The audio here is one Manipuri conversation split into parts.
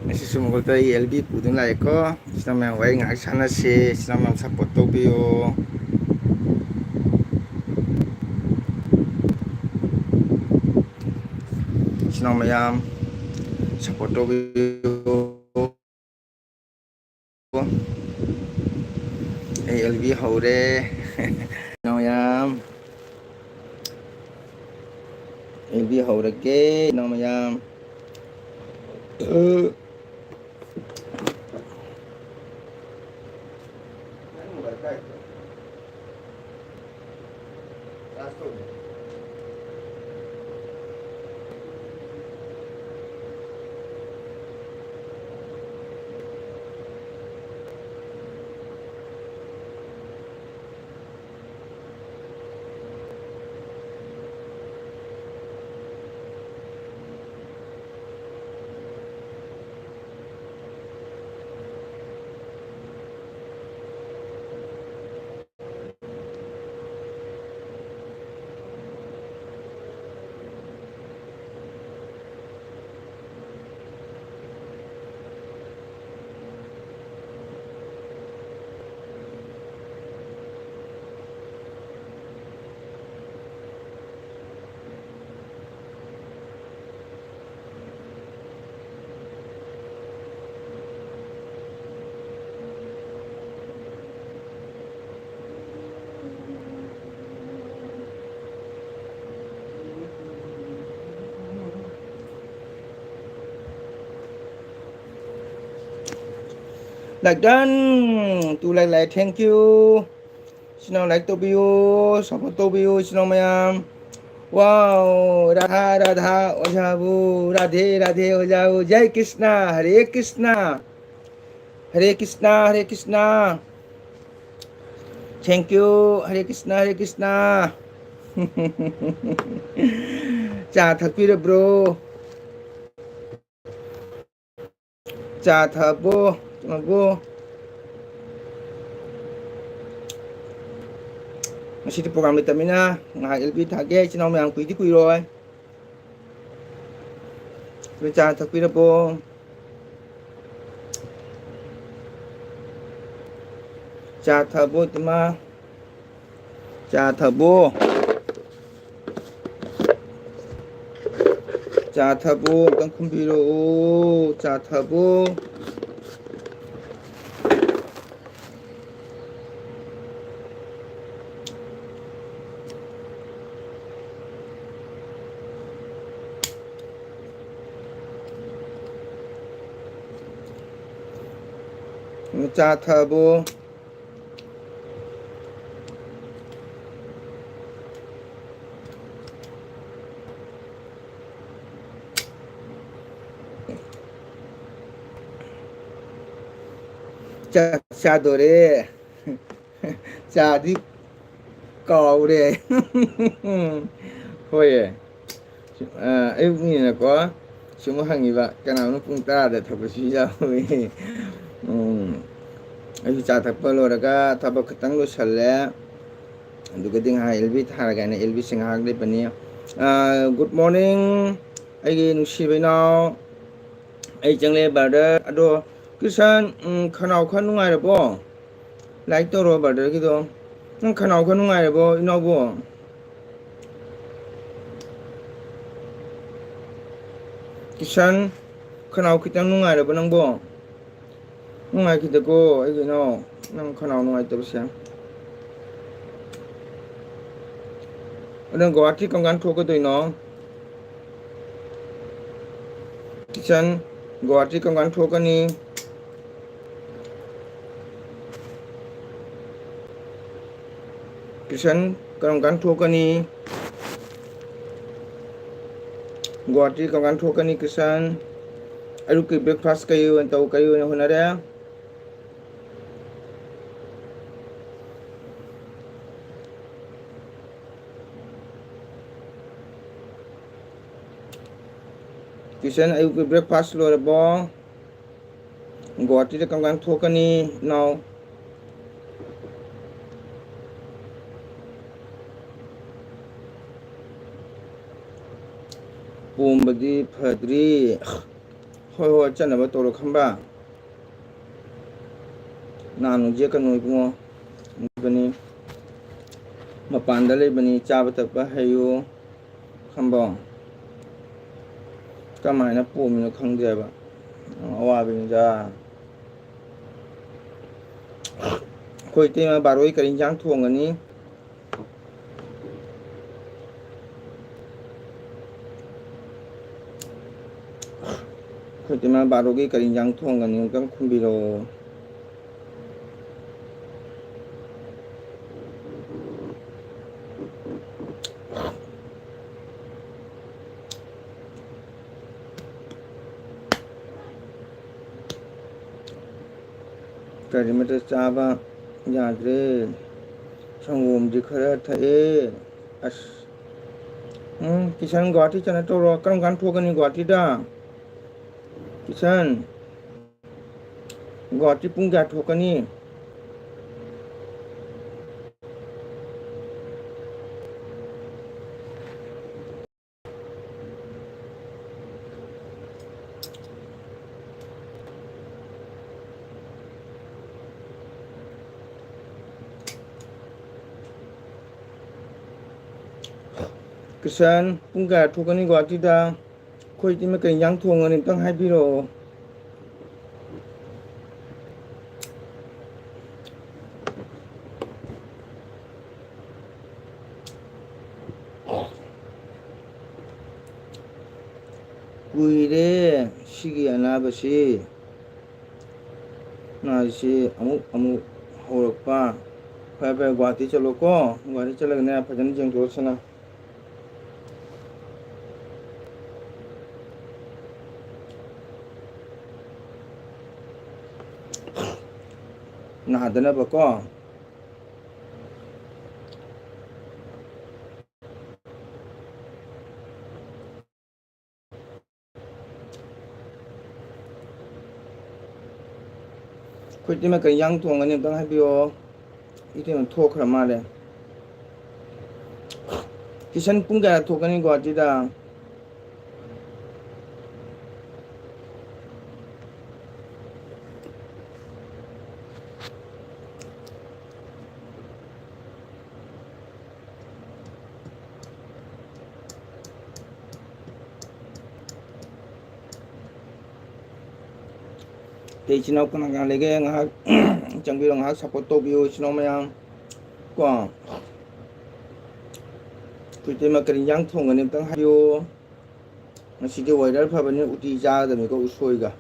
ngasi sumugol tayo LB pudun lai ko sino mayang way ngak sana si sino mayang support to biyo sino mayang support to biyo LB hore sino mayang LB hore ke sino mayang like done to like thank you sino like to biyo support to biyo sino mayang wow radha radha ojabu radhe radhe ojabu jai krishna hare krishna hare krishna hare krishna thank you hare krishna hare krishna cha thakbirabro cha thabo abo masih di program vitamina ngài LB thage chino mayang quý tí quý rồi tôi cha thakbirabro cha thabo tima cha thabo cha thabo tang kumbiro cha thabo cha thabo cha dore cha đi cầu để thôi em nghĩ là có chúng hàng gì vậy cái nào nó cũng ta để thật sự ra rồi ai cha thật bao rồi cả thật bao tăng lúc sau lẽ cái tiếng hai LB thà cái này LB sinh hàng đấy bên này good morning ai cái nuôi bên nào ai chẳng lẽ bảo đó ado kisan khanaw khan nungai rabo like to ro barder ki do nang khanaw khan nungai rabo ino bo kisan khanaw kitang nungai rabo nang bo nungai ki ko ai no nang khanaw nungai to sia adang guwahati kanggan thok ko no kisan guwahati kanggan thok ni kisan kanggan thokani guwahati kanggan thokani kisan aru ki breakfast kayo antau kayo na hunare kisan ayu ki breakfast lo rabo guwahati kanggan thokani now Pumbadi Padri ꯍꯣꯏ ꯍꯣꯏ ꯆꯠꯅꯕ ꯇꯧꯔꯣ ꯈꯪꯕ꯭ꯔꯥ ꯅꯍꯥꯟ ꯀꯩꯅꯣ ꯏꯕꯨꯡꯉꯣ ꯂꯩꯕꯅꯤ ꯃꯄꯥꯟꯗ ꯂꯩꯕꯅꯤ ꯆꯥꯕ ꯊꯛꯄ ꯍꯩꯌꯨ ꯈꯪꯕꯣ ꯀꯃꯥꯏꯅ ꯄꯣꯝꯃꯤꯅꯣ ꯈꯪꯗꯦꯕ ꯑꯋꯥꯕꯅꯤꯗ ꯑꯩꯈꯣꯏ ꯏꯇꯩꯃ ꯕꯥꯔꯣꯏ ꯀꯔꯤ ꯏꯟꯖꯥꯡ ꯊꯣꯡꯒꯅꯤ ꯑꯩꯈꯣꯏ ꯏꯇꯩꯃ ꯕꯥꯔꯣꯒꯤ ꯀꯔꯤ ꯏꯟꯖꯥꯡ ꯊꯣꯡꯒꯅꯤ ꯑꯃꯨꯛꯇꯪ ꯈꯨꯝꯕꯤꯔꯛꯑꯣ ꯀꯔꯤꯃꯇ ꯆꯥꯕ ꯌꯥꯗ꯭ꯔꯦ ꯁꯪꯒꯣꯝꯗꯤ ꯈꯔ ꯊꯛꯑꯦ ꯑꯁ ꯀꯤꯁꯟ ꯒꯨꯍꯥꯇꯤ ꯆꯠꯅ ꯇꯧꯔꯣ ꯀꯔꯝ ꯀꯥꯟ ꯊꯣꯛꯀꯅꯤ ꯒꯨꯍꯥꯇꯤꯗ ꯀꯤꯁꯟ ꯒꯨꯍꯥꯇꯤ ꯄꯨꯡ ꯀꯌꯥ ꯊꯣꯛꯀꯅꯤ ꯀꯤꯁꯟ ꯄꯨꯡ ꯀꯌꯥ ꯊꯣꯛꯀꯅꯤ ꯒꯨꯍꯥꯇꯤꯗ ꯑꯩꯈꯣꯏ ꯏꯇꯩꯃ ꯀꯩ ꯏꯟꯖꯥꯡ ꯊꯣꯡꯒꯅꯤ ꯑꯝꯇꯪ ꯍꯥꯏꯕꯤꯔꯛꯑꯣ ꯀꯨꯏꯔꯦ ꯁꯤꯒꯤ ꯑꯅꯥꯕꯁꯤ ꯅꯥꯔꯤꯁꯤ ꯑꯃꯨꯛ ꯍꯧꯔꯛꯄ ꯐꯔꯦ ꯐꯔꯦ ꯒꯨꯍꯥꯇꯤ ꯆꯠꯂꯣꯀꯣ ꯒꯨꯍꯥꯇꯤ ꯆꯠꯂꯒꯅꯦ ꯐꯖꯅ ꯌꯦꯡꯊꯣꯛꯑꯁꯤꯅ ꯅꯥꯗꯅꯕꯀꯣ ꯑꯩꯈꯣꯏ ꯏꯇꯩꯃ ꯀꯩ ꯏꯟꯖꯥꯡ ꯊꯣꯡꯒꯅꯤ ꯑꯝꯇꯪ ꯍꯥꯏꯕꯤꯌꯣ ꯏꯇꯩꯃ ꯊꯣꯛꯈ꯭ꯔ ꯃꯥꯜꯂꯦ ꯀꯤꯁꯟ ꯄꯨꯡ ꯀꯌꯥ ꯊꯣꯛꯀꯅꯤ ꯒꯨꯍꯥꯇꯤꯗ ꯏꯇꯩ ꯏꯆꯤꯟ ꯏꯅꯥꯎ ꯀꯅꯥ ꯀꯅꯥ ꯂꯩꯒꯦ ꯉꯥꯏꯍꯥꯛ ꯆꯪꯕꯤꯔꯣ ꯉꯥꯏꯍꯥꯛ ꯁꯞꯄꯣꯔꯠ ꯇꯧꯕꯤꯌꯨ ꯏꯆꯤꯟ ꯏꯅꯥꯎ ꯃꯌꯥꯝ ꯀꯣ ꯑꯩꯈꯣꯏ ꯏꯇꯩꯃ ꯀꯔꯤ ꯏꯟꯖꯥꯡ ꯊꯣꯡꯒꯅꯤ ꯑꯝꯇꯪ ꯍꯥꯏꯌꯨ ꯉꯁꯤꯗꯤ ꯋꯦꯗꯔ ꯐꯕꯅꯤꯅ ꯎꯇꯤ ꯆꯥꯒꯗꯕꯅꯤꯀꯣ ꯎꯁꯣꯏꯒ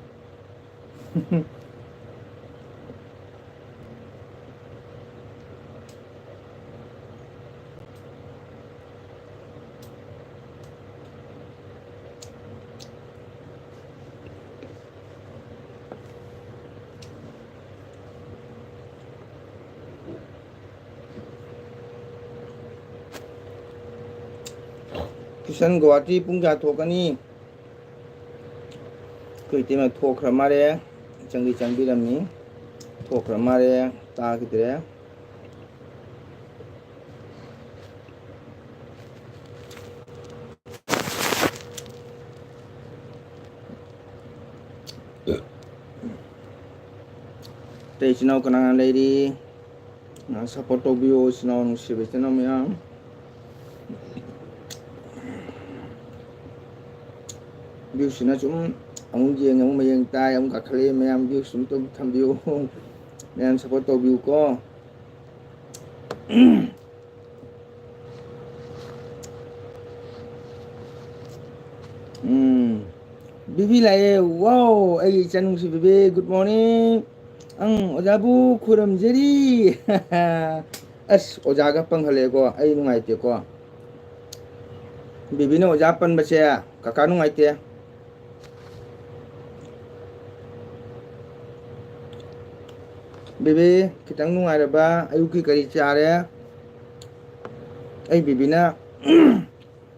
ꯀꯤꯁꯟ ꯒꯨꯍꯥꯇꯤ ꯄꯨꯡ ꯀꯌꯥ ꯊꯣꯛꯀꯅꯤ ꯑꯩꯈꯣꯏ ꯏꯇꯩꯃ ꯊꯣꯛꯈ꯭ꯔ ꯃꯥꯜꯂꯦ ꯆꯪꯗꯤ ꯆꯪꯕꯤꯔꯝꯃꯤ ꯊꯣꯛꯈ꯭ꯔ ꯃꯥꯜꯂꯦ ꯇꯥꯈꯤꯗ꯭ꯔꯦ ꯑꯇꯩ ꯏꯆꯤꯟ ꯏꯅꯥꯎ ꯀꯅꯥ ꯀꯅꯥ ꯂꯩꯔꯤ ꯉꯥꯏꯍꯥꯛ ꯁꯞꯄꯣꯔꯠ ꯇꯧꯕꯤꯌꯨ ꯏꯆꯤꯟ ꯏꯅꯥꯎ ꯅꯨꯡꯁꯤꯕ ꯏꯆꯤꯟ ꯏꯅꯥꯎ ꯃꯌꯥꯝ ꯚ꯭ꯌꯨꯁꯤꯅ ꯁꯨꯝ ꯑꯃꯨꯛ ꯌꯦꯡꯉꯦ ꯑꯃꯨꯛ ꯃꯌꯦꯡ ꯇꯥꯏ ꯑꯃꯨꯛ ꯀꯥꯈꯠꯂꯛꯏ ꯃꯌꯥꯝ ꯚ꯭ꯌꯨ ꯁꯨꯝ ꯊꯝꯕꯤꯌꯨ ꯃꯌꯥꯝ ꯁꯞꯄꯣꯔꯠ ꯇꯧꯕꯤꯌꯨꯀꯣ ꯕꯤꯕꯤ ꯂꯥꯛꯑꯦ ꯋꯥꯎ ꯑꯩꯒꯤ ꯏꯆꯟ ꯅꯨꯡꯁꯤ ꯕꯤꯕꯤ ꯒꯨꯗ ꯃꯣꯔꯅꯤꯡ ꯑꯣꯖꯥꯕꯨ ꯈꯨꯔꯨꯝꯖꯔꯤ ꯑꯁ ꯑꯣꯖꯥꯒ ꯄꯪꯍꯜꯂꯛꯑꯦꯀꯣ ꯑꯩ ꯅꯨꯡꯉꯥꯏꯇꯦꯀꯣ ꯕꯦꯕꯤꯅ ꯑꯣꯖꯥ ꯄꯟꯕꯁꯦ ꯀꯀꯥ ꯅꯨꯡꯉꯥꯏꯇꯦ ꯕꯦꯕꯤ ꯈꯤꯇꯪ ꯅꯨꯡꯉꯥꯏꯔꯕ ꯑꯌꯨꯛꯀꯤ ꯀꯔꯤ ꯆꯥꯔꯦ ꯑꯩ ꯕꯦꯕꯤꯅ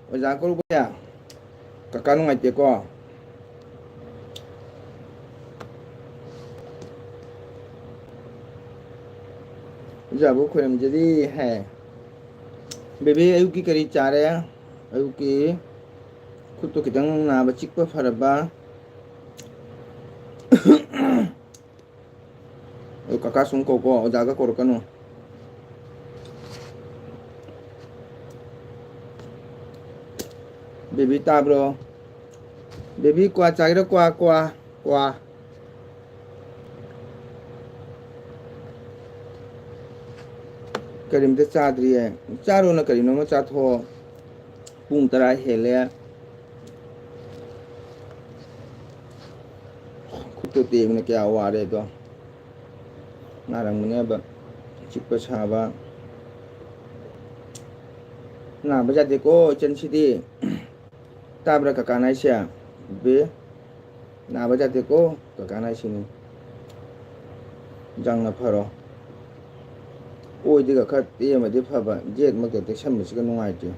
ꯑꯣꯖꯥ ꯀꯧꯔꯛꯄꯁꯦ ꯀꯀꯥ ꯅꯨꯡꯉꯥꯏꯇꯦꯀꯣ ꯑꯣꯖꯥꯕꯨ ꯈꯣꯏꯔꯝꯖꯔꯤ ꯍꯥꯏ ꯕꯦꯕꯤ ꯑꯌꯨꯛꯀꯤ ꯀꯔꯤ ꯆꯥꯔꯦ ꯑꯌꯨꯛꯀꯤ ꯈꯨꯠꯇꯣ ꯈꯤꯇꯪ ꯅꯥꯕ ꯆꯤꯛꯄ ꯐꯔꯕ ꯑꯗꯨ ꯀꯀꯥ ꯁꯨꯝ ꯀꯧꯀꯣ ꯑꯣꯖꯥꯒ ꯀꯧꯔꯛꯀꯅꯨ ꯕꯦꯕꯤ ꯇꯥꯕ꯭ꯔꯣ ꯕꯦꯕꯤ ꯀ꯭ꯋꯥ ꯆꯥꯒꯦꯔꯥ ꯀ꯭ꯋꯥ ꯀꯔꯤꯝꯇ ꯆꯥꯗ꯭ꯔꯤꯌꯦ ꯆꯥꯔꯣꯅ ꯀꯔꯤꯅꯣꯃ ꯆꯥꯊꯣꯛꯑꯣ ꯄꯨꯡ 10 ꯍꯦꯜꯂꯦ ꯈꯨꯠꯇꯣ ꯇꯦꯛꯕꯅ ꯀꯌꯥ ꯋꯥꯔꯦ ꯑꯗꯣ ꯅꯥꯔꯝꯒꯅꯦꯕ ꯆꯤꯛꯄ ꯁꯥꯕ ꯅꯥꯕ ꯌꯥꯗꯦꯀꯣ ꯏꯆꯟꯁꯤꯗꯤ ꯇꯥꯕ꯭ꯔꯥ ꯀꯀꯥꯅ ꯍꯥꯏꯁꯦ ꯕꯦ ꯅꯥꯕ ꯌꯥꯗꯦꯀꯣ ꯀꯀꯥꯅ ꯍꯥꯏꯁꯤꯅꯤ ꯍꯛꯆꯥꯡꯅ ꯐꯔꯣ ꯑꯣꯏꯗꯒ ꯈꯔ ꯇꯦꯛꯑꯃꯗꯤ ꯐꯕ ꯌꯦꯠꯃꯛꯇ ꯇꯦꯛꯁꯟꯕꯁꯤꯒ ꯅꯨꯡꯉꯥꯏꯇꯦ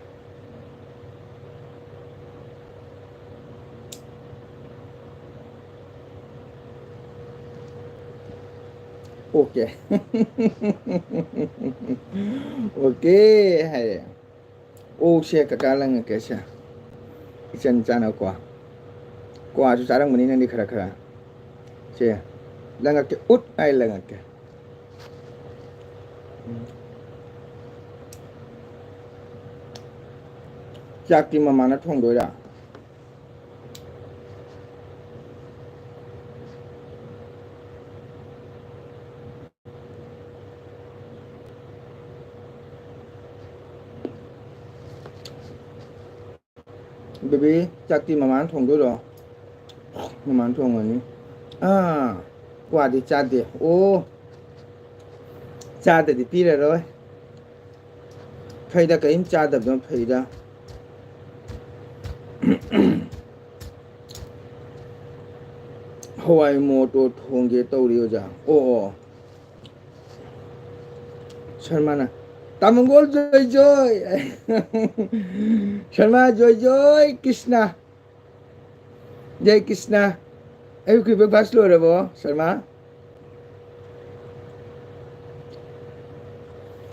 ꯑꯣꯀꯦ ꯑꯣꯀꯦ ꯍꯥꯏꯔꯦ ꯑꯣꯛꯁꯦ ꯀꯀꯥ ꯂꯪꯉꯛꯀꯦꯁꯦ ꯏꯆꯟ ꯆꯥꯅꯀꯣ ꯀ꯭ꯋꯥꯁꯨ ꯆꯥꯔꯝꯒꯅꯤ ꯅꯪꯗꯤ ꯈꯔ ꯁꯦ ꯂꯪꯉꯛꯀꯦ ꯎꯠ ꯍꯥꯏ ꯂꯪꯉꯛꯀꯦ ꯆꯥꯛꯇꯤ ꯃꯃꯥꯅ ꯊꯣꯡꯗꯣꯏꯔꯥ ꯕꯦꯕꯤ ꯆꯥꯛꯇꯤ ꯃꯃꯥꯅ ꯊꯣꯡꯗꯣꯏꯔꯣ ꯃꯃꯥꯅ ꯊꯣꯡꯉꯅꯤ ꯀ꯭ꯋꯥꯗꯤ ꯆꯥꯗꯦ ꯑꯣ ꯆꯥꯗꯗꯤ ꯄꯤꯔꯔꯣꯏ ꯐꯩꯗ ꯀꯔꯤꯝ ꯆꯥꯗꯕꯗꯣ ꯐꯩꯗ ꯍꯋꯥꯏ ꯃꯣꯇꯣꯔ ꯊꯣꯡꯒꯦ ꯇꯧꯔꯤ ꯑꯣꯖꯥ ꯑꯣ ꯁꯔꯃꯅ ꯇꯥꯃꯣꯒꯣꯜ ꯖꯣꯏ ꯖꯣꯏ ꯁꯔꯃ ꯖꯣꯏ ꯖꯣꯏ ꯀ꯭ꯔꯤꯁꯅ ꯖꯩ ꯀ꯭ꯔꯤꯁꯅ ꯑꯌꯨꯛꯀꯤ ꯕ꯭ꯔꯦꯛꯐꯥꯁ ꯂꯣꯏꯔꯕꯣ ꯁꯔꯃ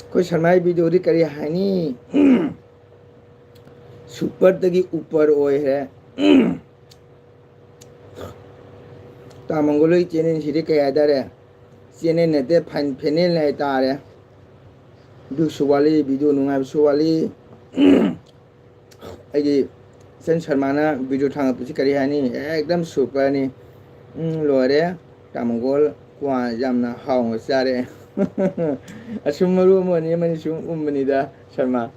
ꯑꯩꯈꯣꯏ ꯁꯔꯃꯥꯏ ꯚꯤꯗꯤꯑꯣꯗꯤ ꯀꯔꯤ ꯍꯥꯏꯅꯤ ꯁꯨꯄꯔꯗꯒꯤ ꯎꯄꯔ ꯑꯣꯏꯈ꯭ꯔꯦ ꯇꯥꯃꯪꯒꯣꯂꯣꯏ ꯆꯦꯅꯦꯜꯁꯤꯗꯤ ꯀꯩ ꯍꯥꯏꯇꯥꯔꯦ ꯆꯦꯅꯦꯜ ꯅꯠꯇꯦ ꯐꯦꯅꯦꯜ ꯍꯥꯏꯇꯥꯔꯦ ꯑꯗꯨꯁꯨ ꯋꯥꯠꯂꯤ ꯚꯤꯗꯤꯑꯣ ꯅꯨꯡꯉꯥꯏꯕꯁꯨ ꯋꯥꯠꯂꯤ ꯑꯩꯒꯤ ꯏꯆꯟ ꯁꯔꯃꯥꯅ ꯚꯤꯗꯤꯑꯣ ꯊꯥꯡꯉꯛꯄꯁꯤ ꯀꯔꯤ ꯍꯥꯏꯅꯤ ꯑꯦꯛꯗꯝ ꯁꯨꯄꯔꯅꯤ ꯂꯣꯏꯔꯦ ꯇꯥꯃꯪꯒꯣꯜ ꯀ꯭ꯋꯥ ꯌꯥꯝꯅ ꯍꯥꯎꯅ ꯆꯥꯔꯦ ꯑꯁꯨꯝ ꯃꯔꯨ ꯑꯃꯅꯤ ꯁꯨꯝ ꯎꯕꯅꯤꯗ ꯁꯔꯃ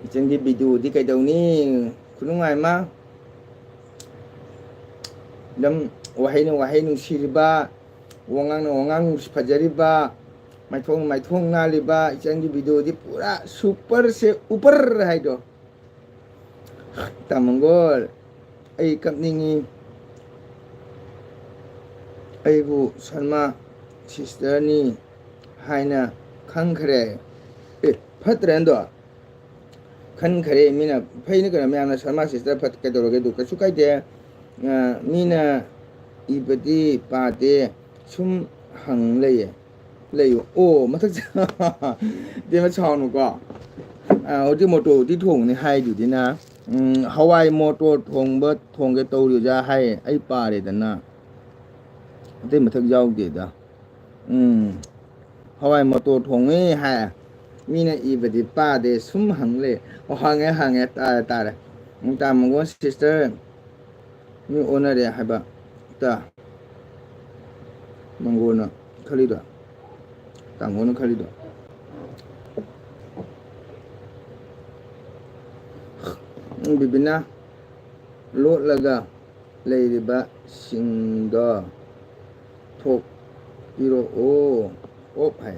ꯏꯆꯟꯒꯤ ꯚꯤꯗꯤꯑꯣꯗꯤ ꯀꯩꯗꯧꯅꯤ ꯈꯨꯅꯨꯡꯉꯥꯏ ꯑꯃ ꯑꯗꯨꯝ ꯋꯥꯍꯩꯅ ꯋꯥꯍꯩ ꯅꯨꯡꯁꯤꯔꯤꯕ ꯋꯥꯉꯥꯡꯅ ꯋꯥꯉꯥꯡ ꯐꯖꯔꯤꯕ ꯃꯥꯏꯊꯣꯡ ꯃꯥꯏꯊꯣꯡ ꯅꯥꯜꯂꯤꯕ ꯏꯆꯟꯒꯤ ꯚꯤꯗꯤꯑꯣꯗꯤ ꯄꯨꯔꯥ ꯁꯨꯄꯔꯁꯦ ꯎꯄꯔ ꯍꯥꯏꯗꯣ ꯇꯥꯃꯪꯒꯣꯜ ꯑꯩ ꯀꯞꯅꯤꯡꯉꯤ ꯑꯩꯕꯨ ꯁꯔꯃ ꯁꯤꯁꯇꯔꯅꯤ ꯍꯥꯏꯅ ꯈꯪꯈ꯭ꯔꯦ ꯐꯠꯇ꯭ꯔꯦꯗꯣ ꯈꯟꯈ꯭ꯔꯦ ꯃꯤꯅ ꯐꯩꯅ ꯀꯩꯅꯣ ꯃꯌꯥꯝꯅ ꯁꯔꯃꯥ ꯁꯤꯁꯇꯔ ꯐꯠ ꯀꯩꯗꯧꯔꯒꯦ ꯑꯗꯨ ꯀꯩꯁꯨ ꯀꯥꯏꯗꯦ ꯃꯤꯅ ꯏꯕꯗꯤ ꯄꯥꯗꯦ ꯁꯨꯝ ꯂꯩꯌꯦ ꯂꯩꯌꯨ ꯑꯣ ꯃꯊꯛ ꯏꯇꯩꯃ ꯁꯥꯎꯅꯨꯀꯣ ꯍꯧꯖꯤꯛ ꯃꯣꯇꯣꯔ ꯎꯇꯤ ꯊꯣꯡꯕꯅꯤ ꯍꯥꯏꯗꯨꯗꯤꯅ ꯍꯋꯥꯏ ꯃꯣꯇꯣꯔ ꯊꯣꯡꯒꯦ ꯇꯧꯔꯤ ꯑꯣꯖꯥ ꯍꯥꯏꯌꯦ ꯑꯩ ꯄꯥꯔꯦꯗꯅ ꯑꯇꯩ ꯃꯊꯛ ꯌꯥꯎꯗꯦꯗ ꯍꯋꯥꯏ ꯃꯣꯇꯣꯔ ꯊꯣꯡꯉꯦ ꯍꯥꯏ ꯃꯤꯅ ꯏꯕꯗꯤ ꯄꯥꯗꯦ ꯁꯨꯝ ꯂꯩ ꯑꯣ ꯍꯪꯉꯦ ꯇꯥꯔꯦ ꯇꯥꯃꯣꯒꯣ ꯁꯤꯁꯇꯔ ꯃꯤ ꯑꯣꯟꯅꯔꯦ ꯍꯥꯏꯕ ꯃꯪꯒꯣꯟꯅ ꯈꯜꯂꯤꯗꯣ ꯇꯥꯡꯒꯣꯟꯅ ꯈꯜꯂꯤꯗꯣ ꯕꯤꯕꯤꯅꯥ ꯂꯣꯠꯂꯒ ꯂꯩꯔꯤꯕ ꯁꯤꯡꯗꯣ ꯊꯣꯛꯄꯤꯔꯛꯑꯣ ꯑꯣꯞ ꯍꯥꯏ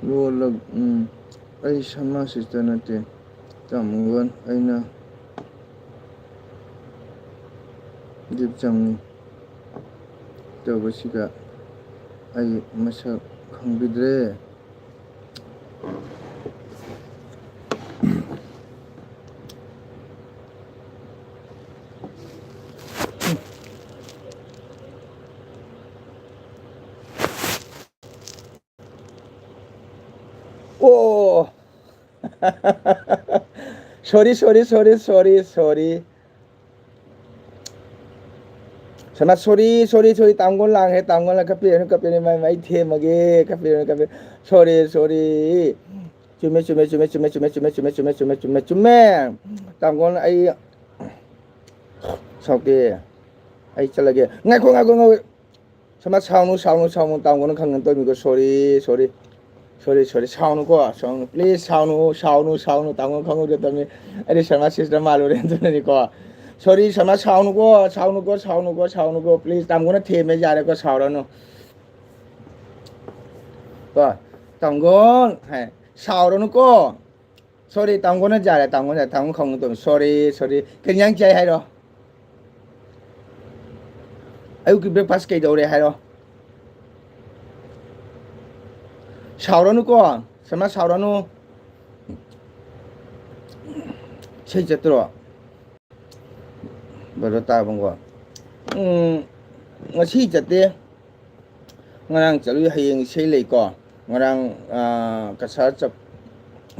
ꯂꯣꯜꯂꯒ ꯑꯩ ꯁꯔꯃ ꯁꯤꯁꯇꯔ ꯅꯠꯇꯦ ꯇꯥꯃꯣꯒꯟ ꯑꯩꯅ ꯗꯤꯞꯆꯥꯡꯅꯤ ꯇꯧꯕꯁꯤꯗ ꯑꯩ ꯃꯁꯛ ꯈꯪꯕꯤꯗ꯭ꯔꯦ sorry sorry sorry sorry sorry Sama sorry sorry sorry tanggon lang he tanggon lang kapi mai the mage kapi sorry sorry cume cume cume cume cume cume cume cume cume cume cume tanggon ai sauke ai chalage ngai ko sama saunu tanggon khang to mi ko sorry sorry sorry sorry saunu ko saunu please saunu tanggon khang de tami ai sama sister malu ren to ni ko sorry sama saunu ko please tanggon the me jare ko saurano ko tanggon hai saurano ko sorry tanggon jare tanggon khang to sorry sorry kenyang chai hai ro ayu ki breakfast kai dore hai ro saurano ko sama saurano sei chatro baro ta bang ko ngasi chate ngarang chalu hayeng sei lei ko ngarang kasa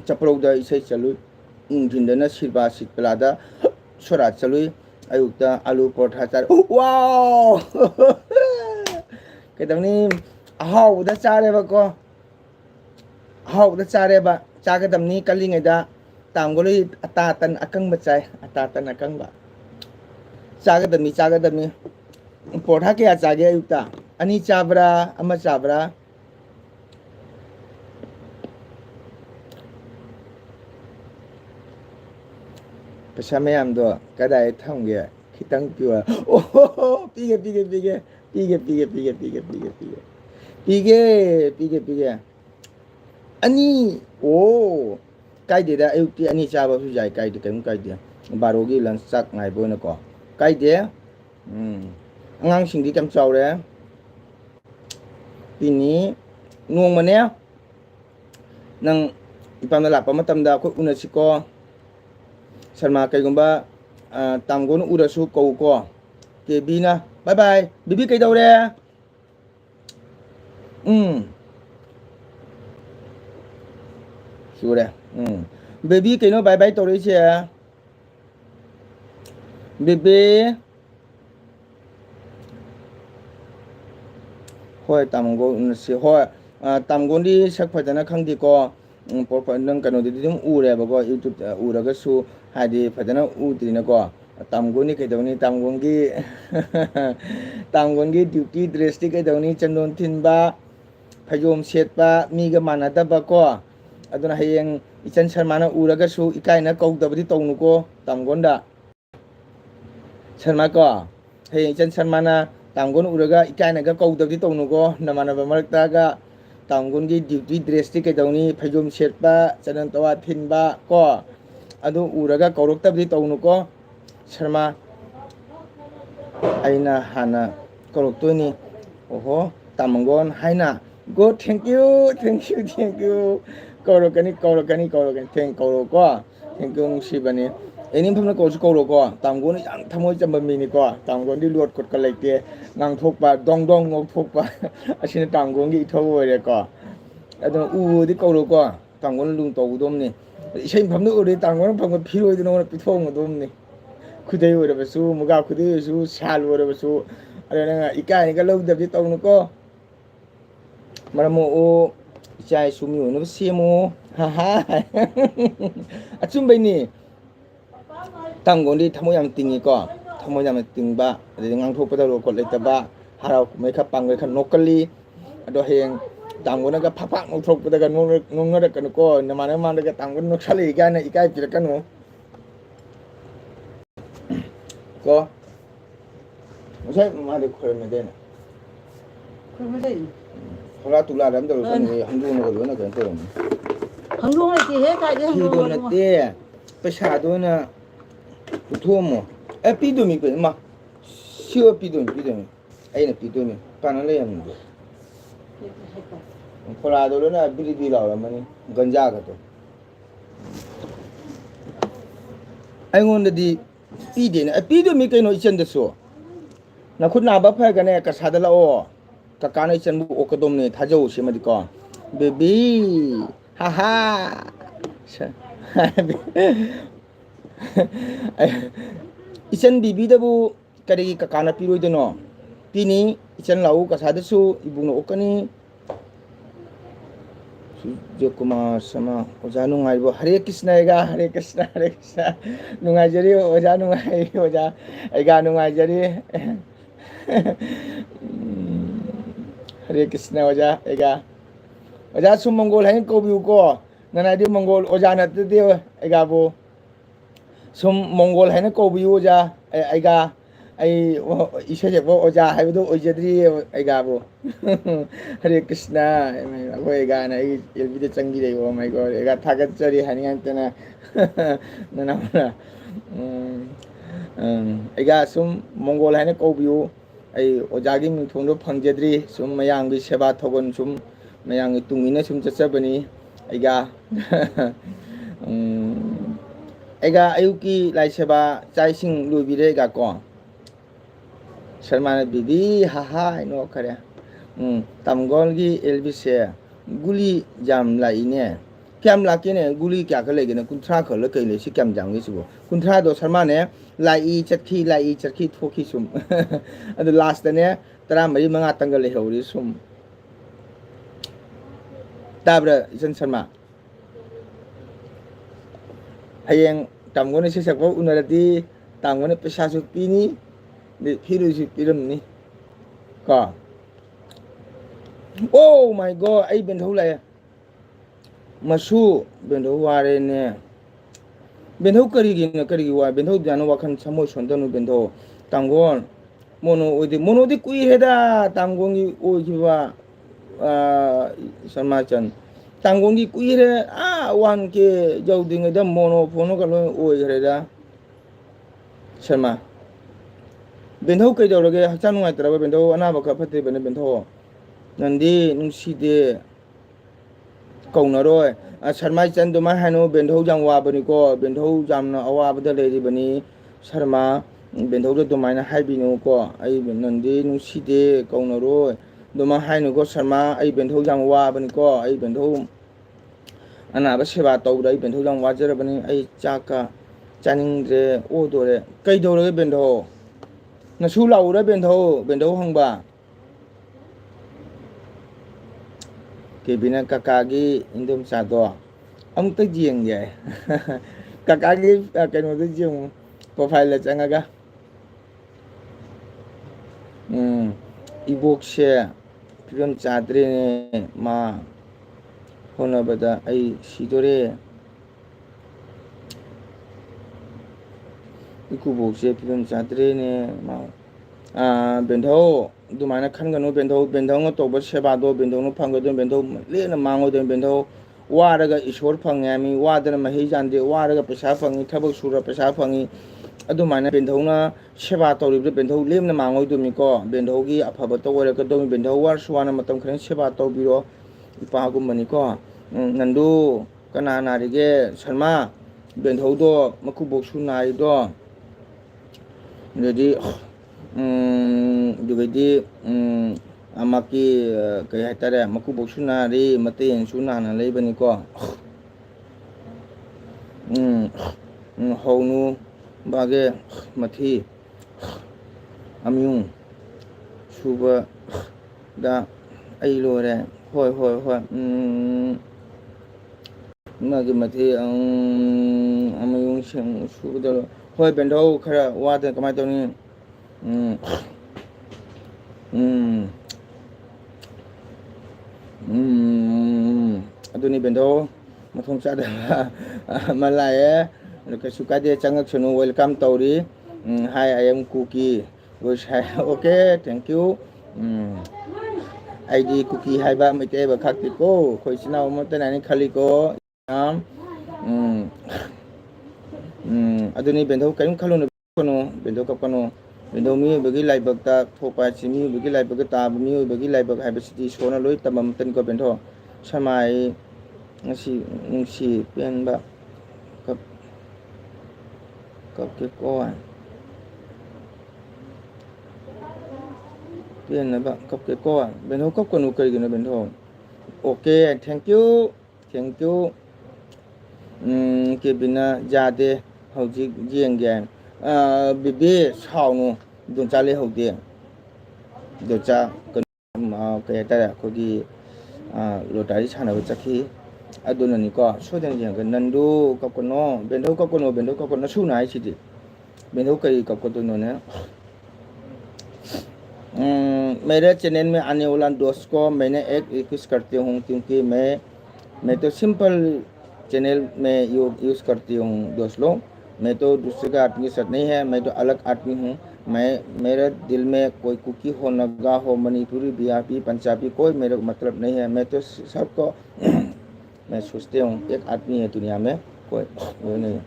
chapro da sei chalu dindana silba sitplada sora chalu ayukta alu portha char wow kedamni ahau da chare ba ko ahau da chare ba chagadamni kalingai da tamgoli atatan akang ba chai atatan akang ba chagadamni portha ke chage ayukta ani chabra ama chabra pesa mayam do kadai thamge khitang piwa oh pige ani oh kai de da ayukti ani chaba su jai kai de kai de barogi lan sak ngai bo na ko kai de angang sing di kam chaw re pini nuong mane nang ipam na lapa matam da ko unasi ko Salma kay gumba tamgon urasu ko ko ke bina bye bye bibi kay daw re sure baby kay no bye bye to re che baby hoi tamgon si hoi tamgon di sak phajana khang di ko por nang kano di dum ure ba ko youtube ura ga su hadi phajana udri na ko tamgoni ke dawni tamgongi tamgongi duty dress ti ke dawni chandon thin ba phajom set ba mi ga manada ba ko aduna hayeng ichan sharmana ura ga su ikai na kau da bdi tonu ko tamgonda sharma ko hayeng ichan sharmana tamgon ura ga ikai na ga kau da bdi tonu ko namana ba marakta ga tamgongi duty dress ti ke dawni phajom set ba chandon tawa thin ba ko adu uraga kaurok tabdi tawnu ko sharma aina hana kaurok toini oho tamangon haina go thank you kaurok kani thank kaurok ko thank you sibani enim phamna ko kaurok ko tamgon yang thamoi chamba mini ko tamgon di lot kot ka leite ngang thok ba dong ngok thok ba asina tamgon gi thaw ore ko adu u di kaurok ko tamgon lung taw dom ni isai phamnu ore tanggon phang phiroi dino pithong dom ni khudai ore ba su muga khudai su sal ore ba su are na ikai ni ka lou dabdi tawnu ko maramo o chai sumi no semo ha ha achum bai ni tanggon di thamoi am tingi ko thamoi am tingba ngang thok pa da ro ko le ta ba harau mai kha pang kha nokali ado heng tamgon ga phapang nok thok da ga nong da kan ko na mane man da tamgon nok sali ga na ikai pir kan mo ko sai ma de khoi me de na khoi me de khola tula ram da kan ni hangdu no lo na kan to hangdu ai ti he kai de hangdu na te pesha do na thu mo e pi do mi ko ma sio pi do mi ai na pi do mi pa na le yam khola do na bili la la mani ganja ga to ai ngon di pi de na pi do mi kai no ichen de so na khut na ba pha ga ne ka sa da la o ka ka ne chen bu o ka dom ne tha jau se ma di ko baby ha ha 이천 비비다부 까리 까까나 피로이드노 피니 이천 라우 가사드수 이북노 오까니 수저쿠마र sama oja nungaibo hare krishna ega hare krishna nungaijari oja nungai oja ega nungaijari hare krishna oja ega oja sum mongol hain ko biu ko nana di mongol oja na te ega bo sum mongol hain ko biu oja ega ai ishe je bo oja hai do ojadri ega bo hare krishna ko ega na ai elbide changi dei oh my god ega thagat chari hani antena nana ega sum mongol hain ko biu ai ojagi mi thongdo phangjedri sum mayang bi seba thogon sum mayang tungina sum chachabani ega ega ayuki lai seba chai sing luibire ga ko Sharma ने बीबी हाहा नो करे तमगोल की एलबी से गुली जाम लाइने क्या लाके ने गुली क्या कर लेगे ने कुंठा कर ले कई ले सी क्या जाम गई सुबह कुंठा दो शर्मा ने लाई चटकी थोकी सुम अद लास्ट ने तरा मरी मंगा तंगल ले होरी सुम ताब्र इसन शर्मा हयेंग तमगोल ने से सकबो उनरदी तमगोल ने पैसा सु पीनी फिर पिरमनी का oh my god ai benthau lai masu benthau ware ne benthau kari gi wa benthau jano wakhan samoi sondanu benthau tangon mono di kui heda tangon gi oi gi wa samachan tangon gi kui re wan ke jauding da mono phono ka lo oi heda sama benthau kai dawrage hakchan nungai taraba benthau anaba ka phate bene benthau nandi nungside kaunaroi sarmai chan duma hanu benthau jang wa bani ko benthau jamna awa bada le bani sarma benthau do dumaina haibinu ko ai nandi nungside kaunaroi duma hainu ko sarma ai benthau jang wa bani ko ai benthau anaba seba tawdai benthau jang wa jara bani ai chaka chaning re o dore kai dawrage benthau na su lau ra benthau hang ba ke bina kakagi indom sa do am ta jieng ye kakagi cái nó tới jieng profile la changa ga ibok she piram chadre ne ma hona bada ai sidore ikubok she piram chadre ne ma benthau dumana khangano benthau ngo toba seba do benthau no phangdo benthau lena mango do benthau waraga ishor phangami wadana mahi jande waraga pesa phangi thabak sura pesa phangi adumana benthau na seba tawrib benthau lemna mango do mi ko benthau gi aphaba to wara ka do benthau war suwana matam khran seba tawbiro ipa gumani ko nandu kana narige sharma benthau do makubok su nai do jadi dugadi amaki kaya hatare maku boksuna ri mate yang suna na lay bani ko haunu bage mathi amyung suba da ai lore hoi nagi mathi amyung sing suba da hoi bendau khara wada kamai tawni aduni bendo mathong cha da malai ka suka de changak chunu welcome tawri hi I am Cookie wish okay thank you ID Cookie hai ba mai te ba khak ti ko khoi sinau mo ta nani khali ko aduni bendo kaim khalo no bendo ka kono bendo mi bagi lai bak ta thopa chimi bagi lai bak ta mi bagi lai bak hai basiti sona loi tamam tan ko bendo samai ngasi pen ba kap ke ko pen na ba kap ke ko bendo kap kono kai gina bendo okay thank you Kevina Jade Hojik Jiangan Bibi Saunu Donchale Hode Docha Kayata Kogi Lotari Sana Chaki Adunaniko Sodan Yang Nandu Kokono Bendo Kokono Suna City Bendo Kari Kokono मेरे चैनल में आने वाला दोस्त को मैंने एक रिक्वेस्ट करती हूँ क्योंकि मैं तो सिंपल चैनल में यूज़ करती हूँ दोस्त लोग मैं तो दूसरे का आदमी के साथ नहीं है मैं तो अलग आदमी हूँ मैं मेरे दिल में कोई कुकी हो नगा हो मणिपुरी बिहारी पंजाबी कोई मेरे मतलब नहीं है मैं तो सबको मैं सोचते हूँ एक आदमी है दुनिया में कोई वो नहीं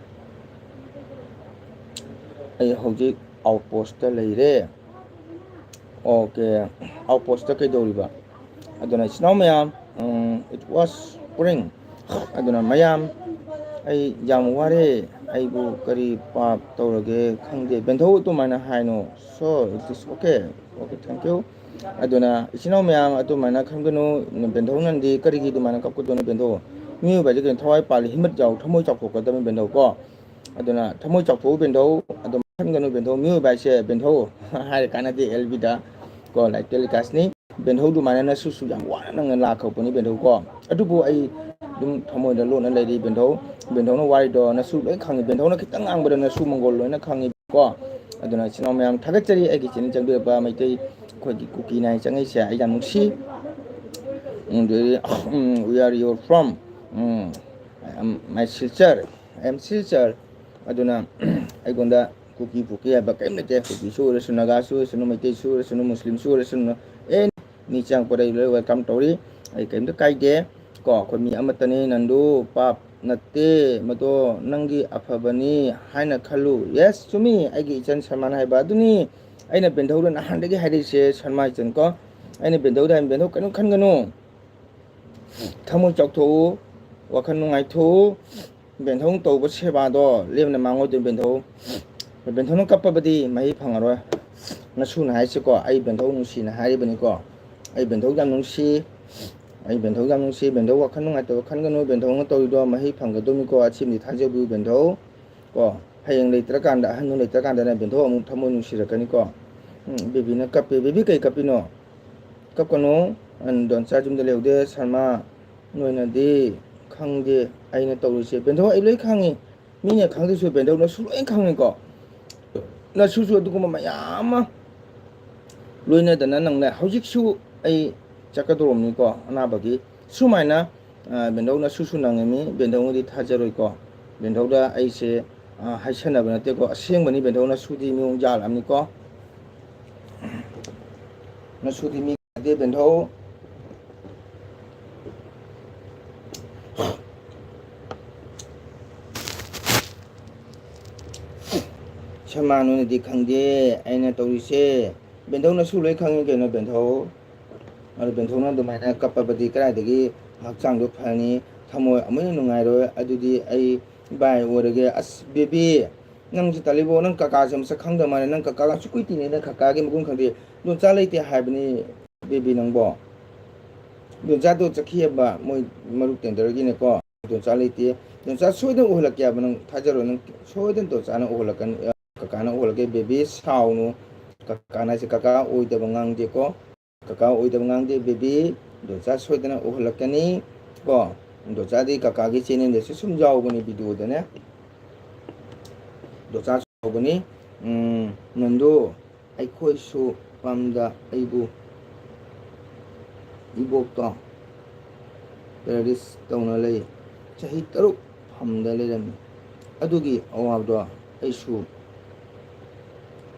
है हौजिक आउटपोस्ट लेरे Okay, outpost kay Doriba. Aduna snow mayam, it was spring. Aduna mayam ay January ay bu kari pap tawage khangde bentho to mana haino. So it is okay. Okay, thank you. Aduna snow mayam atu mana khangano bentho nandi kari gi mana kapko to bentho. Mi ba je thawai pali himmat jaw thamoi chak ko da bentho ko. Aduna thamoi chak ko bentho aduna khangano bentho mi ba se bentho hai kana de elbida ko like telecast ni bentho du mana na su yang wa na ngan la khau poni bentho ko adu bu ai dum thamoi da lo na lai di bentho no wai do na su loi khangi bentho na khitang ang ba na su mongol loi na khangi ko aduna chino mayam thagat chari ai gi chin chang bi ba mai tei khoi gi cookie nai chang ai se ai jam si we are you from my sister I am sister aduna ai gonda cookie puki ba kai me te cookie su re sunaga su sunu mai te su sunu muslim su sunu en ni chang padai le welcome tori ai kai me kai de ko khoi mi amatani nandu pap natte mato nangi afabani haina khalu yes sumi ai gi chan saman hai ba duni aina bendhau na han de gi hai se sanmai chan ko aina bendhau da bendhau kan khan ganu thamoi chok tho wakhan nungai tho bendhau to ba se ba do lemna mango de bendhau bentho no kappa badi mai phangaro na su na hai se ko ai bentho nu si na hai bani ko ai bentho jam nu si bentho wa khan ngai to khan ga no bentho ngo to do mai phang ga do mi ko achim ni thaje bu bentho ko hayang le tra kan da han nu le tra kan da na bentho amu thamo nu si ra kan ko baby na kappe baby kai kapino kap kono an don cha jum de le de sarma noi na de khang de ai na to ru se bentho ai loi khangi mi ne khang de su bentho no su loi khangi ko na su duguma mayama loina dana nangna hojik su ai chakadorom ni ko anabagi sumaina bendau na su nangemi bendau di thajaroi ko bendau da ai se haisana bana te ko aseng bani bendau na su di miung jal amni ko na su di mi de bendau Chamanu di khangde aina torise bentho na su loi khangi ke no bentho ar bentho na dumai na kappa badi kra degi hakchang do phani thamoi amoi nungai ro adudi ai bai orage as baby nang ji talibo nang kaka jam sa khang da mane nang kaka ga chukui ti ne na kaka ge mugun khangde don cha leite haibni baby nang bo don cha do chakhi ba moi maru tender gi ne ko don cha leite don cha soiden ohla kya banang thajaro nang soiden to cha na ohla kan kakana olage baby saunu kakana se kaka oida bangang de ko kaka oida bangang de baby do cha soidana ohlakani ko do cha di kaka gi chenen de sum jaw bani video de ne do cha so bani nando ai khoi su pamda aibu ibok to paris tawna lei chahi taruk phamda leiram adugi awab do ai su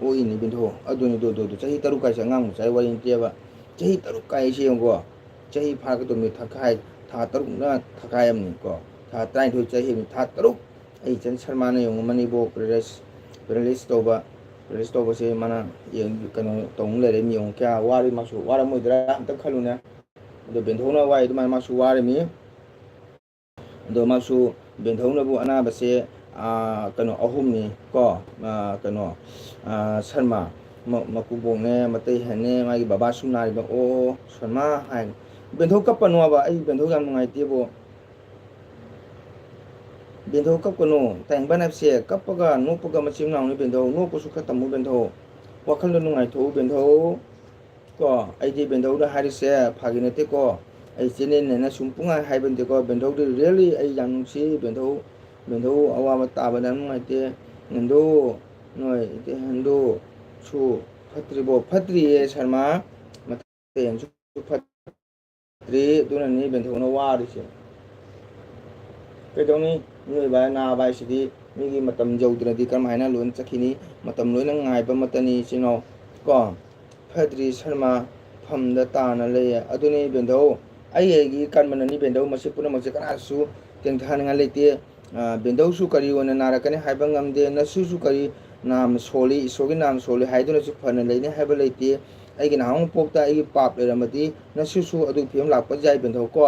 o ini bentho aduni do chahi taru kai sangang chai wain tiaba chahi taru kai se ngo chahi pha ka to mi thakai tha taru na thakai am ni ko tha trai tho chahi mi tha taru ai chan sharma na yong mani bo release to ba se mana yeng kano tong le re mi yong kya wari masu wara mo dra ta khalu na do bentho na wai do ma masu wari mi do masu bentho na bu ana ba se kano ahum ni ko kano sarma makubong ne matay hane magi baba sumnari ba o sarma hai bentho kapano ba ai bentho gam ngai ti bo ꯕꯦꯟꯊꯧ ꯀꯞꯀꯅꯨ ꯇꯥꯏꯡꯕꯟ ꯍꯥꯏꯕꯁꯦ ꯀꯞꯄꯒ ꯅꯣꯛꯄꯒ ꯃꯆꯤꯟ ꯃꯅꯥꯎꯅꯤ ꯕꯦꯟꯊꯧ ꯅꯣꯛꯄꯁꯨ ꯈꯔ ꯇꯝꯃꯨ ꯕꯦꯟꯊꯧ ꯋꯥꯈꯜꯗꯣ ꯅꯨꯡꯉꯥꯏꯊꯣꯛꯎ ꯕꯦꯟꯊꯧ ꯀꯣ ꯑꯩꯗꯤ ꯕꯦꯟꯊꯧꯗ ꯍꯥꯏꯔꯤꯁꯦ ꯐꯥꯒꯤ ꯅꯠꯇꯦꯀꯣ ꯑꯩ ꯆꯦꯅꯦꯅ ꯁꯨꯝ ꯄꯨꯡꯉꯥꯏ ꯍꯥꯏꯕ ꯅꯠꯇꯦꯀꯣ ꯕꯦꯟꯊꯧꯗꯤ ꯔꯤꯌꯦꯜꯂꯤ ꯑꯩ ꯌꯥꯝ ꯅꯨꯡꯁꯤ ꯕꯦꯟꯊꯧ ꯑꯋꯥꯕ ꯇꯥꯕꯗ ꯅꯨꯡꯉꯥꯏꯇꯦ ꯅꯪꯗꯨ ꯅꯣꯏ ꯍꯟꯗꯨ ꯁꯨ ꯐꯠꯇ꯭ꯔꯤꯕꯣ ꯐꯠꯇ꯭ꯔꯤꯌꯦ ꯁꯔꯃ ꯃꯇꯦꯡꯁꯨ ꯐꯠꯇ꯭ꯔꯤ ꯑꯗꯨꯅꯅꯤ ꯕꯦꯟꯊꯧꯅ ꯋꯥꯔꯤꯁꯦ ꯀꯩꯗꯧꯅꯤ ꯃꯤꯑꯣꯏꯕ ꯅꯥꯕ ꯍꯥꯏꯁꯤꯗꯤ ꯃꯤꯒꯤ ꯃꯇꯝ ꯌꯧꯗ꯭ꯔꯗꯤ ꯀꯔꯝꯍꯥꯏꯅ ꯂꯣꯏꯅ ꯆꯠꯈꯤꯅꯤ ꯃꯇꯝ ꯂꯣꯏꯅ ꯉꯥꯏꯕ ꯃꯇꯝꯅꯤ ꯏꯆꯤꯟꯅꯥꯎ ꯀꯣ ꯐꯗ꯭ꯔꯤ ꯁꯔꯃ ꯐꯝꯗ ꯇꯥꯅ ꯂꯩꯌꯦ ꯑꯗꯨꯅꯤ ꯕꯦꯟꯊꯧ ꯑꯩꯒꯤ ꯀꯟꯕꯅꯅꯤ ꯕꯦꯟꯊꯧ ꯃꯁꯤ ꯄꯨꯝꯅꯃꯛꯁꯦ ꯀꯅꯥꯁꯨ ꯇꯦꯡꯊꯥꯅꯤꯡꯉꯥꯏ ꯂꯩꯇꯦ ꯕꯦꯟꯊꯧꯁꯨ ꯀꯔꯤ ꯑꯣꯏꯅ ꯅꯥꯔꯛꯀꯅꯤ ꯍꯥꯏꯕ ꯉꯝꯗꯦ ꯅꯁꯨꯁꯨ ꯀꯔꯤ ꯅꯥꯝ ꯁꯣꯜꯂꯤ ꯏꯁꯣꯔꯒꯤ ꯅꯥꯝ ꯁꯣꯜꯂꯤ ꯍꯥꯏꯗꯨꯅꯁꯨ ꯐꯅ ꯂꯩꯅꯤ ꯍꯥꯏꯕ ꯂꯩꯇꯦ ꯑꯩꯒꯤ ꯅꯍꯥꯟ ꯄꯣꯛꯇ ꯑꯩꯒꯤ ꯄꯥꯞ ꯂꯩꯔꯝꯃꯗꯤ ꯅꯁꯨꯁꯨ ꯑꯗꯨꯒꯤ ꯐꯤꯕꯝ ꯂꯥꯛꯄ ꯌꯥꯏ ꯕꯦꯟꯊꯧ ꯀꯣ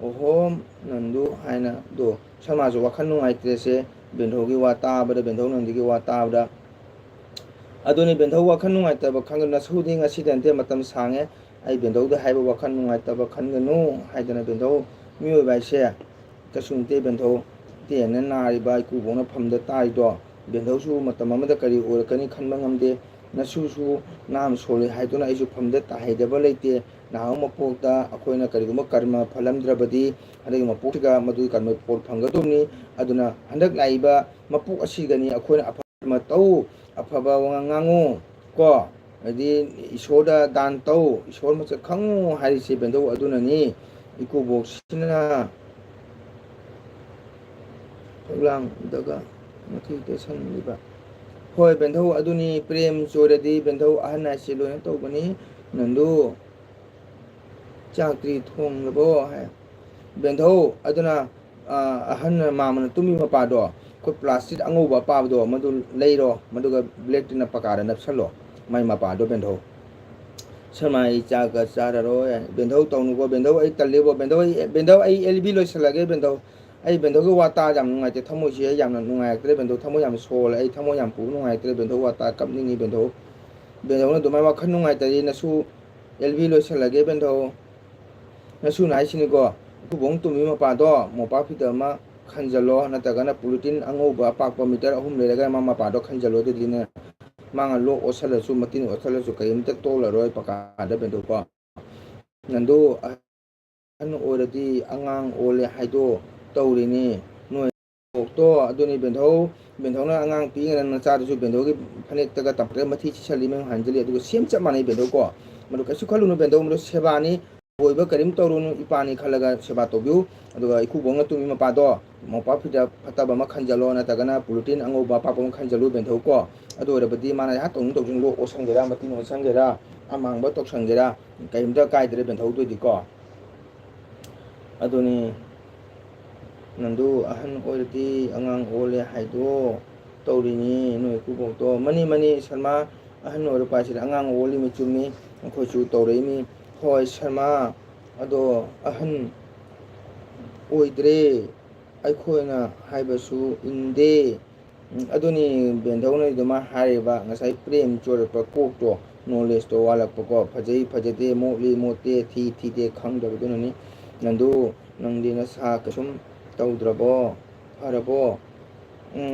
ꯑꯣꯍꯣ ꯅꯪꯗꯨ ꯍꯥꯏꯅ ꯗꯣ ꯁꯔꯃꯥꯁꯨ ꯋꯥꯈꯜ ꯅꯨꯡꯉꯥꯏꯇ꯭ꯔꯦꯁꯦ ꯕꯦꯟꯊꯧꯒꯤ ꯋꯥ ꯇꯥꯕꯗ ꯕꯦꯟꯊꯧ ꯅꯪꯗꯤꯒꯤ ꯋꯥ ꯇꯥꯕꯗ ꯑꯗꯨꯅꯤ ꯕꯦꯟꯊꯧ ꯋꯥꯈꯜ ꯅꯨꯡꯉꯥꯏꯇꯕ ꯈꯟꯒꯅꯨ ꯅꯁꯨꯗꯤ ꯉꯁꯤꯗ ꯅꯠꯇꯦ ꯃꯇꯝ ꯁꯥꯡꯉꯦ ꯑꯩ ꯕꯦꯟꯊꯧꯗ ꯍꯥꯏꯕ ꯋꯥꯈꯜ ꯅꯨꯡꯉꯥꯏꯇꯕ ꯈꯟꯒꯅꯨ ꯍꯥꯏꯗꯅ ꯕꯦꯟꯊꯧ ꯃꯤꯑꯣꯏꯕ ꯍꯥꯏꯁꯦ ꯀꯩꯁꯨ ꯅꯠꯇꯦ ꯕꯦꯟꯊꯧ ꯇꯦꯟꯅ ꯅꯥꯔꯤꯕ ꯏꯀꯨꯕꯣꯛꯅ ꯐꯝꯗ ꯇꯥꯔꯤꯗꯣ ꯕꯦꯟꯊꯧꯁꯨ ꯃꯇꯝ ꯑꯃꯗ ꯀꯔꯤ ꯑꯣꯏꯔꯛꯀꯅꯤ ꯈꯟꯕ ꯉꯝꯗꯦ ꯅꯁꯨꯁꯨ ꯅꯥꯝ ꯁꯣꯜꯂꯤ ꯍꯥꯏꯗꯨꯅ ꯑꯩꯁꯨ ꯐꯝꯗ ꯇꯥꯍꯩꯗꯕ ꯂꯩꯇꯦ ꯅꯍꯥꯟ ꯃꯄꯣꯛꯇ ꯑꯩꯈꯣꯏꯅ ꯀꯔꯤꯒꯨꯝꯕ ꯀꯔꯃ ꯐꯠꯂꯝꯗ꯭ꯔꯕꯗꯤ ꯍꯟꯗꯛꯀꯤ ꯃꯄꯣꯛꯁꯤꯒ ꯃꯗꯨꯒꯤ ꯀꯔꯃ ꯐꯣꯜ ꯐꯪꯒꯗꯧꯅꯤ ꯑꯗꯨꯅ ꯍꯟꯗꯛ ꯂꯥꯛꯏꯕ ꯃꯄꯣꯛ ꯑꯁꯤꯒꯅꯤ ꯑꯩꯈꯣꯏꯅ ꯑꯐꯕ ꯇꯧ ꯑꯐꯕ ꯋꯥꯉꯥꯡ ꯉꯥꯡꯉꯨ ꯀꯣ ꯍꯥꯏꯗꯤ ꯏꯁꯣꯔꯗ ꯗꯥꯟ ꯇꯧ ꯏꯁꯣꯔ ꯃꯁꯛ ꯈꯪꯉꯨ ꯍꯥꯏꯔꯤꯁꯤ ꯕꯦꯟꯊꯧ ꯑꯗꯨꯅꯅꯤ ꯏꯀꯨꯕꯣꯛꯁꯤꯅ ꯐꯛꯂꯥꯡꯗꯒ ꯃꯊꯤ ꯇꯩꯁꯟꯂꯤꯕ ꯍꯣꯏ ꯕꯦꯟꯊꯧ ꯑꯗꯨꯅꯤ ꯄ꯭ꯔꯦꯝ ꯆꯣꯏꯔꯗꯤ ꯕꯦꯟꯊꯧ ꯑꯍꯟ ꯍꯥꯏꯁꯤ ꯂꯣꯏꯅ ꯇꯧꯕꯅꯤ ꯅꯪꯗꯨ ꯆꯥꯛꯇꯤ ꯊꯣꯡꯂꯕꯣ ꯍꯥꯏ ꯕꯦꯟꯊꯧ ꯑꯗꯨꯅ ꯑꯍꯟꯅ ꯃꯥꯃꯅ ꯇꯨꯝꯃꯤ ꯃꯄꯥꯗꯣ ꯑꯩꯈꯣꯏ ꯄ꯭ꯂꯥꯁꯇꯤꯛ ꯑꯉꯧꯕ ꯑꯄꯥꯕꯗꯣ ꯃꯗꯨ ꯂꯩꯔꯣ ꯃꯗꯨꯒ ꯕ꯭ꯂꯦꯛꯇꯨꯅ ꯄꯀꯥꯗ ꯅꯞꯁꯜꯂꯣ ꯃꯥꯏ ꯃꯄꯥꯗꯣ ꯕꯦꯟꯊꯧ ꯁꯔꯃ ꯑꯩ ꯆꯥꯛꯀ ꯆꯥꯔꯔꯣꯏ ꯕꯦꯟꯊꯧ ꯇꯧꯅꯨꯀꯣ ꯕꯦꯟꯊꯧ ꯑꯩ ꯇꯜꯂꯤꯕꯣ ꯕꯦꯟꯊꯧ ꯑꯩ ꯑꯦꯜꯕꯤ ꯂꯣꯏꯁꯤꯜꯂꯒꯦ ꯕꯦꯟꯊꯧ ꯑꯩ ꯕꯦꯟꯊꯧꯒꯤ ꯋꯥ ꯇꯥ ꯌꯥꯝ ꯅꯨꯡꯉꯥꯏꯇꯦ ꯊꯃꯣꯏꯁꯤ ꯑꯩ ꯌꯥꯝꯅ ꯅꯨꯡꯉꯥꯏꯔꯛꯇ꯭ꯔꯦ ꯕꯦꯟꯊꯧ ꯊꯃꯣꯏ ꯌꯥꯝ ꯁꯣꯜꯂꯦ ꯑꯩ ꯊꯃꯣꯏ ꯌꯥꯝ ꯄꯨꯕ ꯅꯨꯡꯉꯥꯏꯇ꯭ꯔꯦ ꯕꯦꯟꯊꯧ ꯋꯥ ꯇꯥ ꯀꯞꯅꯤꯡꯉꯤ ꯕꯦꯟꯊꯧꯅ ꯑꯗꯨꯃꯥꯏꯅ ꯋꯥꯈꯜ ꯅꯨꯡꯉꯥꯏꯇꯔꯤ ꯅꯁꯨ ꯑꯦꯜꯕꯤ ꯂꯣꯏꯁꯤꯜꯂꯒꯦ ꯕꯦꯟꯊꯧ ꯅꯁꯨꯅ ꯍꯥꯏꯁꯤꯅꯤꯀꯣ ꯏꯀꯨꯕꯣꯛ ꯇꯨꯝꯃꯤ ꯃꯄꯥꯗꯣ ꯃꯣꯝꯄꯥꯛ ꯐꯤꯗꯛ ꯑꯃ ꯈꯟꯖꯜꯂꯣ ꯅꯠꯇ꯭ꯔꯒꯅ ꯄꯣꯂꯤꯇꯤꯟ ꯑꯉꯧꯕ ꯑꯄꯥꯛꯄ ꯃꯤꯇꯔ 3 ꯂꯩꯔꯒ ꯃꯥ ꯃꯄꯥꯗꯣ ꯈꯟꯖꯜꯂꯣ ꯑꯗꯨꯗꯤꯅꯦ ꯃꯥꯅ ꯂꯣꯛ ꯑꯣꯠꯁꯜꯂꯁꯨ ꯃꯇꯤꯟ ꯑꯣꯠꯁꯜꯂꯁꯨ ꯀꯔꯤꯝꯇ ꯇꯣꯛꯂꯔꯣꯏ ꯄꯀꯥꯗ ꯕꯦꯟꯊꯧꯀꯣ ꯅꯪꯗꯨ ꯑꯍꯟ ꯑꯣꯏꯔꯗꯤ ꯑꯉꯥꯡ ꯑꯣꯜꯂꯦ ꯍꯥꯏꯗꯣ ꯇꯧꯔꯤꯅꯤ ꯅꯣꯏ ꯕꯣꯛꯇꯣ ꯑꯗꯨꯅꯤ ꯕꯦꯟꯊꯧꯅ ꯑꯉꯥꯡ ꯄꯤꯛꯏꯉꯩꯗ ꯅꯆꯥꯗꯨꯁꯨ ꯕꯦꯟꯊꯧꯒꯤ ꯐꯅꯦꯛꯇꯒ ꯇꯝꯄꯥꯛꯇꯒ ꯃꯊꯤ ꯆꯤꯠꯁꯜꯂꯤ ꯃꯌꯨꯡ ꯍꯥꯟꯖꯤꯜꯂꯤ ꯑꯗꯨꯒ ꯁꯦꯝ ꯆꯞ ꯃꯥꯟꯅꯩ ꯕꯦꯟꯊꯧꯀꯣ ꯃꯗꯨ ꯀꯩꯁꯨ ꯈꯜꯂꯨꯅꯨ ꯕꯦꯟꯊꯧ ꯃꯗꯨ ꯁꯦꯕꯥꯅꯤ ꯑꯣꯏꯕ ꯀꯔꯤꯝ ꯇꯧꯔꯨꯅꯨ ꯏꯄꯥꯅꯤ ꯈꯜꯂꯒ ꯁꯦꯕꯥ ꯇꯧꯕꯤꯌꯨ ꯑꯗꯨꯒ ꯏꯀꯨꯕꯣꯛꯅ ꯇꯨꯝꯃꯤ ꯃꯄꯥꯗꯣ ꯃꯣꯝꯄꯥꯛ ꯐꯤꯗꯛ ꯐꯠꯇꯕ ꯑꯃ ꯈꯟꯖꯜꯂꯣ ꯅꯠꯇ꯭ꯔꯒꯅ ꯄꯣꯂꯤꯇꯤꯟ ꯑꯉꯧꯕ ꯑꯄꯥꯛꯄ ꯑꯃ ꯈꯟꯖꯜꯂꯨ ꯕꯦꯟꯊꯧꯀꯣ ꯑꯗꯨ ꯑꯣꯏꯔꯕꯗꯤ ꯃꯥꯅ ꯇꯧꯅꯤꯡ ꯇꯧꯖꯅꯨ ꯂꯣꯛ ꯑꯣꯠꯁꯟꯒꯦꯔꯥ ꯃꯇꯤꯟ ꯑꯣꯠꯁꯟꯒꯦꯔꯥ ꯑꯃꯥꯡꯕ ꯇꯧꯁꯟꯒꯦꯔꯥ ꯀꯔꯤꯝꯇ ꯀꯥꯏꯗ꯭ꯔꯦ ꯕꯦꯟꯊꯧꯗꯨꯏꯗꯤꯀꯣ ꯑꯗꯨꯅꯤ ꯅꯪꯗꯨ ꯑꯍꯟ ꯑꯣꯏꯔꯗꯤ ꯑꯉꯥꯡ ꯑꯣꯜꯂꯦ ꯍꯥꯏꯗꯣ ꯇꯧꯔꯤꯅꯤ ꯅꯣꯏ ꯏꯀꯨꯕꯣꯛꯇꯣ ꯃꯅꯤ ꯁꯔꯃ ꯑꯍꯟ ꯑꯣꯏꯔꯛꯄ ꯍꯥꯏꯁꯤꯗꯤ ꯑꯉꯥꯡ ꯑꯣꯜꯂꯤꯃꯤ ꯆꯨꯝꯃꯤ ꯑꯩꯈꯣꯏꯁꯨ ꯇꯧꯔꯛꯏꯃꯤ ꯍꯣꯏ ꯁꯔꯃ ꯑꯗꯣ ꯑꯍꯟ ꯑꯣꯏꯗ꯭ꯔꯦ ꯑꯩꯈꯣꯏꯅ ꯍꯥꯏꯕꯁꯨ ꯏꯟꯗꯦ ꯑꯗꯨꯅꯤ ꯕꯦꯟꯊꯧꯅ ꯑꯗꯨꯃꯥꯏꯅ ꯍꯥꯏꯔꯤꯕ ꯉꯁꯥꯏ ꯄ꯭ꯔꯦꯝ ꯆꯣꯏꯔꯛꯄ ꯀꯣꯛꯇꯣ ꯅꯣꯂꯦꯖꯇꯣ ꯋꯥꯠꯂꯛꯄꯀꯣ ꯐꯖꯩ ꯐꯖꯗꯦ ꯃꯣꯠꯂꯤ ꯃꯣꯠꯇꯦ ꯊꯤ ꯊꯤꯗꯦ ꯈꯪꯗꯕꯗꯨꯅꯅꯤ ꯅꯪꯗꯨ ꯅꯪꯗꯤ ꯅꯁꯥ ꯀꯩꯁꯨꯝ ꯇꯧꯗ꯭ꯔꯕꯣ ꯐꯔꯕꯣ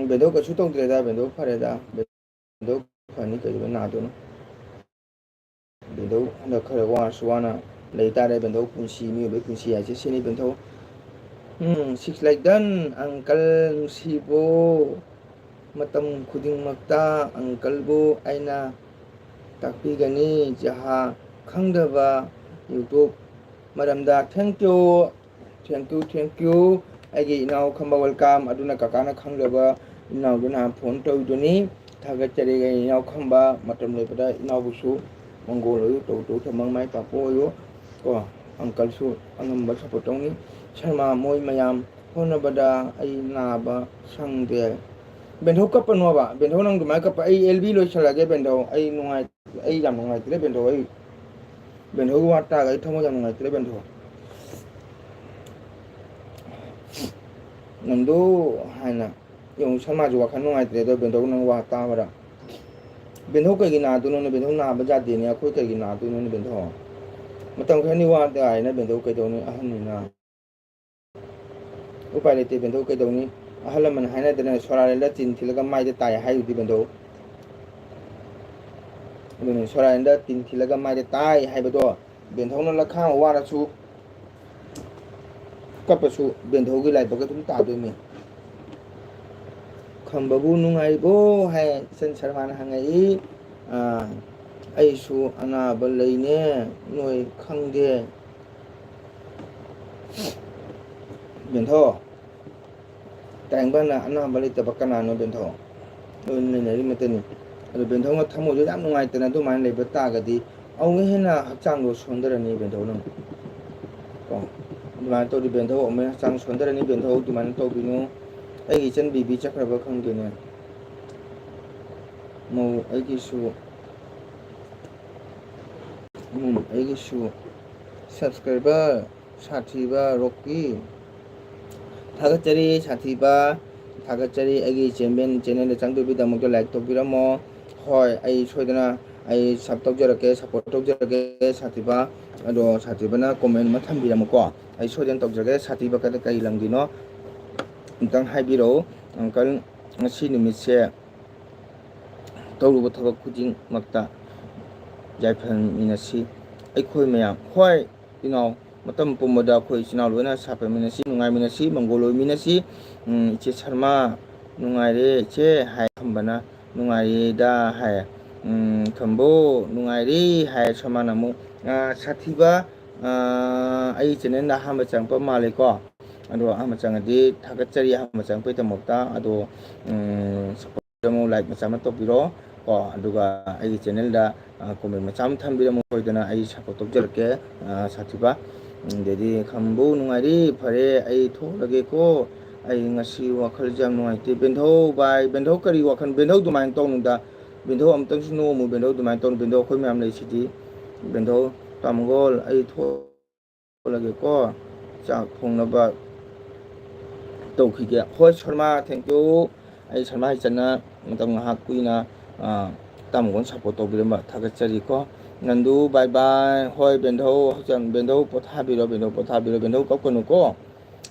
ꯕꯦꯟꯊꯧ ꯀꯩꯁꯨ ꯇꯧꯗ꯭ꯔꯦꯗ ꯕꯦꯟꯊꯧ ꯐꯔꯦꯗ ꯕꯦꯟꯊꯧ ꯐꯅꯤ ꯀꯩꯗꯧꯕꯩ ꯅꯥꯗꯣꯏꯅꯣ ꯕꯦꯟꯊꯧ ꯍꯟꯗꯛ ꯈꯔ ꯋꯥꯔꯁꯨ ꯋꯥꯅ ꯂꯩꯇꯥꯔꯦ ꯕꯦꯟꯊꯧ ꯄꯨꯟꯁꯤ ꯃꯤꯑꯣꯏꯕꯒꯤ ꯄꯨꯟꯁꯤ ꯍꯥꯏꯁꯦ ꯁꯤꯅꯤ ꯕꯦꯟꯊꯧ ꯁꯤꯛꯁ ꯂꯥꯏꯛ ꯗꯟ ꯑꯪꯀꯜ ꯅꯨꯡꯁꯤꯕꯣ ꯃꯇꯝ ꯈꯨꯗꯤꯡꯃꯛꯇ ꯑꯪꯀꯜꯕꯨ ꯑꯩꯅ ꯇꯥꯛꯄꯤꯒꯅꯤ ꯖꯍꯥ ꯈꯪꯗꯕ ꯌꯨꯇꯨꯕ ꯃꯔꯝꯗ ꯊꯦꯡꯀ꯭ꯌꯨ ꯑꯩꯒꯤ ꯏꯅꯥꯎ ꯈꯝꯕ ꯋꯦꯜꯀꯥꯝ ꯑꯗꯨꯅ ꯀꯀꯥꯅ ꯈꯪꯗꯕ ꯏꯅꯥꯎꯗꯨꯅ ꯐꯣꯟ ꯇꯧꯗꯨꯅꯤ ꯊꯥꯒꯠꯆꯔꯤ ꯏꯅꯥꯎ ꯈꯝꯕ ꯃꯇꯝ ꯂꯩꯕꯗ ꯏꯅꯥꯎꯕꯨꯁꯨ ꯃꯪꯒꯣꯜ ꯑꯣꯏꯌꯨ ꯇꯧ ꯊꯝꯃꯪ ꯃꯥꯏ ꯄꯥꯛꯄ ꯑꯣꯏꯌꯨ ꯀꯣ ꯑꯪꯀꯜꯁꯨ ꯑꯉꯝꯕ ꯁꯞꯄꯣꯔꯠ ꯇꯧꯅꯤ ꯁꯔꯃ ꯃꯣꯏ ꯃꯌꯥꯝ ꯍꯣꯠꯅꯕꯗ ꯑꯩ ꯅꯥꯕ ꯁꯪꯗꯦ ꯕꯦꯟꯊꯧ ꯀꯞꯄꯅꯣꯕ ꯕꯦꯟꯊꯧ ꯅꯪ ꯑꯗꯨꯃꯥꯏꯅ ꯀꯞꯄ ꯑꯩ ꯑꯦꯜꯕꯤ ꯂꯣꯏꯁꯤꯜꯂꯒꯦ ꯕꯦꯟꯊꯧ ꯑꯩ ꯌꯥꯝ ꯅꯨꯡꯉꯥꯏꯇ꯭ꯔꯦ ꯕꯦꯟꯊꯧ ꯑꯩ ꯕꯦꯟꯊꯧꯒꯤ ꯋꯥ ꯇꯥꯔꯒ ꯑꯩ ꯊꯃꯣꯏ ꯌꯥꯝ ꯅꯨꯡꯉꯥꯏꯇ꯭ꯔꯦ ꯕꯦꯟꯊꯧ ꯅꯪꯗꯨ ꯍꯥꯏꯅ ꯌꯦꯡꯉꯨ ꯁꯔꯃꯁꯨ ꯋꯥꯈꯜ ꯅꯨꯡꯉꯥꯏꯇ꯭ꯔꯦ ꯑꯗꯣ ꯕꯦꯟꯊꯧ ꯅꯪ ꯋꯥ ꯇꯥꯕꯗ ꯕꯦꯟꯊꯧ ꯀꯩꯒꯤ ꯅꯥꯗꯣꯏꯅꯣꯅꯦ ꯕꯦꯟꯊꯧ ꯅꯥꯕ ꯌꯥꯗꯦꯅꯦ ꯑꯩꯈꯣꯏ ꯀꯩꯒꯤ ꯅꯥꯗꯣꯏꯅꯣꯅꯦ ꯕꯦꯟꯊꯧ ꯃꯇꯝ ꯈꯔꯅꯤ ꯋꯥ ꯇꯥꯏꯅ ꯕꯦꯟꯊꯧ ꯀꯩꯗꯧꯅꯤ ꯑꯍꯟꯅꯤꯅ ꯎꯄꯥꯏ ꯂꯩꯇꯦ ꯕꯦꯟꯊꯧ ꯀꯩꯗꯧꯅꯤ ahal laman haina dana sorarenda tin thilaga maida tai hayudi bendo aduni sorarenda tin thilaga maida tai haibado bendhona lakha wara su kapasu bendhogi lai baga tum ta dumi khambabu nungai bo hai sen sarmana hangai ai su ana balai ne noi khangde bendho tangba na ana balai tabakana no bendho noi ne ri matani ado bendho ma thamo jo yam nungai tana du man le bata ga di au hena hakchang lo sondarani bendho no ko duman to di bendho ome hakchang sondarani bendho duman to binu ai chen bibi chakraba khangde ne mo ai gi su subscriber 사티바 로키 다가짜리 사티바 다가짜리 아기 잼벤 채널에 장도비다 먹도 라이크 도비라모 호이 아이 소이드나 아이 삽덕저렇게 사포트 독저렇게 사티바 아도 사티바나 코멘트 마 탐비라모고 아이 소이든 독저게 사티바 카다 까이 랑디노 인당 하이비로 앙칼 ngasi numitse tawruba thabak khuding makta jaiphan minasi aikhoi mayam hoi ino matam pumada khoi sinal wena sapa minasi nungai minasi mangoloi minasi iche sarma nungai re che hai khambana nungai da hai thambo nungai re hai samana mu sathiba ai chenen da hamba changpa male ko ado hamba changadi thagachari hamba changpai tamokta ado support mo like macam to biro ko aduga ai channel da comment macam thambira mo hoidana ai support jerke sathiba dedi khambu nungari phare ai tholage ko ai ngasi wakhal jam nungai te bendho bai bendho kari wakhan bendho dumai tong da bendho amtang sino mu bendho dumai tong bendho khoi mam lai sidi bendho tamgol ai tholage ko cha phongnaba tau khige hoi sharma thank you ai sharma chana matam ngahak kuina tamgon support tobirama thagachari ko nandu bye bye hoi bendho chan bendho pothabiro bendho kokonu ko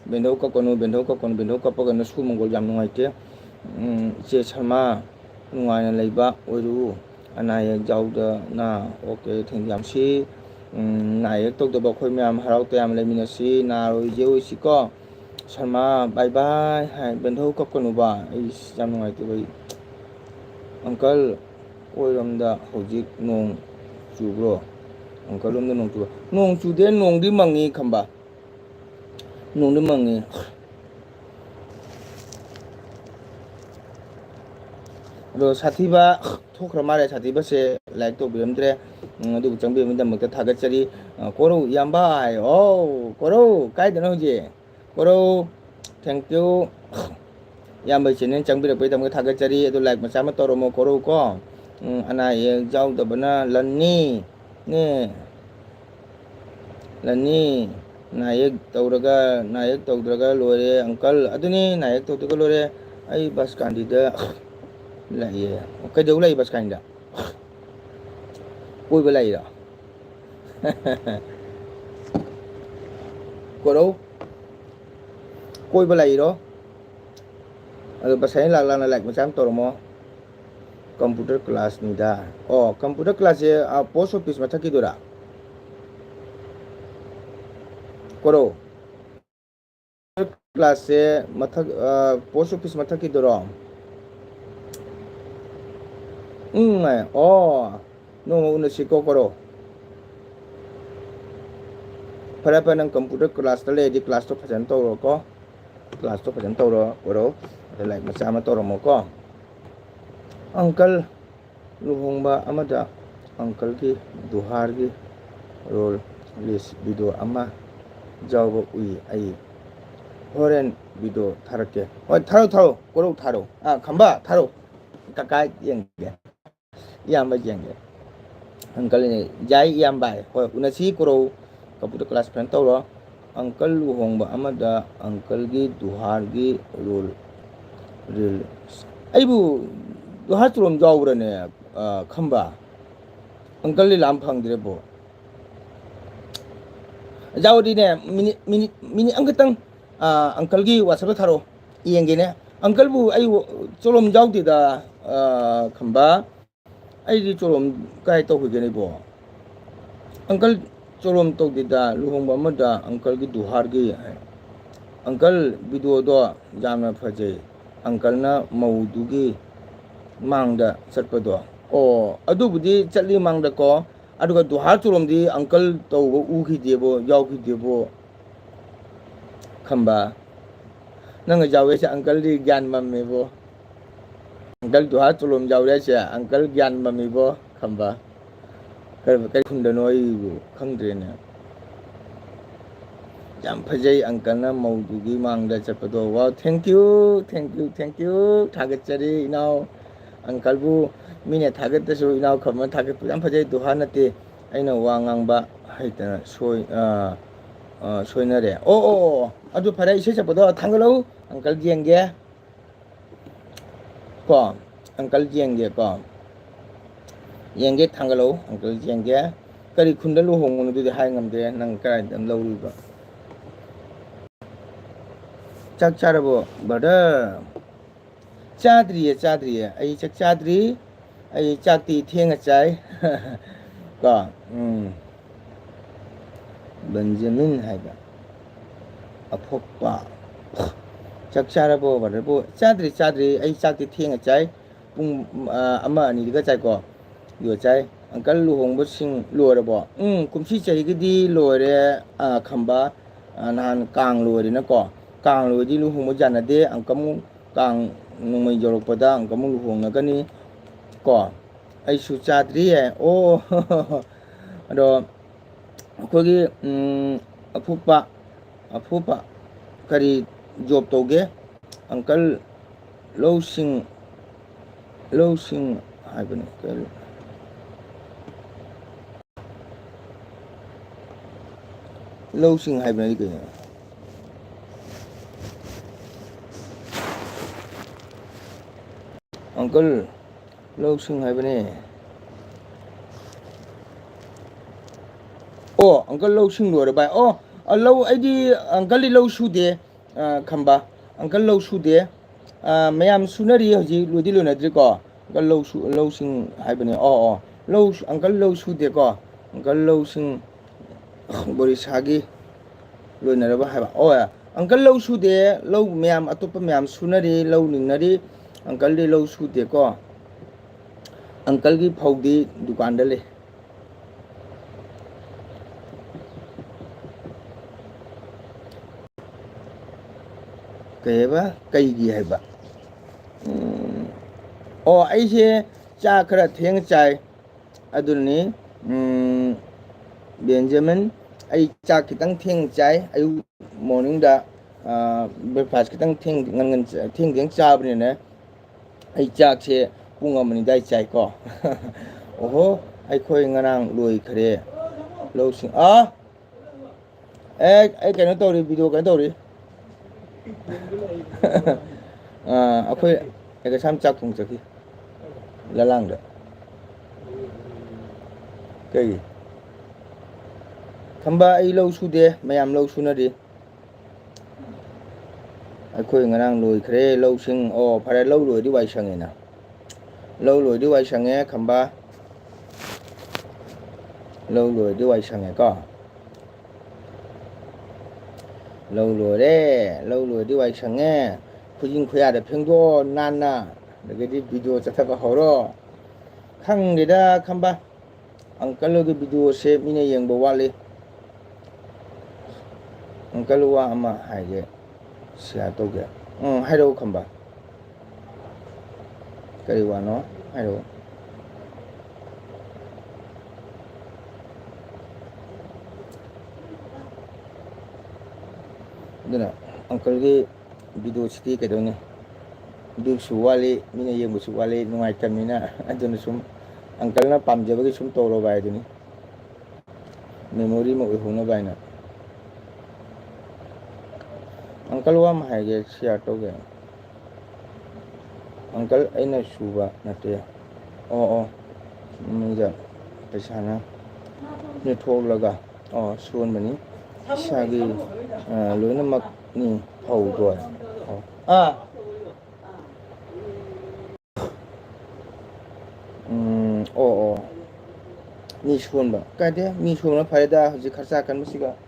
bendho kopagana su mongol jam nungaite che sharma nungaina leiba oiru anaye jawda na okay thank yam si nayak tok da khoi myam harau tayam leminasi na roi jeu si ko sharma bye bye hai bendho koponu ba is jam nungaite bai uncle oiramda hojik nong chubro uncle lomda nong chubro nong chude nong di mangi khamba nong di mangi ro sathiba thokra mare sathiba se like to biramdre adu changbe minda makta thagachari koro yamba ai koro kai dano je koro thank you yamba chenen changbira pai tam thagachari adu like macha ma toromo koro ko ana ye jaw da bana lanni ne lanni nayak tawdraga lore uncle aduni nayak tawdraga lore ai bas kandida la ye kai deu lai bas kanda koi balai ra koro koi balai ro adu basai la like macam toromo computer class ni da computer class ye post office ma thaki dora koro class ye mathak post office ma thaki dora no una siko koro para nang computer class tale di class to phajan to ko class to phajan to ro koro like macha ma to ro mo ko uncle luhongba amada uncle ki duhar gi role list video ama jawba ui ai horen video tharake tharo koro tharo khamba tharo kakai yenge yamba yenge uncle ni jai yamba ho unasi koro computer class friend to ro uncle luhongba amada uncle gi duhar gi role real aibu duhar turom jawrane khamba uncle li lam phang dire bo jawdi ne mini angatang uncle gi whatsapp tharo yengene uncle bu ai cholom jauti da khamba ai di cholom kai to hu gene bo uncle cholom to di da luhong ba ma da uncle gi duhar gi uncle video do jamna phaje uncle na maudu gi mangda satpa do o adu budi chatli mangda ko aduga duhar cholom di uncle to u gi debo yaw gi debo khamba nang jawe se uncle di gyan mamme bo uncle duhar cholom jaw re se uncle gyan mamme bo khamba kai khunda noi bu khangdre ne jam phajai uncle na maudu gi mangda chatpa do wow thank you thagat chari now uncle bu mine thagat ta so now khama thagat jam phajai duhar na te aina wa ngangba haitana soi soina re o adu phara ise chapa do thangalo uncle jenge ko uncle jenge ko yenge thangalo uncle jenge kari khundalu hongunu du hai ngamde nang kai dam lawri ba chak charabo bada chadri ai chak chadri ai chakti thenga chai ko Benjamin haiba apokpa chak charabo barabo chadri ai chakti thenga chai pung ama ani diga chai ko yo chai uncle lu hong bo sing lorabo kumsi chai gi di lore khamba nan kang lore na ko kang lore di lu hong bo jana de angkamu kang nungmai jorok pada angkamu lu hong na kani ko ai su chadri o ado kogi apupa kari job toge uncle low sing haibane kari low sing haibane kari uncle low sing haibane oh uncle low sing lo ba oh low id uncle low su de khamba uncle low su de mayam sunari hoji lodi lo na dri ko uncle low sing haibane oh low uncle low su de ko uncle low sing bori sagi lo na ba haiba oh uncle low su de low mayam atopa mayam sunari low ningnari uncle di low su de ko uncle gi phodi dukan da le kayaba kaigi haiba o aise cha khara theng chai aduni Benjamin ai cha kitang theng chai ayu morning da breakfast kitang theng ngan theng cha bne ne ai cha che pung amani dai chai ko oho ai khoi ngarang loi khare lo sing ai kaino tori video kaino tori akhoi ega sam chak thung chaki lalang da kai khamba ai lo su de mayam lo su na di akhoi ngarang loi khre lo sing o phare lo loi di wai sang ena lo loi di wai sang e khamba lo loi di wai sang e ko lâu rồi đi vay sang nghe khuya khuya để phèn do nan na để cái đi video cho thằng họ đó khang để ra khăm ba uncle lo cái video sẽ mình yang bawa le uncle lo ama hai cái sẽ to cái hai đâu khăm ba cái wa nó hai đâu duna uncle gi video chiti ke done du suwali mina yeng suwali nungai tamina aduna sum uncle na pamjaba gi sum toro bai duni memory mo hona bai na uncle wa ma ge share to ge uncle aina suba nate mija pesana ni thok laga suon mani shagi loina mak ni phau do mi suon ba ka de mi suon faida hoji kharcha kan musiga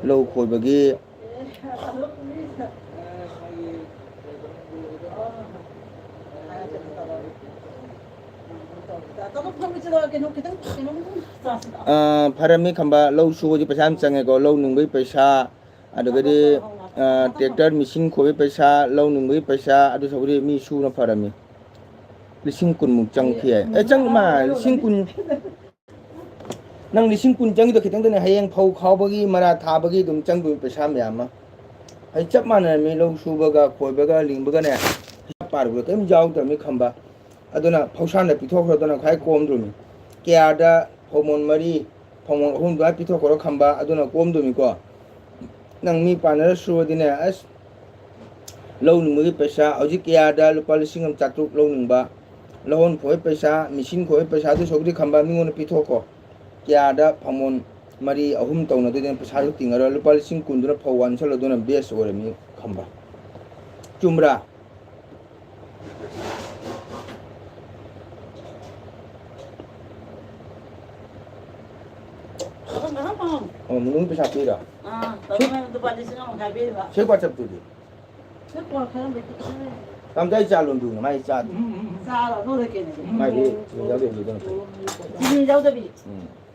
lo khoi bagi farami khamba lo su ji paisa change go lo nungbai paisa adugadi tractor machine khoi paisa lo nungbai paisa adu sabri mi su na farami lising kun muk chang khie chang ma lising kun nang lising kun chang do khitang de hayeng phau khaw bagi mara tha bagi dum chang bu paisa myam ma hai chap mana mi lo su baga khoi baga ling baga ne par bu kem jaw da mi khamba aduna phausan da pithok ro dona khai kom drum kya da phomon mari phomon hum da pithok ro khamba aduna kom dum ko nang mi panar su di ne as lo nu mi paisa auji kya da lupa lising am chatuk lo nung ba lohon khoi paisa machine khoi paisa du sogri khamba mi ngon pithok ko kya da phomon mari ahum tawna de paisa lu tingara lupa lising kun du na phawan salo dona bes ore mi khamba chumra Menung bisa pira? Tapi memang tempat di sini orang kaya pak. Siapa cep tu di? Siapa kaya betul? Kamu jadi calon tu, mai cat. Salah, tu lagi ni. Mai di, jauh di tu. Sini jauh tapi.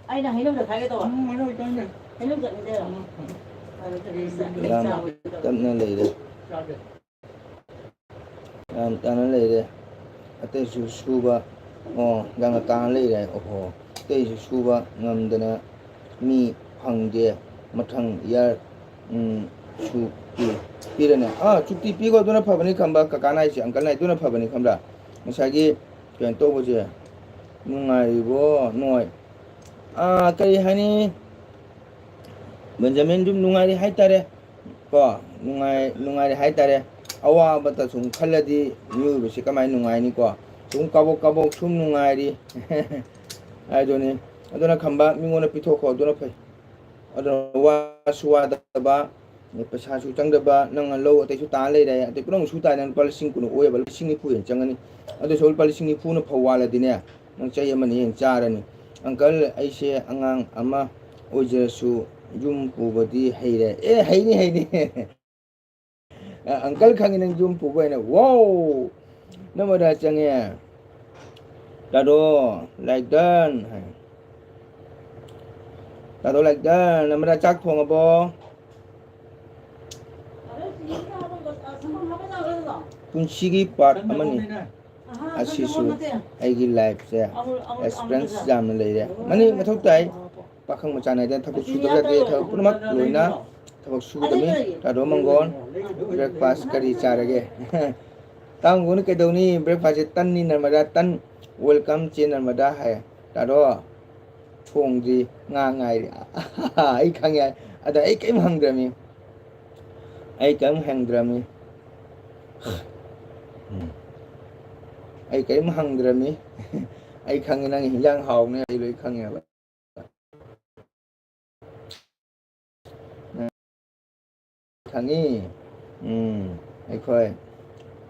Ai nak hidup dah kaya tu. Mana itu ni? Hidup tak ni dia. Kalau terisa. Tanah lele. Tanah lele. Ate susu ba. Oh, jangan tanah lele. Oh, ate susu ba. Ngam dana mi hangje mathang yar su pirane chukti pigo dona phabani khamba kakana isi uncle nai dona phabani khambra masagi pen to boje nungai bo noi kai hani benjamin dum nungai haitare ko nungai haitare awa bata sum khalladi nyu bisi kamai nungai ni ko sum kabo sum nungai ri ai doni aduna khamba mingona pithoko aduna phai aduna wa suwa da ba ni pasa su chang da ba nang lo ate su ta le dai ate kunong su ta nang pal sing kun oya bal sing ni pu yen chang ani ade sol pal sing ni pu na phawala dine nang chai amani yen charani uncle aise angang ama oje su jum pu badi heire heini uncle khangi nang jum pu ba na wow namada change dado like done Tado like that, namara chak thong abo. Punsigi part amani. Asisu, aigi life se. Experience jam lele. Mani mathok tai. Pakhang macana dan thapuk sudah lagi thapuk punamak loina. Thapuk sudah mi. Tado manggon. Breakfast kari carage. Tang gun ke doni breakfast tan ni namara tan. Welcome chain namara hai. Tado. Thong di ngai ai khang ya ada ai kem hangdrami ai kem hangdrami ai khang nang hilang haw ne ai loi khang ya ba khangi ai khoi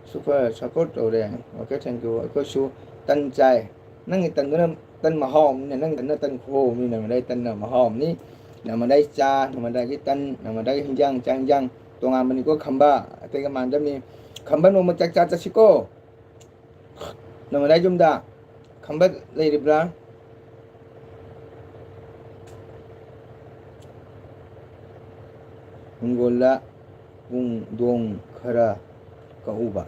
super support ore okay thank you ko su tan chai nang tan guna tan mà hòm này nang tan khô như này mà đây tan mà hòm ní là mà đây cha mà đây cái tan là mà đây hình giang trang giang 또 아무니 거 컴바 내가 만담이 컴바 너무 짝짝짝 시고 너무 나이 좀다 컴바 레이브라 unggola ung khara kauba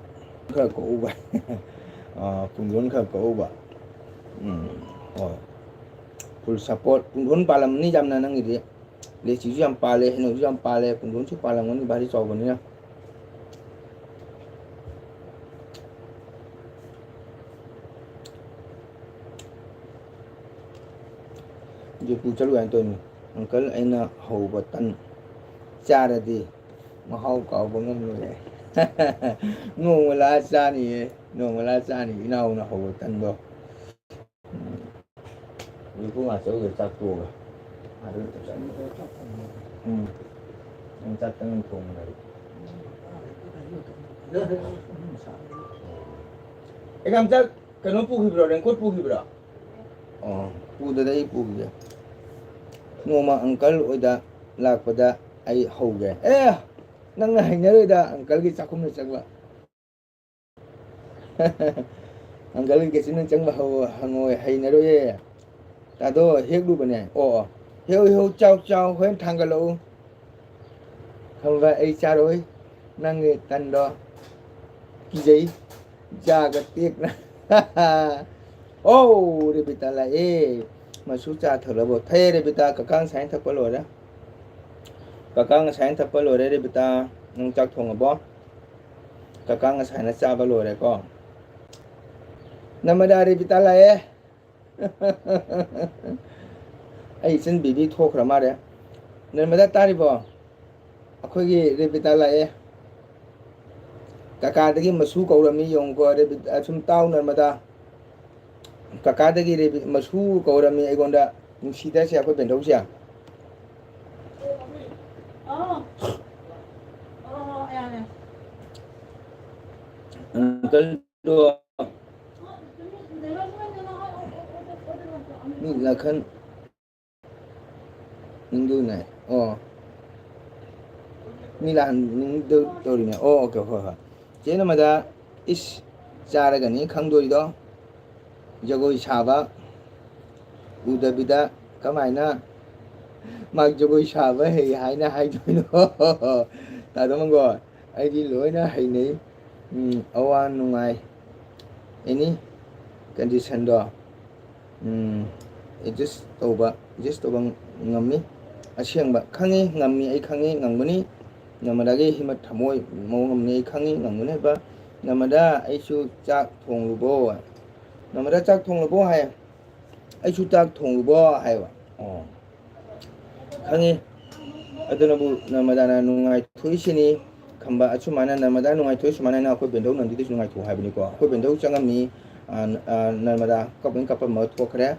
pungdon khara kauba full support pungdon palam ni jam na nang ide le chi jam pale no jam pale pungdon chu palam ngon bari chaw bani na je pu chalu an to ni uncle aina hau batan cha di mahau kau bangam le ngong wala cha ni nau na hau batan bo ni ko ma so ge cha tu ga ada ta cha ni ang cha tang kong na Anh em chắc cái nó pu hibra đến cốt pu hibra. Pu đây đây pu hibra. Ngô mà uncle ơi đã lạc vào đã ai hầu ghê. Ê, năng này nhớ rồi đã uncle cái chắc không được chắc vậy. Uncle cái xin chẳng vào hầu hàng ngồi hay nhớ rồi. Ta đó hết luôn này. Hiếu hiếu chào chào khuyên thằng cái lỗ. Không phải ai cha rồi. Năng người tần đó. Cái gì? Cha cái tiếc nè. Để bị ta lại mà số cha thật là bộ thế để bị ta cả căng sáng thật rồi đó cả căng sáng thật rồi đấy để bị ta nâng chắc thùng ở bó cả căng sáng nó cha vào rồi đấy con nằm ở đây để bị ta lại ai xin bị thuốc rồi mà đấy nên mà ta đi bỏ khôi gì để bị ta lại cả cái đấy mà số cầu là mi dùng qua để bị chúng tao nên mà ta kakadagi masu kaurami aigonda nungsida se akoi bendau sia uncle do ni là khan nindu này ni là nindu tori ne okay ho chế nó mà da is cha ra gani khang doi do jagoi saba udabida kamaina mag jagoi saba hei haina hai doi no ta do mango ai di loi na hei nei awan nungai any condition do just toba ngamni asyang ba khangi ngamni ai khangi ngangbani namadagi himat thamoi mo ngamni ai khangi ngangbani ba namada ai chu chak thong lu bo namada chak thong lu bo hai ai chu chak thong lu bo hai wa khangi aduna bu namada na nungai thuisini khamba achu mana namada nungai thoi sumana na ko bendau nandi dis nungai thu hai bani ko ko bendau changami namada kapin kappa ma thokre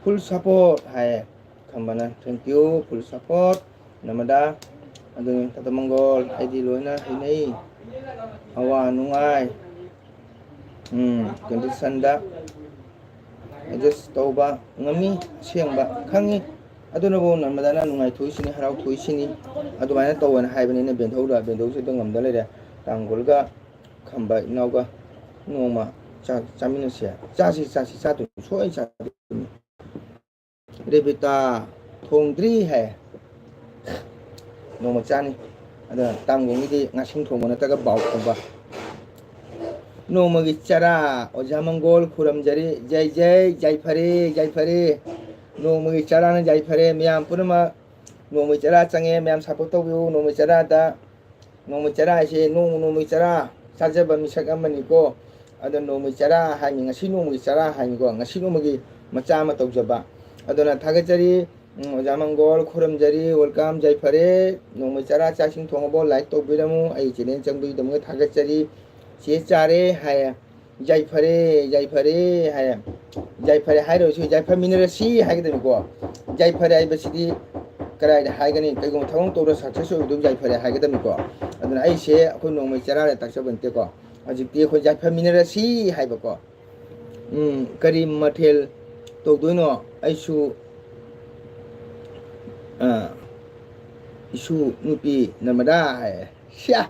full support hai khambana thank you full support namada adun tata mongol id loina hinai awa nungai condition da just toba ngami siangba khangi aduna bo namada na nungai thuisini harau thuisini adumaina tawon haibani ne bendau da bendau se dangam da le tangolga khamba inauga noma chowmein से चासी चातु सोई चातु रेबिता थोंद्री है नोम चानी अदा तांगोंगी ngasing thong na taga baw khomba नोमगी चरा ओजा मंगोल खुरमजरी जय जय जय फरे नोमगी चरा न जय फरे म्याम पुनमा नोमगी चरा चंगे म्याम सपोर्ट तोबियो नोमगी चरा दा नोमगी चरा से नोमगी चरा साजबा मिसक अमनी को ada nomi cara hani ngasi nomi cara hani ko ngasi nomi macha ma tawjaba adona thagachari jamanggol khuramjari welcome jai phare nomi cara chasing thongbo like to biramu ai chinen changbi dum thagachari che chare haya jai phare haya jai phare hai ro su jai phare minerasi hai gedem ko jai phare ai basidi karai hai gani kai gong thong to ro success dum jai phare hai gedem ko adona ai se ko nomi cara le taksabante ko 아직 뒤에 거기 자파미네라시 하이버거 그림 마텔 또 도이노 아이슈 이슈 누피 나마다 샤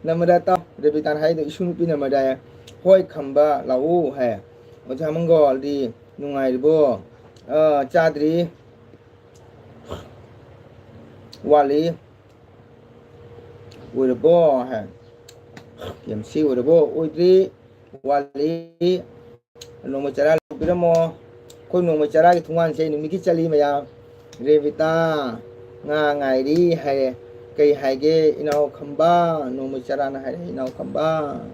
나마다 또 레비탄 하이도 이슈 누피 나마다 호이 캄바 라우 해 어자먼거 디 누가이보 짜드리 와리 우르보 해 yam siu da bo oidri wali no mo chara biramo ko no mo chara ki thungan sei ni ki chali ma ya revita nga ngai ri hai kai hai ge inau khamba no mo chara na hai inau khamba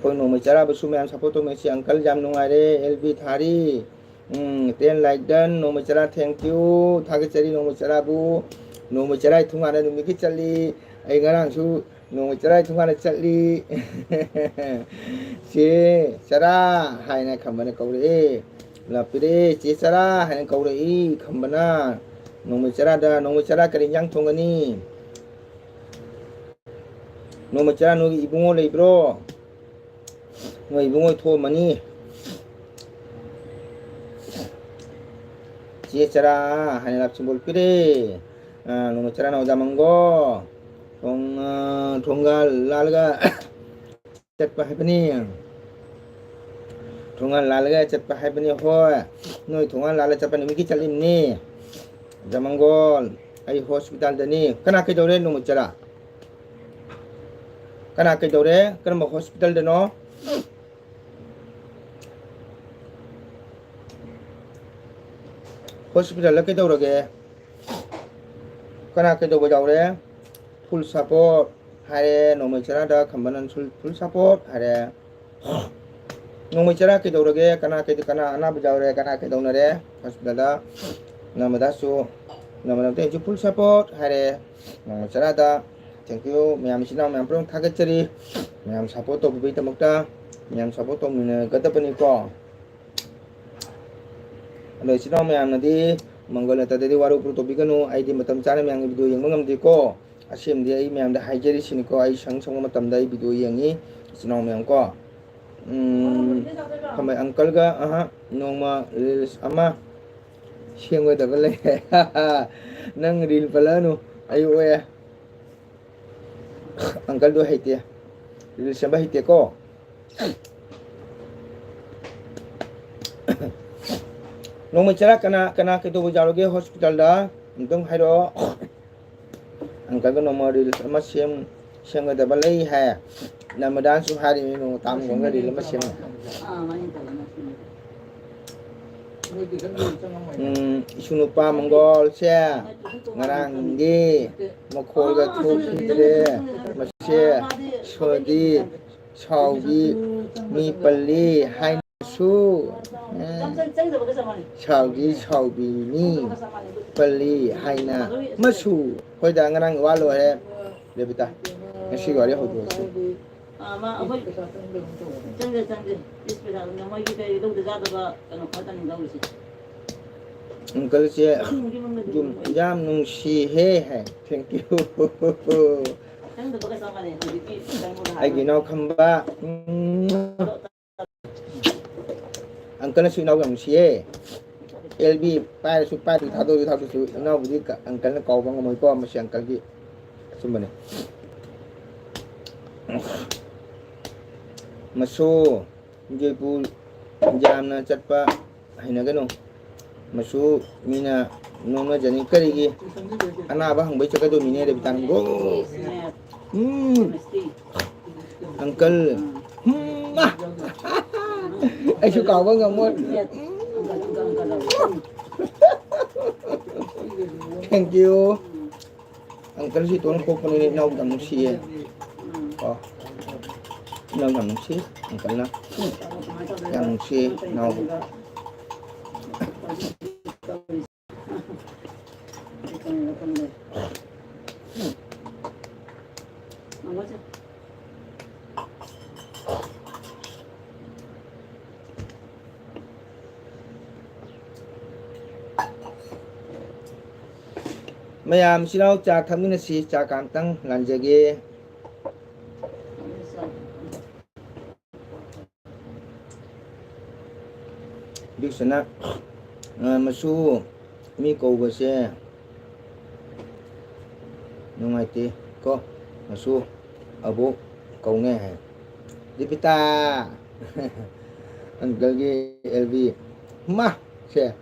ko no mo chara bu sumyam support me si uncle jam no ngai re lb thari ten like dan no mo chara thank you thage chari no mo chara bu no mo chara thungan ni ki chali ai ngarang su nung chara chunga chali che chara hai na khambana kaure la pire che chara hai na kaure I khambana nung chara da nung chara kari yang thongani Noma chara no ibungo leibro. No ibungo tho mani. Cie chara hanilap simbol pire. Noma chara no jamango. Thongga lalga chat pa hapani. Thongga lalga chat pa hapani ho. Noi thongga lalga chat pa ni miki chalin ni. Jamango ai hospital dani. Kana ke dore noma chara. Kana ke dore kana hospital dano. Hospital ke dore ge. Kana ke dore dore. Full support hare no chara da khambanan full support hare no chara ke dorage kana ana bajawre kana ke donare hospital da namada su namada te full support hare no chara da thank you myam sina myam prong thagachari myam support to bi tamakta myam support to min gadapani ko alo sina myam nadi mangola ta de waru pro to biganu id matam chana myam video yang mangam di ko asim dia imam dah hajari sini ko ai sang sang matam dai video yang ni senang memang ko kamai uncle ga aha nongma reels ama siang ga dagal nang reel pala no ayo ya uncle do haite reels samba haite ko nongma cara kana ke to jaloge hospital da untung hairo Angka ko nomor reels ama siam ga da balai ha namadan su hari ni no tam ko ga reels ama siam isunupa monggol sia ngarang di makhol ga thu khidre masya shodi chawgi mi palli hai su chawgi ni palli haina masu hoi da ngarang wa lo he le bita ngasi gari ho do se ama ahoi changde hospital na moi ki kai do da da no khatan ga usi uncle se jum jam nung si he thank you changde ba ka sama ne ai ginau khamba uncle su nau gam si LB pai su thado su nau budi ka uncle na kau bang moi ko ma si uncle ki sumbane masu jepu jamna chatpa haina gano masu mina nona jani karigi ana ba hangbai chaka do mine de bitang go uncle ai su kau bang ngamon thank you uncle si tuan ko ni nau dam si oh nau dam si uncle na yang si nau Mayam sinau cha thamina si cha kam tang lanjage biksana masu mi ko ba se nungai ti ko masu abu ko nge dipita uncle ge LV ma se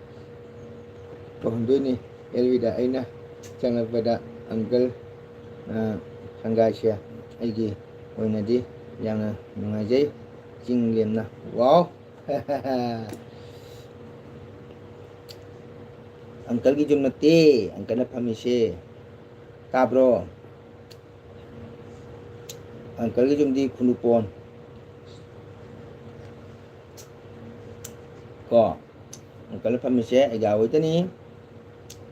to ndoi ni LV da aina changla pada uncle sanggai sia aigi oinadi yang nungajai jing lem na wow uncle gi jum nati uncle na phamise tabro uncle gi jum di khunupon ko uncle na phamise aiga oitani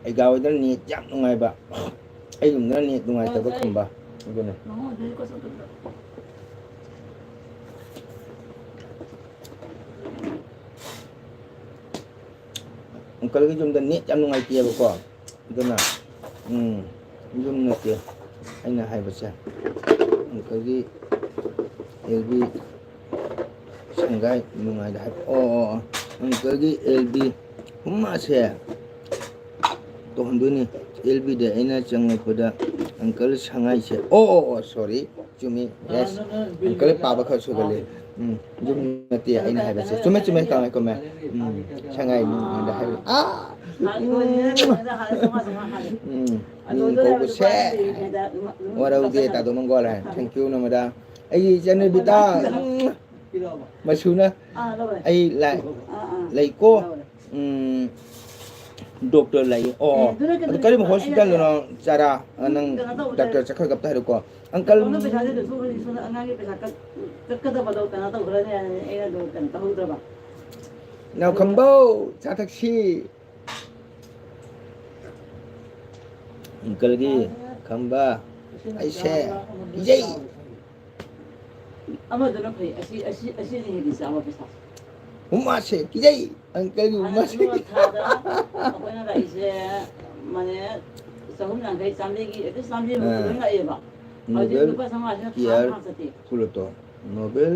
aiga oidan ni jam nungai ba ai jum na ni nungai ta ba khamba gune uncle gi jum da ni jam nungai ti ba ko duna jum na ti aina hai ba sa uncle LB संगाई नुंगाई दा ओ अंकल की LB हुम्मा से तो हंदुनी LB दे एना चंगपदा अंकल संगाई से ओ सॉरी चुमी यस अंकल पाबा ख सुगले जुम नती एना हाबे से चुमे चुमे कामे कमे संगाई नुंगाई दा हाबे आ को से वराउदे तादो मंगोल है थैंक यू नमदा आई जने बिता मसुना आई लाई को डॉक्टर लाई ओ करी हॉस्पिटल नो चारा नंग डॉक्टर चखर गप्ता है को अंकल नाउ खंबो चाथक्सी अंकल की खंबा ऐसे जय ꯑꯃꯗꯨꯅ ꯐꯩ ꯑꯁꯤꯅ ꯍꯦꯜꯂꯤ ꯆꯥꯕ ꯄꯩꯁꯥ हुम्मा से जय अंकल की हुम्मा से ꯊꯥꯗ ꯑꯩꯈꯣꯏꯅ ꯂꯥꯛꯏꯁꯦ ꯃꯅꯦ ꯆꯍꯨꯝ ꯌꯥꯡꯈꯩ ꯆꯥꯝꯃꯔꯤꯒꯤ ꯆꯥꯝꯃꯔꯤꯃꯨꯛ ꯂꯣꯏ ꯂꯥꯛꯑꯦꯕ ꯍꯧꯖꯤꯛ ꯂꯨꯄꯥ ꯆꯥꯝꯃꯉꯥꯁꯤꯅ ꯊꯥ ꯑꯃ ꯆꯠꯇꯦ फुलतो नोबेल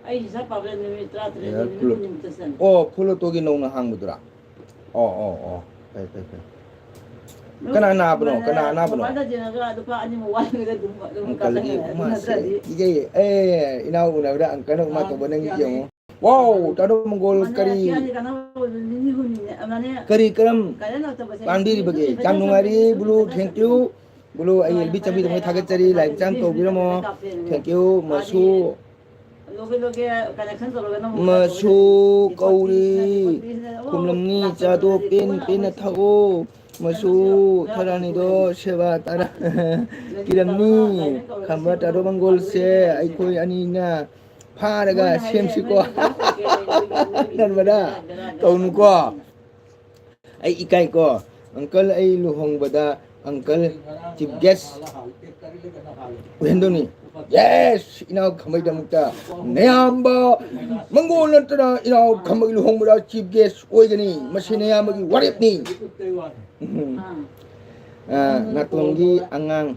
ꯑꯩ ꯍꯤꯁꯥꯕ ꯄꯥꯕꯗ ꯅꯨꯃꯤꯠ 13 ꯅꯨꯃꯤꯠꯇ ꯆꯠꯂꯦ ओ फुलतोगी नौना हांगबुदुरा ओ फाय कना नाबनो ꯃꯄꯥꯟꯗ ꯖꯦꯅꯒ ꯂꯨꯄꯥ ꯑꯅꯤꯃꯨꯛ ꯋꯥꯏꯔꯒ ꯑꯗꯨꯝ अंकल की ꯀꯥꯖꯪꯉꯦ हुम्मा से ꯅꯠꯇ꯭ꯔꯗꯤ जय ए इनाउ उनाबदा अंकल उमा तो बनंग जेमो वाओ तारो मंगोल करी करी करम पांडीरी बगे जाम नुंगारी ब्लू थैंक यू ब्लू आई एलबी चबी दमै थागेचरी लाइव चाम तो बिरमो थैंक यू मसु मसु कौरी कुमलमनी चादो पेन थागो मसु थरानिदो सेवा तारा किरमनी खंबा तारो मंगोल से आइखोय अनीना फारगा सेमसिको नर्मदा कौनुको आई इकाइको अंकल आई लुहोंगबदा अंकल चीफ गेस्ट उहेंदोनी यस इनाव खमै दमुक्ता नयाम्बा मंगोल नंतना इनाव खमै लुहोंगबदा चीफ गेस्ट ओइगनी मसे नयाम्बगी वारेपनी नातुंगी अंगांग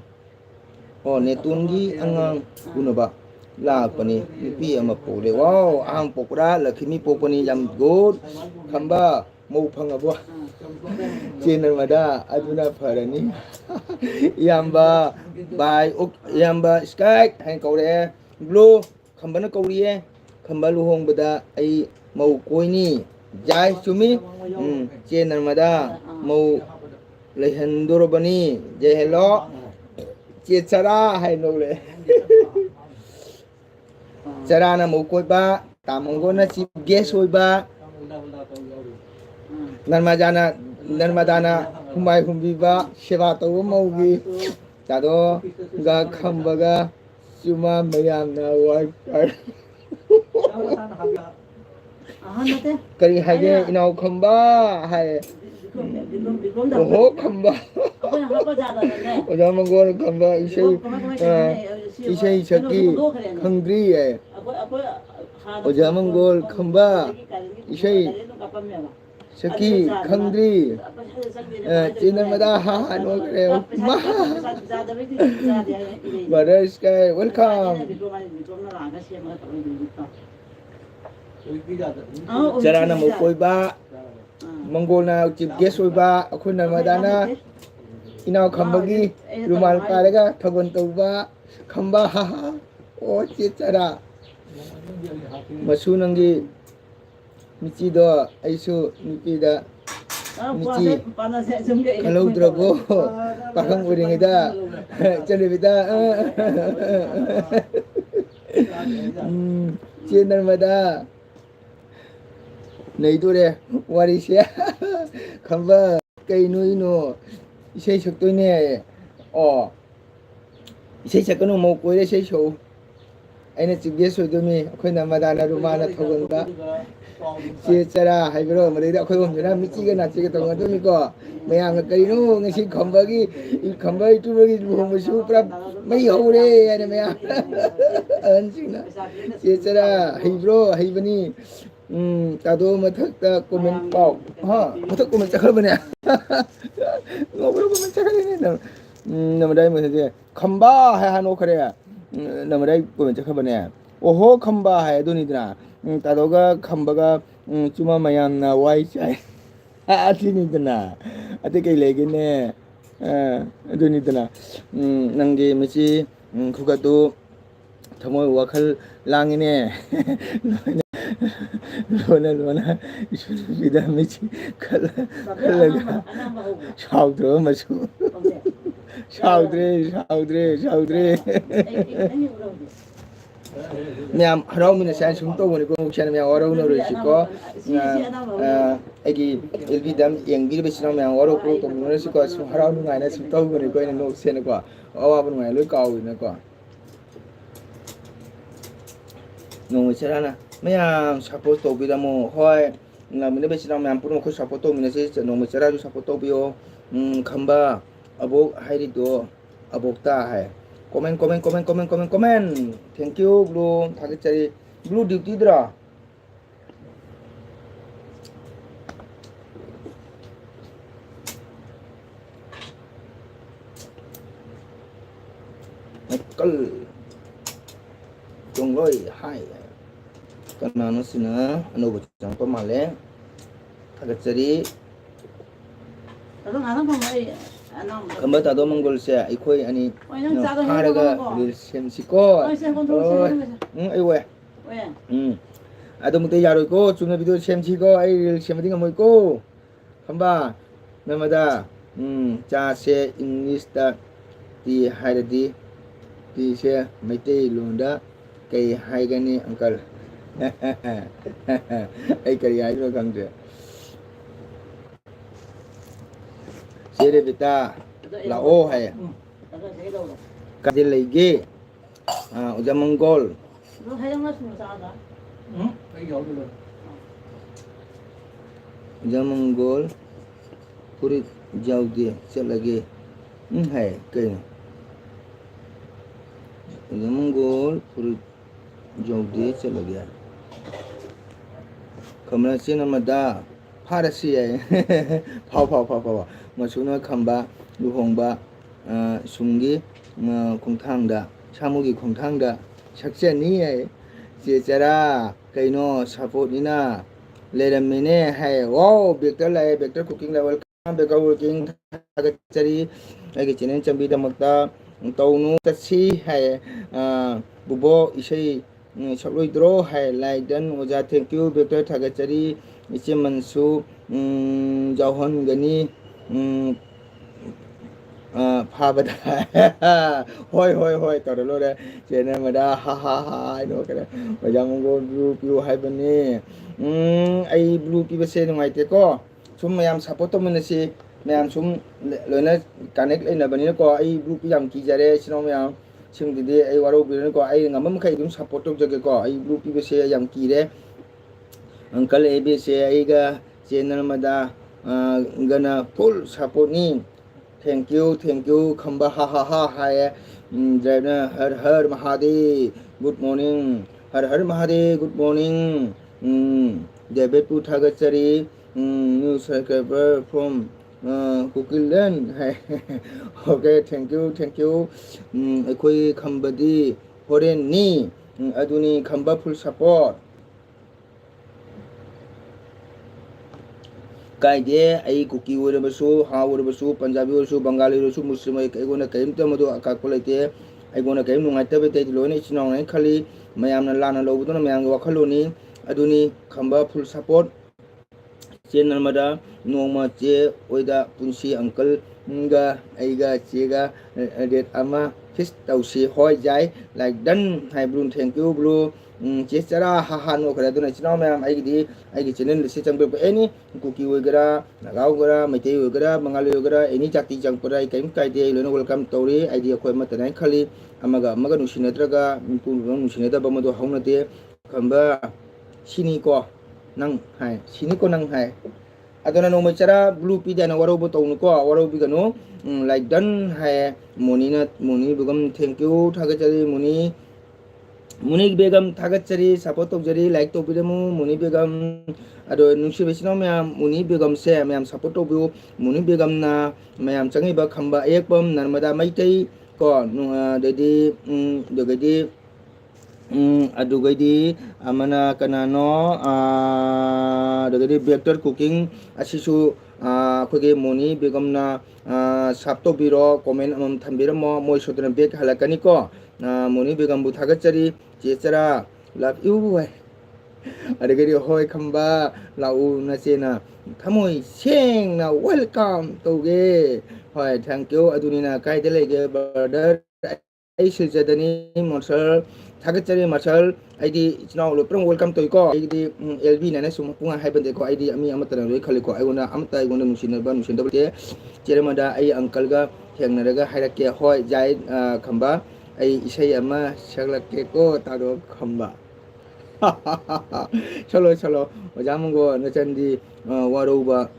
ओ नेतुंगी अंगांग उनबा लापनी नुपी अमा पोले वाओ आंग पोकरा लक्ष्मी पोपनी याम गुड खंबा मौ फंगबो चेनल मदा अदुना फरनी याम्बा बाय याम्बा स्काई हाय कौरे ब्लू खंबना कौरिए खंबा लुहोंगबदा आई मौ कोइनी जाय चुमी चेनल मदा मौ लेहंदोरबनी जे हेलो चे चरा हाय नोले चराना मौकोइबा तामंगोना चीफ गेस्ट होइबा नर्मदाना हुमाय हुम्बीबा सेवा तौबा मौगी तादो गा खंबगा चुमा मयामना वाई करी हागे इनाव खंबा हाय ओहो खंबा ओजा मंगोल खंबा इसे सकी खंग्री है ओजा मंगोल खंबा इसे सकी खंग्री चेनल मदा हा नो करे मा बदर स्काई वेलकम चराना मुकोइबा मंगोलना चीफ गेस्ट होइबा अखोय नर्मदाना इनाव खंबगी रुमाल पारेगा थगन तौबा खंबा हा ओ चेचरा मसु नंगी मिचिदो आइसु निपिदा मिची खलौद्रबो पाखंग उरिङिदा चलेबिदा चे नर्मदा नैदोरे वारिसे खंबा कैनुइनो इसे सकतोइने ओ इसे सकनो मौ कोइरे इसे सौ आइना चीफ गेस्ट होइदोमी अखोय नर्मदाना रुमाना थगनबा चे चरा हाइब्रो मरेदा अखोय हमजना मिचिगा नाचिगा तंगदोमीको मयाम करिनो ngasi खंबागी खंबा इटुबगी लुहोंबसु पुरा मै हौरे आने मया अनसिना चे चरा हाइब्रो हाइबनी तादो मथकता कमेंट पाओ हा मथक कमेंट चखरबने ngobro कमेंट चखरने नमदाय मसे खंबा है हानो खरे नमराई को में खबने ओहो खंबा है दुनिदना तादोगा खंबगा चुमा मयाम ना वाई चाय आथिनिदना अते कई लेगिने दुनिदना नंगे मिची खुगादो थमोय वखल लांगिने लोना लोना विदा मिची खलगा शाउद्रो मसु शाउद्रे मैम हराव मिने साइंस सुन तो बने को मुखिया मैम और उन रोची को एगी एलबी दम यंगी बेसिनो मैम और को तो मुने से को हराव नुंगाय ना सुन तो बने को नो से न को अवा बन नुंगाय लोय काव न को नो चराना मैम सपोर्ट तो बिदामो होय ना मिने बेसिनो मैम पुनो को सपोर्ट तो मिने से नो चरा जो सपोर्ट तो बियो खंबा अबोक हाइरी दो अबोकता है comment thank you blue thagi chari blue duty dra kal jongloi hai kana no sina anu bachang to male thagi chari खंबा तादो मंगल से इखोई अनि हारगा रिल सेमसिको आई वे अदो मुते यारोय को चुने भिडियो सेमसिको आई रिल सेमदि ngमोय को खंबा नमदा चा से इंग्लिश ता ती हायदि ती से मैते लोंदा कई हायगनी अंकल आई करी हायरो खंगदे सेरे बेटा लाओ है कादिल लेगे उजा मंगोल उजा मंगोल पूरी जाओ दे चल लगे है कहीं उजा मंगोल पूरी जाओ दे चल गया कमरा से नमदा फारसी है फाव मसुना खंबा लुहोंबा सुंगी खुंथांगदा सामुगी खुंथांगदा सक्सेनी है चेचरा कइनो सपोर्टनिना लेरमिने है वाओ बेक्टर लाए बेक्टर कुकिंग लेवल बेक्टर वर्किंग थागचरी आगे चैनल चंबी दमकता तौनु तसी है बुबो इसे सबलोइद्रो है लाइदन ओजा थैंक यू बेक्टर थागचरी इसे मनसु जावहन गनी फाबदा होय तोरलो रे चैनल मदा हा नो करे मजामंगो ब्लू पियो हाइबने आई ब्लू पिबसे नुंगाइते को सुम मयाम सपोर्ट तो मनसी मयाम सुम लोना कनेक्ट लेनबनी को आई ब्लू पि याम कीजरे सिनो मयाम सिंगदिदे आई वारो बिरन को आई ngam मखै दुम सपोर्ट तो जगे को आई ब्लू पिबसे याम कीरे अंकल एबीसे आईगा चैनल मदा गना फुल सपोर्ट नि थैंक यू खंबा हा hi driver Har Mahadev good morning Har Mahadev good morning David पुथागचरी न्यू सब्सक्राइबर फ्रॉम कुकिलैंड है ओके थैंक यू अखोई खंबदी होरेन नि अदुनी खंबा फुल सपोर्ट कायदे आई कुकी ओरबसु हा ओरबसु पंजाबी ओरसु बंगाली ओरसु मुस्लिम एगोना कयमते मदो अकाको लेते एगोना कयम नुंगाइतबे ते लोने चिनाव नै खाली मयामना लाना लौबदोना मयाम वखलोनी अदुनी खंबा फुल सपोर्ट चैनल मदा नोमा चे ओइदा पुंसी अंकल गा आइगा चेगा डेट अमा फिस तौसी होय जाय like done hi blue thank you blue चे चरा हा नो खरा दुना चिनाव मैम आइगी चैनल से चंबे एनी कुकी ओइगरा नागावगरा मैते ओइगरा बंगाली ओइगरा एनी जाति जंगपरा कयम कायदे लोना वेलकम तौरी आइडी अखोय मतनाय खाली अमगा नुसिनेद्रगा पुरुं नुसिनेदा बमदो हाउनते खंबा सिनी को नंग हाय सिनी को नंग हाय अदोना नो मैचरा ब्लू पी देना वारो बतौनु को वारो बिगनो like done hi Moni Begum thank you थागचरी मुनी बेगम थागचरी सपोर्ट तौजरी लाइक तौबिदमु मुनी बेगम अदो नुसिबेसिनो मैम मुनी बेगम से मैम सपोर्ट तौबिउ मुनी बेगम ना मैम चंगैबा खंबा एकपम Narmada Meitei ก็เดี๋ยวดีเดี๋ยวดีadugadi amana kanano dagadi vector cooking asisu khoge moni begamna sapto biro comment amam thambiramo moi sodran bek halakani ko moni begam bu thagachari chechara love you boy adagadi hoy khamba lau na chena thamoi seng na welcome toge hoy thank you adunina kai de lege brother ai siljadani morsal thagachari marshal aidi chnaw lo prong welcome to ko aidi lb na sum punga haibande ko aidi ami amata loi khali ko aigona amata aigona nusina ba nusin dabte cheremada ai uncle ga thengnaraga hairake hoi jai khamba ai isai ama saglake ko taro khamba chalo chalo jamungo nachandi waroba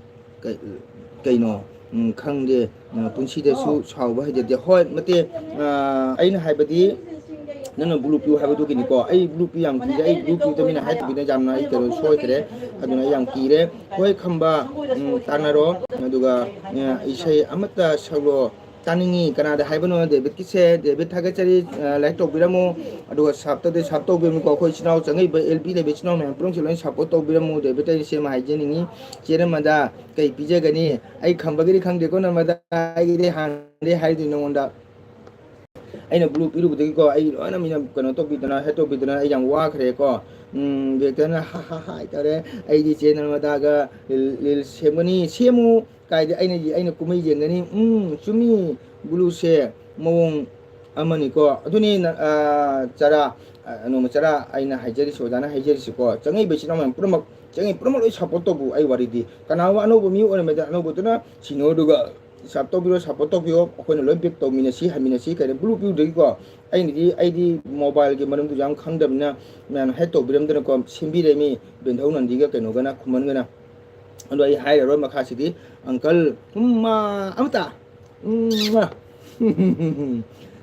kaino khangde punsidesu chawba hide hoi mate aina haibadi nana blue piu habadu kini ko ai blue piu yang ki ai blue piu tamina hai bina jamna ai kero soi kre aduna yang kire hoi khamba tanaro aduga isai amata salo taningi kanada haibano david kise david thagachari laptop biramo aduga sapta de sapto bimu ko khoi chinau changai lp de chinau me prong chiloi support to biramo david ai se mai jeningi cheremada kai pije gani ai khamba giri khangde ko namada ai de han de haidu nonda aina blue piru de ko ai ana mina kono to bidana he to bidana ai yang wa khre ko bekana ha ha ha tare ai di channel ma daga lil semani semu kai de aina kumai jengani chumi blue se mawong amani ko aduni chara no chara aina haijeri sodana haijeri ko changai bechina ma promak changai promak oi support to bu ai wari di kanawa anobu mi ona meda anobu tuna sino duga sapto biro sapoto biro akhoi loi bek to minasi haminasi kai blue piu de ko ai di mobile ge manam du jang khangdamna man he to biram dana ko simbi re mi bendhau nan diga kai no gana khuman gana ando ai hai ro makha sidi uncle ma amta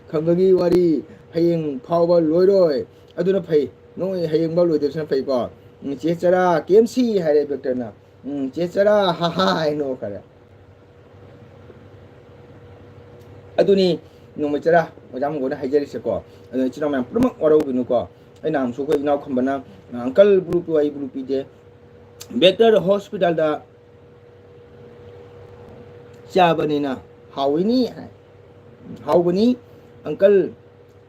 khambagi wari hayeng phawba loi roi aduna phai noi hayeng ba loi de san phai ko che chara kmc hai re vector na che chara ha ha ai no kare aduni nomachara ojam gona haijari se ko chino ma promak oro binu ko ai nam su ko inaw khambana uncle blue pi ai blue pi de better hospital da chabani na hawini uncle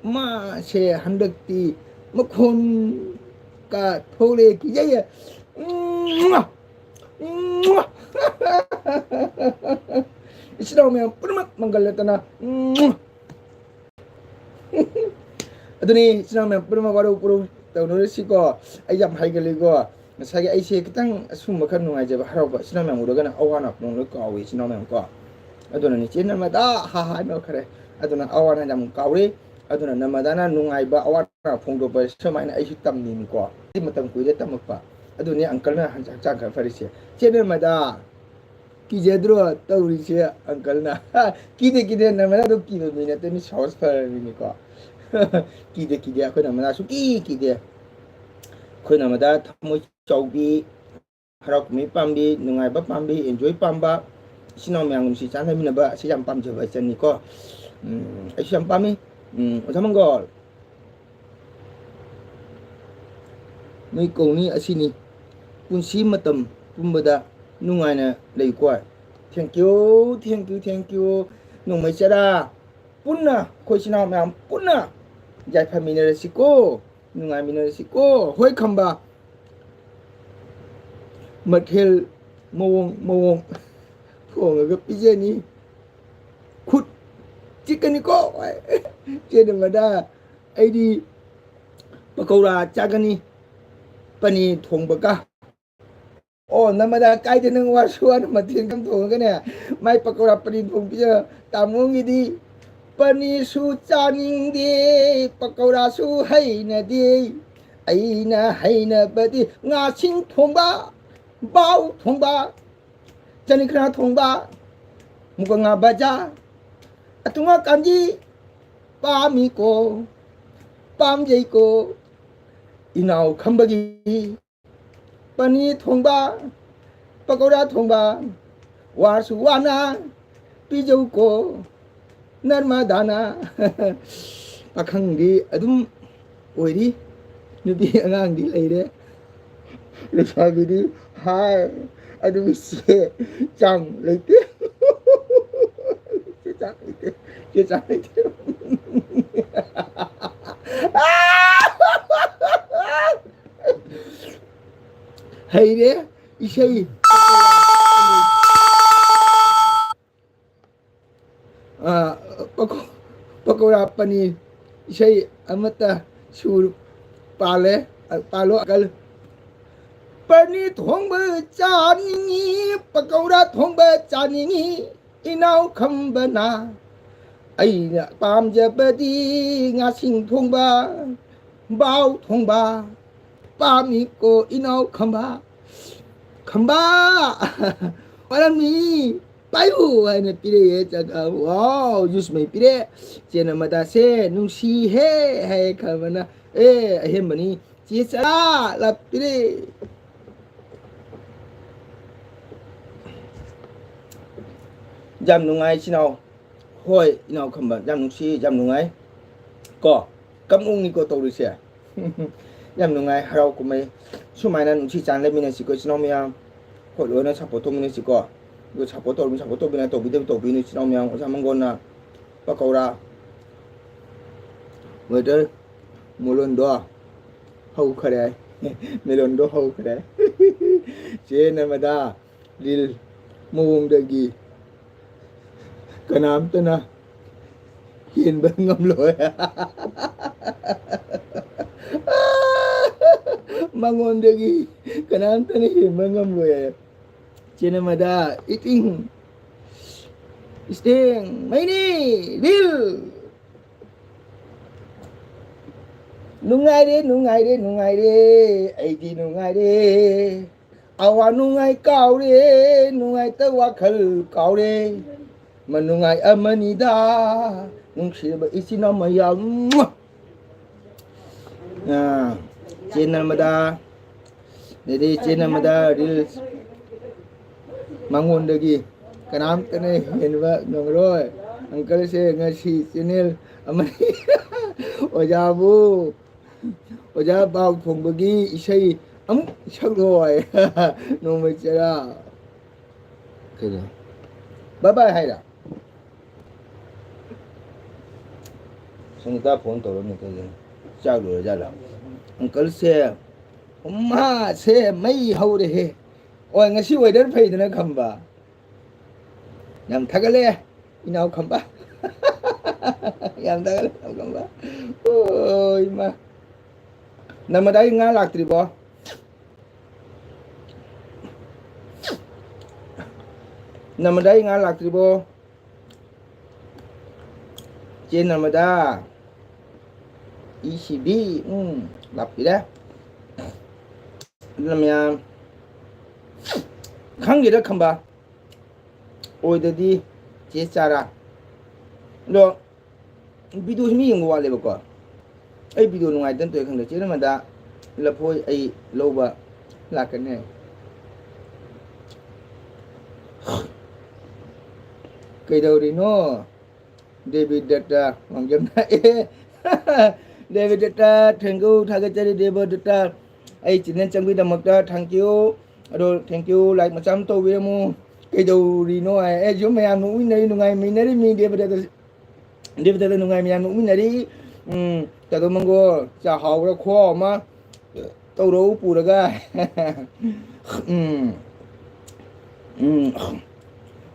ma se handakti makhon ka thole ki jaya Isra me purmat mangalatana aduni isra me purma waru puru tawno siko ai jam haigali go sagi ai se kitang asum makhan nungai je harau ba isra me muragana awana pong lo kawi isra me ko aduna ni chena ma da ha ha no khare aduna awana jam kawi aduna namadana nungai ba awana pong do ba samaina ai hitam ni ko ti matam kuide tamakpa aduni uncle na hanjak ka farise chena ma da किजेद्रो तौरिसे अंकल ना किदे नमना तो किदो मिने तनि सॉस फरनि को किदे अखो नमना सु किदे खो नमदा थमो चौबी हरक मी पाम्बी नुंगाइबा पाम्बी एन्जॉय पाम्बा सिनाव म्यांग नुसि चान मिनबा सि जाम पाम जबा चनि को ai सियाम पामी ओथमंगल मै कोनी असिनी पुंसी मतम पुंबदा nungaina lei kwa thank you nungmai chara punna khoisina mam punna jai family siko nungai minare siko hoi khamba mathel mawong thong ga pije ni khut chicken ko che de mada ai di pakora chagani pani thong baka oh namada kai de nang wasuan matin kam thong ka ne mai pakora pani thong pija tamong idi pani su chaning de pakora su hai na de aina haina badi nga sing thong ba bao thong ba chani khra thong ba muka nga baja atunga kanji pami ko pam jai ko inau khambagi pani thongba pakora thongba warsu wana pijau ko नर्मदाना पाखंदी अदुम ओइरी नुबी अगांगी लेरे लेसाबिदी हाय अदुम से चांग लेते से चांग लेते से चांग लेते hayre ishay pakora paneer ishay amata sur pale palo akal paneer thongba chaningi pakora thongba chaningi inau khambana aina pamjabadi ngasing thongba bao thongba pami ko inau khamba khamba parami payu ane pire ye jaga wow jus mai pire chena mata se nungsi he he khamana ahem bani chi sa la pire jam nungai chinau hoi inau khamba jam nungsi jam nungai ko kamung ni ko tawri se yam nungai harau kumai sumaina nungsi chanle mina siko chinau mya ko lo na sapoto mina siko go sapoto bina to bini chinau mya o samangona pakora weather molon do hau khare melon do hau khare che namada lil mung dagi kanam tana hin ba ngam loi mangon dagi kanam tani mangam loya chena mada eating staying maini will nungai de ai di nungai de awa nungai kau de nungai ta wakhal kau de manungai amani da nungsi ba isina mayam channel mada jadi channel mada reels mangun dagi kanam tane henwa nongroi uncle se ngasi channel amani oja bau thong bagi isai am sagroi nomai chara kede bye bye haira sungta phone to ni to chak lo ja la uncle se ma se mai hau de he oi ngasi weather phai dana khamba yam thagale inau khamba yam thagale khamba oi ma namadai nga laktri bo namadai nga laktri bo chen namada ECB lặp gì đó làm nhà kháng gì đó không ba ôi đây đi chết cha ra rồi video mình dùng qua lại bao giờ ấy video ngoài tên tuổi không được chứ mà đã là thôi ấy lâu ba là cái này cái đầu đi nó David Data hoàng dân David Data thank you thagachari David Data ai chinen changbi da makda thank you ado thank you like macam to we mu kai do ri no ai jo me anu nei nu ngai mi nari mi David Data nu ngai mi anu mi nari ta do mango cha hau ra kho ma to ro pu ra ga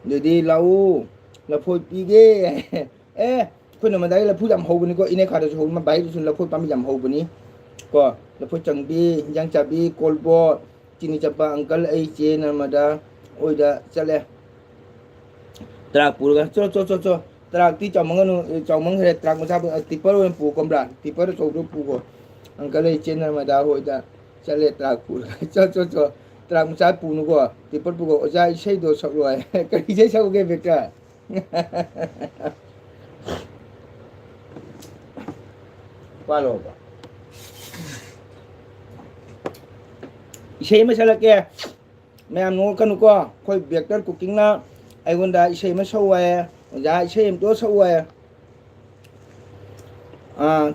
jadi lau la phoi pi ge phoi na dai la phu jam ho bani ko ine kha da ho ma bai sun la phoi pam jam ho bani ko la phoi chang bi yang cha bi kol bo chini cha ba uncle ai che na ma da oi da chale trak pu ga cho trak ti chong mang nu chong mang he trak ma sa ti par wen pu kom bran ti par cho ru pu ko uncle ai che na ma da ho da chale trak pu cho trak ma sa pu nu ko ti par pu ko ja sei do sok roi ka ri sei sok ge beta qua lô ba isei ma sala ke mem no kanu ko khoi bek tar cooking na ai gonda isei ma so wa ja isei em to so wa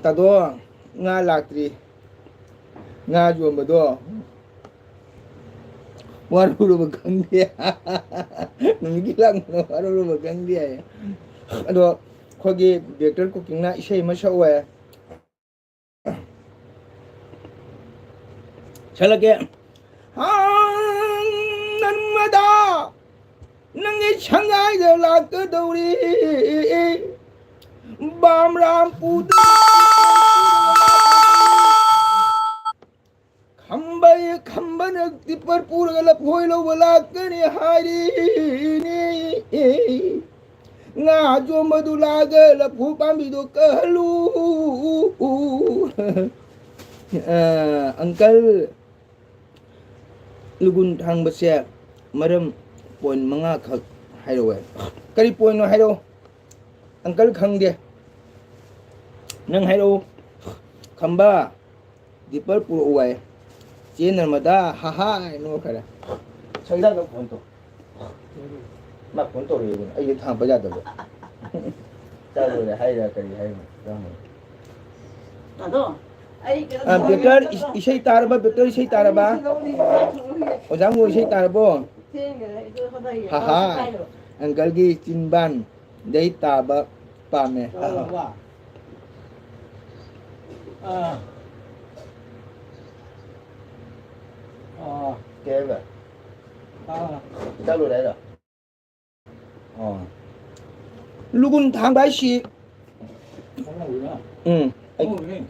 तादो nga लाक्ट्री nga जोंबदो वारुरुब खंगे नमिगी लांगनो वारुरुब खंगे अदो खोगी वेक्टर कुकिंग ना इसे मसवे चलके नर्मदा नंगे छंगाई दे लाक दौरी बामराम पूदा खंबय खंबन तिपर पूरगल फोइलो लाकनी हारी nga jo madulaga la phu pambido kahlu uncle lugun thang base maram point manga khak hairo we kari point no hairo uncle khang de nang hairo khamba dipar pur uai che narmada ha ha no kara changda no point to 막 본토로 이게 다 버자도 자로 하이라 그리 하이 나도 벡터 이세 따라봐 벡터 이세 따라봐 오장고 이세 따라보 하하 안갈기 진반 데이 따바 빠메 하하 깨봐 자로来了 lugun thang bai shi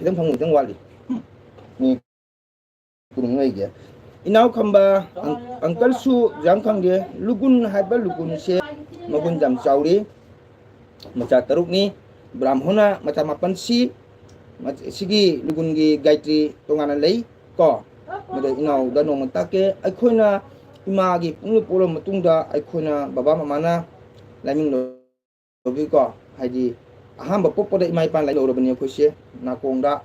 kita phang mu tang wali ni kurung ngai ge inau khamba uncle su jang khang ge lugun hai ba lugun se magun jam chauri macha taruk ni brahmana macha mapan si sigi lugun gi gaitri tongana lei ko made inau da nong ta ke ai khoina ima gi pung polo matung da ai khoina baba mama na laiming lo bi ko haidi aham ba popo da imai pan lai lo bani ko se na kong da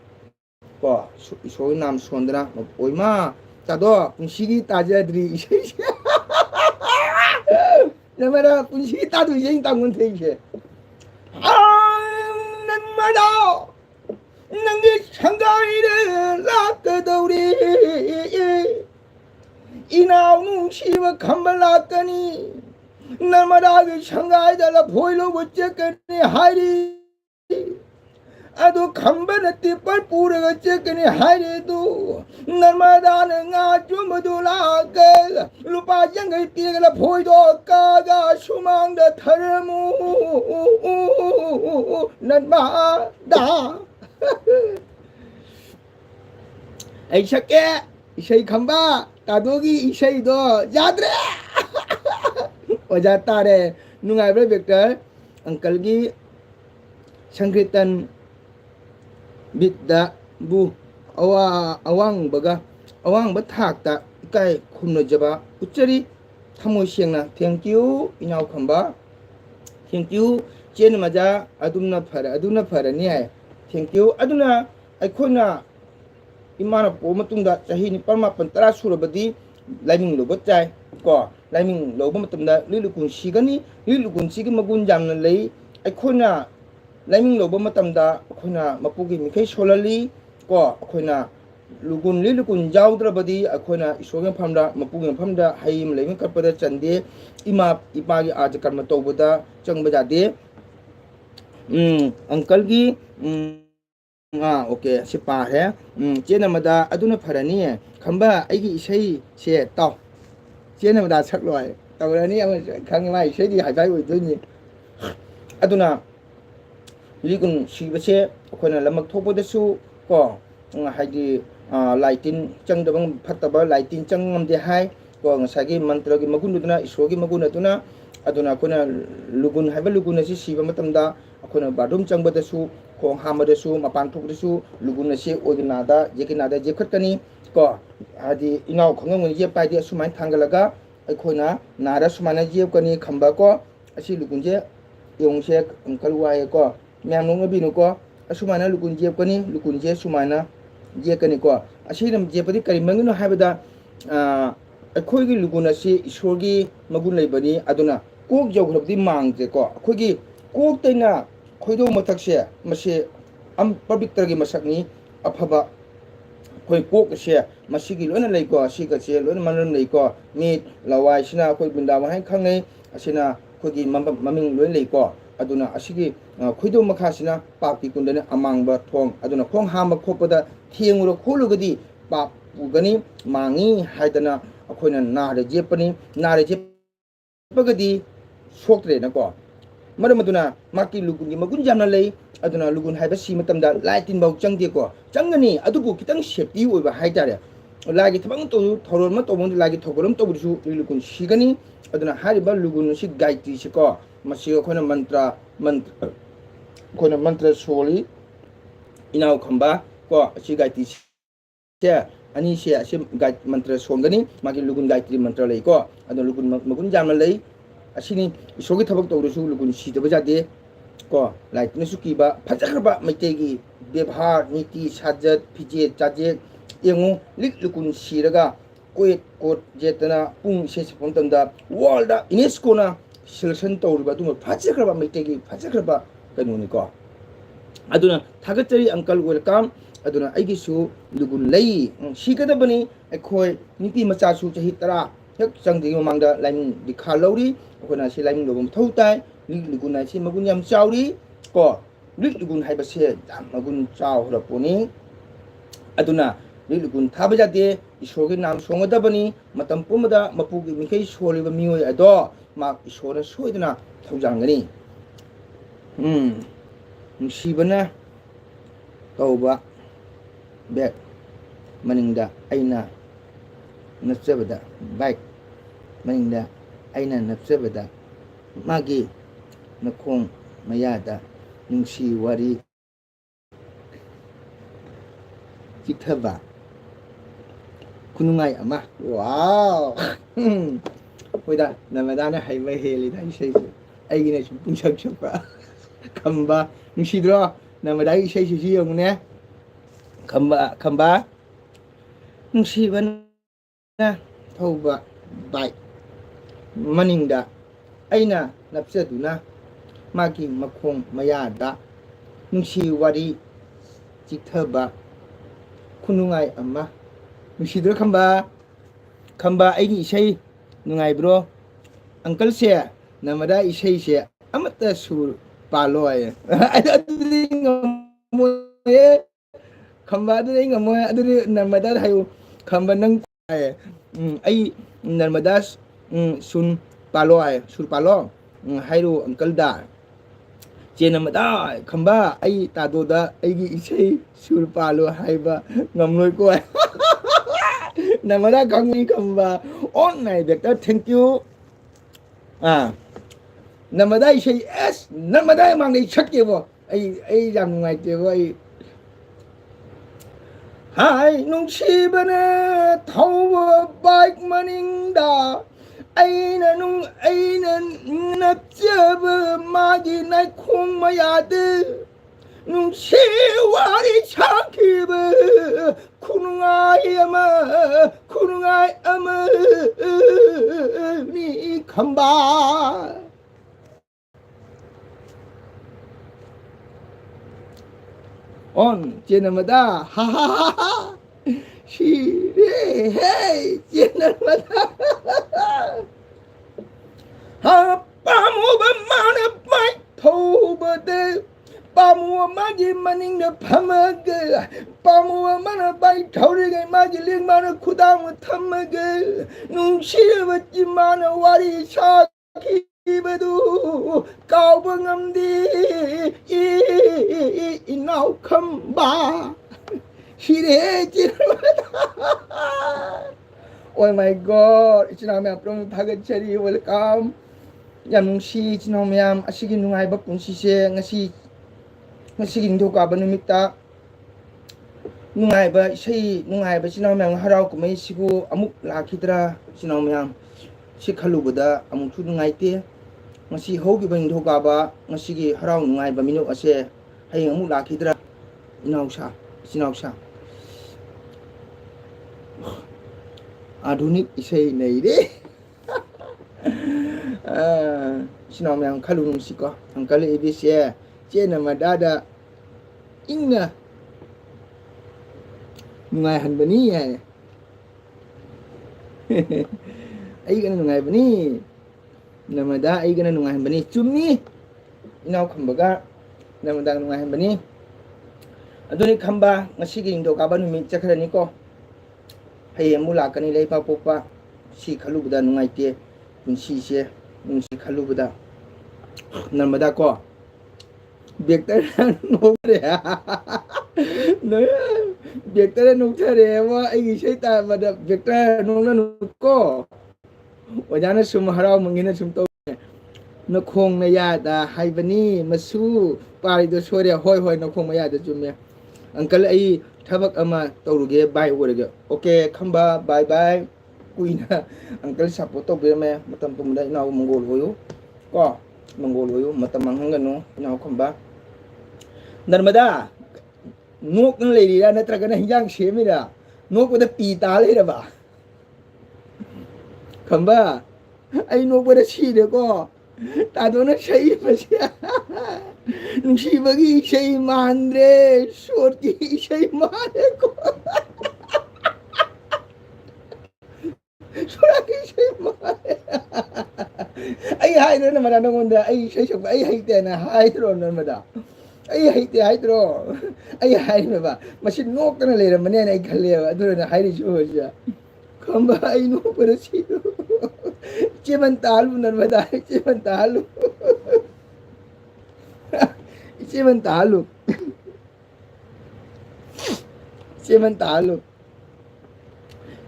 ko so nam sondra oi ma ta do punsi ta ja dri na mara punsi ta du yin ta ngun thei se nan ma da nang gi changai de la ka do ri inau nu shiwa khambala kani Narmada के छंगाई दला भोइलो बच्चे करने हारी अदो खंबन तिपर पूरे बच्चे करने हारी दो नर्मदा ने गाजो मधुला के लुपा जंगई तीगला भोइ दो कागा सुमांग द धर्मु नर्मदा ऐसा के इसे खंबा तादोगी इसे दो याद रे ओजा तारे नुंगाइब्रे वेक्टर अंकल की संकीर्तन बिद्दा बु अवांग बगा अवांग बथाकता इकाय खुमनजबा उच्चरी थमोय सेंगना थैंक यू इनाव खंबा थैंक यू चेन मजा अदुना फरनी है थैंक यू अदुना अखोना इमाना पो मतुंगा चाही नि परमापन तरा सुरबदी लाइमिंग लो बचाय को लाइमिंग लो बमतुंदा लिलुकुन सिगनी लिलुकुन सिगी मगुन जामना लई अखोना लाइमिंग लो बमतमदा अखोना मपुगी मिखै सोलली को अखोना लुगुन लिलुकुन जाउद्रबदी अखोना इसोगे फमदा मपुगी फमदा हाइम लेमिं कपदा चंदे इमा इपागी आज कर्म तौबदा चंगबजादे अंकल की ओके सिपा है चेनमदा अदुना फरनी है खंबा आइगी इसै से ताव चेनमदा सकलोय तवरनी खंगमा इसैदी हाइबाय ओइदोनी अदुना लिगुन सिबसे अखोना लमक थोपदसु को हाइदी लाइटिन चंगदबं फत्तबा लाइटिन चंगमदे हाय को ngsaगी मंत्रगी मगुनुदना इसोगी मगुनदुना अदुना अखोना लुगुन हाइबा लुगुन सि सिबा मतमदा अखोना बाथरूम चंगबदसु खों हामदसु मपान थोकदसु लुगुन से ओगनादा जेकिनादा जेखतकनी को हादी इनाव खंगमनि जे पाइदि सुमाइन थांगलगा अखोना नारा सुमाना जेकनी खंबा को असि लुगुनजे योंसे अंकल वाय को म्यामनो बिनु को असुमाना लुगुन जेकनी लुगुनजे सुमाना जेकनी को असिरम जेपदि करिमंगनो हाबदा अखोगी लुगुन असि ईश्वरगी मगुन लेबनी अदुना कोक जौग्रबदि मांगजे को अखोगी कोक तैना खोइदो मथकसे मसे पवित्रगी मसकनी अफबा कोई कोक से मसीगी लोना लेको सिगा से लोना मनरम लेको मीट लवाई सिना कोई बिंदावन है खंगे असिना कोई ममिंग लोन लेको अदुना असिगी खुदो मखासिना पापी कुंडने अमांगबा थोंग अदुना खोंग हाम खोपदा थियंगुरो खोलुगदी पाप उगनी मांगी हायदना अखोइना नारे जेपनी नारे जेपगदी सोक्त्रे नको मरमदुना माकी लुगुन मगुन जामना लई अदुना लुगुन हाइबा सी मतमदा लाइ तिन बाउ चंगदे को चंगनी अदुबु कितंग सेफ्टी ओइबा हाइतारे लागी थबंग तो थरोर म तोबंग लागी थोगरम तोबुसु लुगुन सिगनी अदुना हारिबा लुगुन सि गाइति सिको मसी अखोना मंत्र सोली इनाउ खंबा को सि गाइति से अनि से असे गाइ मंत्र सोंगनी मागी लुगुन गाइति मंत्र लई को अदु लुगुन मगुन जामना लई असिनी इसोगी थबक तोरसु लुगुन सिदबा जादे को लाइटने सुकीबा फजखरबा मैतेगी व्यवहार नीति साजत फिजे चाजे यंगु लिक लुकुन सिरगा कोई कोट जेतना पुंग से सपंतंदा वर्ल्ड यूनेस्को ना सिलेक्शन तौरबा दुम फजखरबा मैतेगी फजखरबा कनुनि को अदुना थागतरी अंकल वेलकम अदुना आइगिसु लुगुन लई सिगदबनी अखोय नीति मचासु चही तरा हेक चंगदि ममांगदा लाइमिंग दिखा लौरी अखोना सि लाइमिंग लोबम थौताय लिगुन नाइसी मगुन याम चाउरी को लिगुन हाइबसे याम मगुन चाउरपोनी अदुना लिगुन थाबा जादे ईश्वरगे नाम सोंगदबनी मतम पुमदा मपुगी मिखै सोलिबा मियोय अदो मा ईश्वर सोइदना थौजांगनी नुसीबना तौबा बैक मनिंगदा आइना नचबदा बाइक मनिंगदा आइना नचबदा मागी नखों मयादा नुंसी वारी चिथबा कुनुंगाई अमा वाव होइदा नमदाना हाइबा हेलिदा इसै आइगिना सु पुंसक छपा खंबा नुसीद्रो नमदाई इसै सुसी यंगने खंबा नुसीबना थौबा बाइक मनिंगदा आइना नपसदुना मागी मखों मयादा नुसी वारी चिथबा खुनुंगाई अम्मा नुसीद्रो खंबा आइगी इसै नुंगाई ब्रो अंकल से नमदा इसै से अमता सुर पालोय अदुदि ngmoy खंबा अदुदि ngmoy अदुदि नमदा हायु खंबा नंग आई नर्मदा सुन पालोय सुर पालो हाइरो अंकल दा चेनमदा खंबा आई तादोदा आइगी इसै सुर पालो हाइबा ngमलोय को नमदा खंगी खंबा ऑन नाइ बेक्टर थैंक यू नमदा इसै S Namda मांगै छक्केबो I yam नुंगाइतेबो I hi नुंसीबना थौबा bike मनिंगदा aina nabjaba magi nai khong mayade nung sewari chakiba kunungai ama ni khamba on jenamada ha ha ha she hey jenamada ha pamu ba mana pai thoba de pamu magi maning de phamaga pamu mana bai thori gai magi ling mana khudam thamaga nung shiwa ji mana wari shaki badu kau bangam di inau khamba shire jenamada oh my god ichna me aprom bhagat chari welcome yam nungsi chino myam asigi nungai ba punsi se ngasi ningthoka ba numita nungai ba chino myam harau kumai sigu amuk lakhidra chino myam si khalubada amuk thu nungai te ngasi hogi ba ningthoka ba ngasi gi harau nungai ba minu ase hayeng amuk lakhidra inausa आधुनिक इसे नहीं रे सिनाम yang kalu nungsi ko angkal ibis ya cena madada ꯏꯪꯅ ꯅꯨꯡꯉꯥꯏꯍꯟꯕꯅꯤ ꯍꯥꯏ ꯑꯩꯒꯅ ꯅꯨꯡꯉꯥꯏꯕꯅꯤ ꯅꯃꯗꯥ ꯑꯩꯒꯅ ꯅꯨꯡꯉꯥꯏꯍꯟꯕꯅꯤ ꯆꯨꯝꯃꯤ ꯏꯅꯥꯎ ꯈꯝꯕꯒ ꯅꯃꯗꯥ ꯅꯨꯡꯉꯥꯏꯍꯟꯕꯅꯤ ꯑꯗꯨꯅꯤ ꯈꯝꯕ ꯉꯁꯤꯒꯤ ꯅꯤꯡꯊꯧꯀꯥꯕ ꯅꯨꯃꯤꯠ ꯆꯠꯈ꯭ꯔꯅꯤꯀꯣ ꯍꯌꯦꯡ ꯑꯃꯨꯛ ꯂꯥꯛꯀꯅꯤ ꯂꯩꯕꯥꯛꯄꯣꯛꯄ ꯁꯤ ꯈꯜꯂꯨꯕꯗ ꯅꯨꯡꯉꯥꯏꯇꯦ ꯄꯨꯟꯁꯤꯁꯦ ꯅꯨꯡꯁꯤ ꯈꯜꯂꯨꯕꯗ ꯅꯔꯃꯗꯥ ꯀꯣ ꯕꯦꯛꯇꯔ ꯅꯣꯛꯊꯔꯦ ꯕꯦꯛꯇꯔ ꯅꯣꯛꯊꯔꯦꯕ ꯑꯩꯒꯤ ꯏꯁꯩ ꯇꯥꯕꯗ ꯕꯦꯛꯇꯔ ꯅꯣꯛꯅꯅꯨꯀꯣ ꯑꯣꯖꯥꯅ ꯁꯨꯝ ꯍꯔꯥꯎꯃꯟꯒꯤꯅ ꯁꯨꯝ ꯇꯧꯕꯅꯦ ꯅꯈꯣꯡ ꯅꯌꯥꯗ ꯍꯥꯏꯕꯅꯤ ꯃꯁꯨ ꯄꯥꯔꯤꯗꯣ ꯁꯣꯏꯔꯦ ꯍꯣꯏ ꯍꯣꯏ ꯅꯈꯣꯡ ꯃꯌꯥꯗ ꯆꯨꯝꯃꯦ ꯑꯪꯀꯜ ꯑꯩ ꯊꯕꯛ ꯑꯃ ꯇꯧꯔꯨꯒꯦ ꯕꯥꯏ ꯑꯣꯏꯔꯒꯦ ꯑꯣꯀꯦ ꯈꯝꯕ ꯕꯥꯏ ꯕꯥꯏ ꯀꯨꯏꯅ ꯑꯪꯀꯜ ꯁꯞꯄꯣꯔꯠ ꯇꯧꯕꯤꯔꯝꯃꯦ ꯃꯇꯝ ꯄꯨꯝꯕꯗ ꯏꯅꯥꯎ ꯃꯪꯒꯣꯜ ꯑꯣꯏꯌꯨ ꯀꯣ ꯃꯪꯒꯣꯜ ꯑꯣꯏꯌꯨ ꯃꯇꯝ ꯃꯥꯡꯍꯟꯒꯅꯨ ꯏꯅꯥꯎ ꯈꯝꯕ ꯅꯔꯃꯗꯥ ꯅꯣꯛꯅ ꯂꯩꯔꯤꯔꯥ ꯅꯠꯇ꯭ꯔꯒꯅ ꯍꯤꯟꯖꯥꯡ ꯁꯦꯝꯃꯤꯔꯥ ꯅꯣꯛꯄꯗ ꯄꯤ ꯇꯥ ꯂꯩꯔꯕ ꯈꯝꯕ ꯑꯩ ꯅꯣꯛꯄꯗ ꯁꯤꯔꯦꯀꯣ ꯇꯥꯗꯣꯅ ꯁꯛꯏꯕꯁꯦ ꯅꯨꯡꯁꯤꯕꯒꯤ ꯏꯁꯩ ꯃꯥꯟꯗ꯭ꯔꯦ ꯁꯣꯔꯒꯤ ꯏꯁꯩ ꯃꯥꯜꯂꯦꯀꯣ ꯁꯣꯔꯥꯠꯀꯤ ꯏꯁꯩ ꯃꯥꯜꯂꯦ ꯑꯩ ꯍꯥꯏꯗ꯭ꯔꯣ ꯅꯔꯃꯗꯥ ꯅꯉꯣꯟꯗ ꯑꯩ ꯏꯁꯩ ꯁꯛꯄ ꯑꯩ ꯍꯩꯇꯦꯅ ꯍꯥꯏꯗ꯭ꯔꯣ ꯅꯔꯃꯗꯥ ꯑꯩ ꯍꯩꯇꯦ ꯍꯥꯏꯗ꯭ꯔꯣ ꯑꯩ ꯍꯥꯏꯔꯤꯅꯦꯕ ꯃꯁꯤ ꯅꯣꯛꯇꯅ ꯂꯩꯔꯝꯕꯅꯦꯅ ꯑꯩ ꯈꯜꯂꯦꯕ ꯑꯗꯨꯅ ꯍꯥꯏꯔꯤꯁꯤ ꯍꯧꯖꯤꯛ ꯈꯝꯕ ꯑꯩ ꯅꯣꯛꯄꯗ ꯁꯤꯔꯦ ꯏꯆꯦꯃꯟ ꯇꯥꯍꯜꯂꯨ ꯅꯔꯃꯗꯥ ꯏꯆꯦꯃꯟ ꯇꯥꯍꯜꯂꯨ ꯏꯆꯦꯃꯟ ꯇꯥꯍꯜꯂꯨ ꯏꯆꯦꯃꯟ ꯇꯥꯍꯜꯂꯨ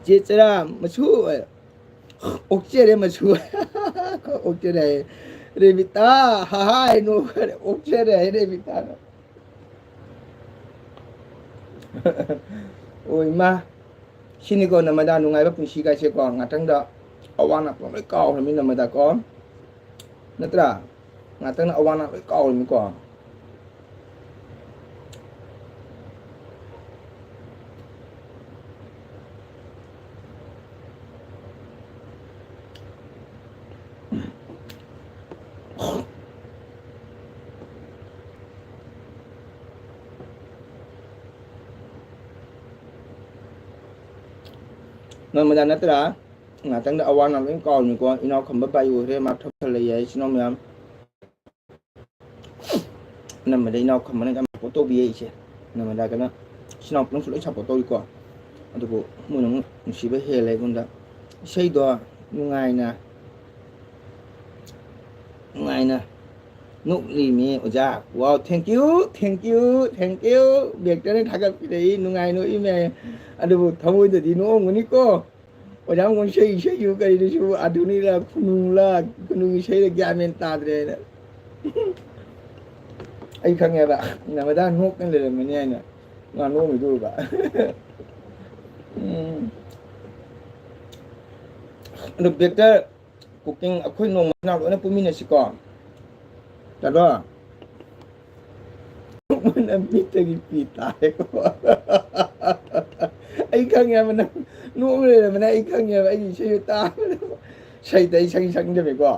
ꯆꯦ ꯆꯔꯥ ꯃꯁꯨ ꯑꯣꯛꯆꯔꯦ ꯃꯁꯨ ꯑꯣꯛꯆꯔꯦ ꯍꯥꯏꯌꯦ ꯔꯦꯕꯤꯇꯥ ꯍꯥꯍꯥꯏ ꯅꯣꯛꯈꯔꯦ ꯑꯣꯛꯆꯔꯦ ꯍꯥꯏꯌꯦ ꯔꯦꯕꯤꯇꯥꯅ ꯑꯣ ꯏꯃꯥ ꯁꯤꯅꯤꯀꯣ ꯅꯔꯃꯗꯥ ꯅꯨꯡꯉꯥꯏꯕ ꯄꯨꯟꯁꯤ ꯀꯥꯏꯁꯦꯀꯣ ꯉꯥꯛꯇꯪꯗ ꯑꯋꯥ ꯑꯅꯥ ꯂꯣꯏ ꯀꯥꯎꯈ꯭ꯔꯃꯤ ꯅꯔꯃꯗꯥ ꯀꯣ ꯅꯠꯇ꯭ꯔꯥ ꯉꯥꯛꯇꯪꯗ ꯑꯋꯥ ꯑꯅꯥ ꯂꯣꯏ ꯀꯥꯎꯔꯃꯤꯀꯣ ꯅꯔꯃꯗꯥ ꯅꯠꯇ꯭ꯔꯥ ꯉꯥꯛꯇꯪꯗ ꯑꯋꯥ ꯑꯅꯥ ꯂꯣꯏ ꯀꯥꯎꯔꯃꯤꯀꯣ ꯏꯅꯥꯎ ꯈꯝꯕ ꯕꯥꯏ ꯑꯣꯏꯈ꯭ꯔꯦ ꯃꯥ ꯊꯕꯛ ꯂꯩ ꯍꯥꯏ ꯏꯆꯤꯟ ꯏꯅꯥꯎ ꯃꯌꯥꯝ ꯅꯝꯕꯗ ꯏꯅꯥꯎ ꯈꯝꯕꯅ ꯌꯥꯝ ꯁꯞꯄꯣꯔꯠ ꯇꯧꯕꯤꯌꯦ ꯑꯩꯁꯦ ꯅꯔꯃꯗꯥꯒꯅ ꯏꯆꯤꯟ ꯏꯅꯥꯎ ꯄꯨꯝꯅꯃꯛꯁꯨ ꯂꯣꯏ ꯁꯞꯄꯣꯔꯠ ꯇꯧꯋꯤꯀꯣ ꯑꯗꯨꯕꯨ ꯃꯣꯏꯅ ꯑꯃꯨꯛ ꯅꯨꯡꯁꯤꯕ ꯍꯦꯜꯂꯦ ꯑꯩꯉꯣꯟꯗ ꯏꯁꯩꯗꯣ ꯅꯨꯡꯉꯥꯏꯅ ꯅꯣꯛꯂꯤꯃꯤ ꯑꯣꯖꯥ ꯋꯥꯎ ꯊꯦꯡꯀ꯭ꯌꯨ ꯕꯦꯛꯇꯔꯅ ꯊꯥꯒꯠꯄꯤꯔꯛꯏ ꯅꯨꯡꯉꯥꯏ ꯅꯣꯛꯏꯃꯦ ꯑꯗꯨꯕꯨ ꯊꯃꯣꯏꯗꯗꯤ ꯅꯣꯛꯑꯝꯒꯅꯤꯀꯣ ꯑꯣꯖꯥ ꯃꯉꯣꯟ ꯏꯁꯩꯁꯨ ꯀꯔꯤꯗꯁꯨ ꯑꯙꯨꯅꯤꯛꯂ ꯈꯨꯅꯨꯡ ꯏꯁꯩꯗ ꯒ꯭ꯌꯥꯟ ꯃꯦꯟ ꯇꯥꯗ꯭ꯔꯦ ꯍꯥꯏꯅ ꯑꯩ ꯈꯪꯉꯦꯕ ꯅꯔꯃꯗꯥ ꯅꯣꯛꯇꯅ ꯂꯩꯔꯝꯒꯅꯤ ꯍꯥꯏꯅ ꯃꯥ ꯅꯣꯛꯑꯝꯃꯤꯗꯣ ꯎꯕ ꯑꯗꯨ ꯕꯦꯛꯇꯔ ꯀꯨꯀꯤꯡ ꯑꯩꯈꯣꯏ ꯅꯣꯡꯃ ꯂꯣꯏꯅ ꯄꯨꯟꯃꯤꯟꯅꯁꯤꯀꯣ ꯇꯥꯗꯣ ꯅꯣꯛꯃꯟꯗꯅ ꯃꯤꯠꯇꯒꯤ ꯄꯤ ꯇꯥꯔꯦꯀꯣ ꯑꯩ ꯈꯪꯉꯦꯕ ꯅꯪ ꯅꯣꯛꯑ ꯂꯩꯔꯝꯃꯅꯤ ꯑꯩ ꯈꯪꯉꯦꯕ ꯑꯩꯒꯤ ꯏꯁꯩꯗꯣ ꯇꯥꯕꯗ ꯁꯩꯇ ꯑꯩ ꯁꯛꯅꯤꯡꯗꯕꯩꯀꯣ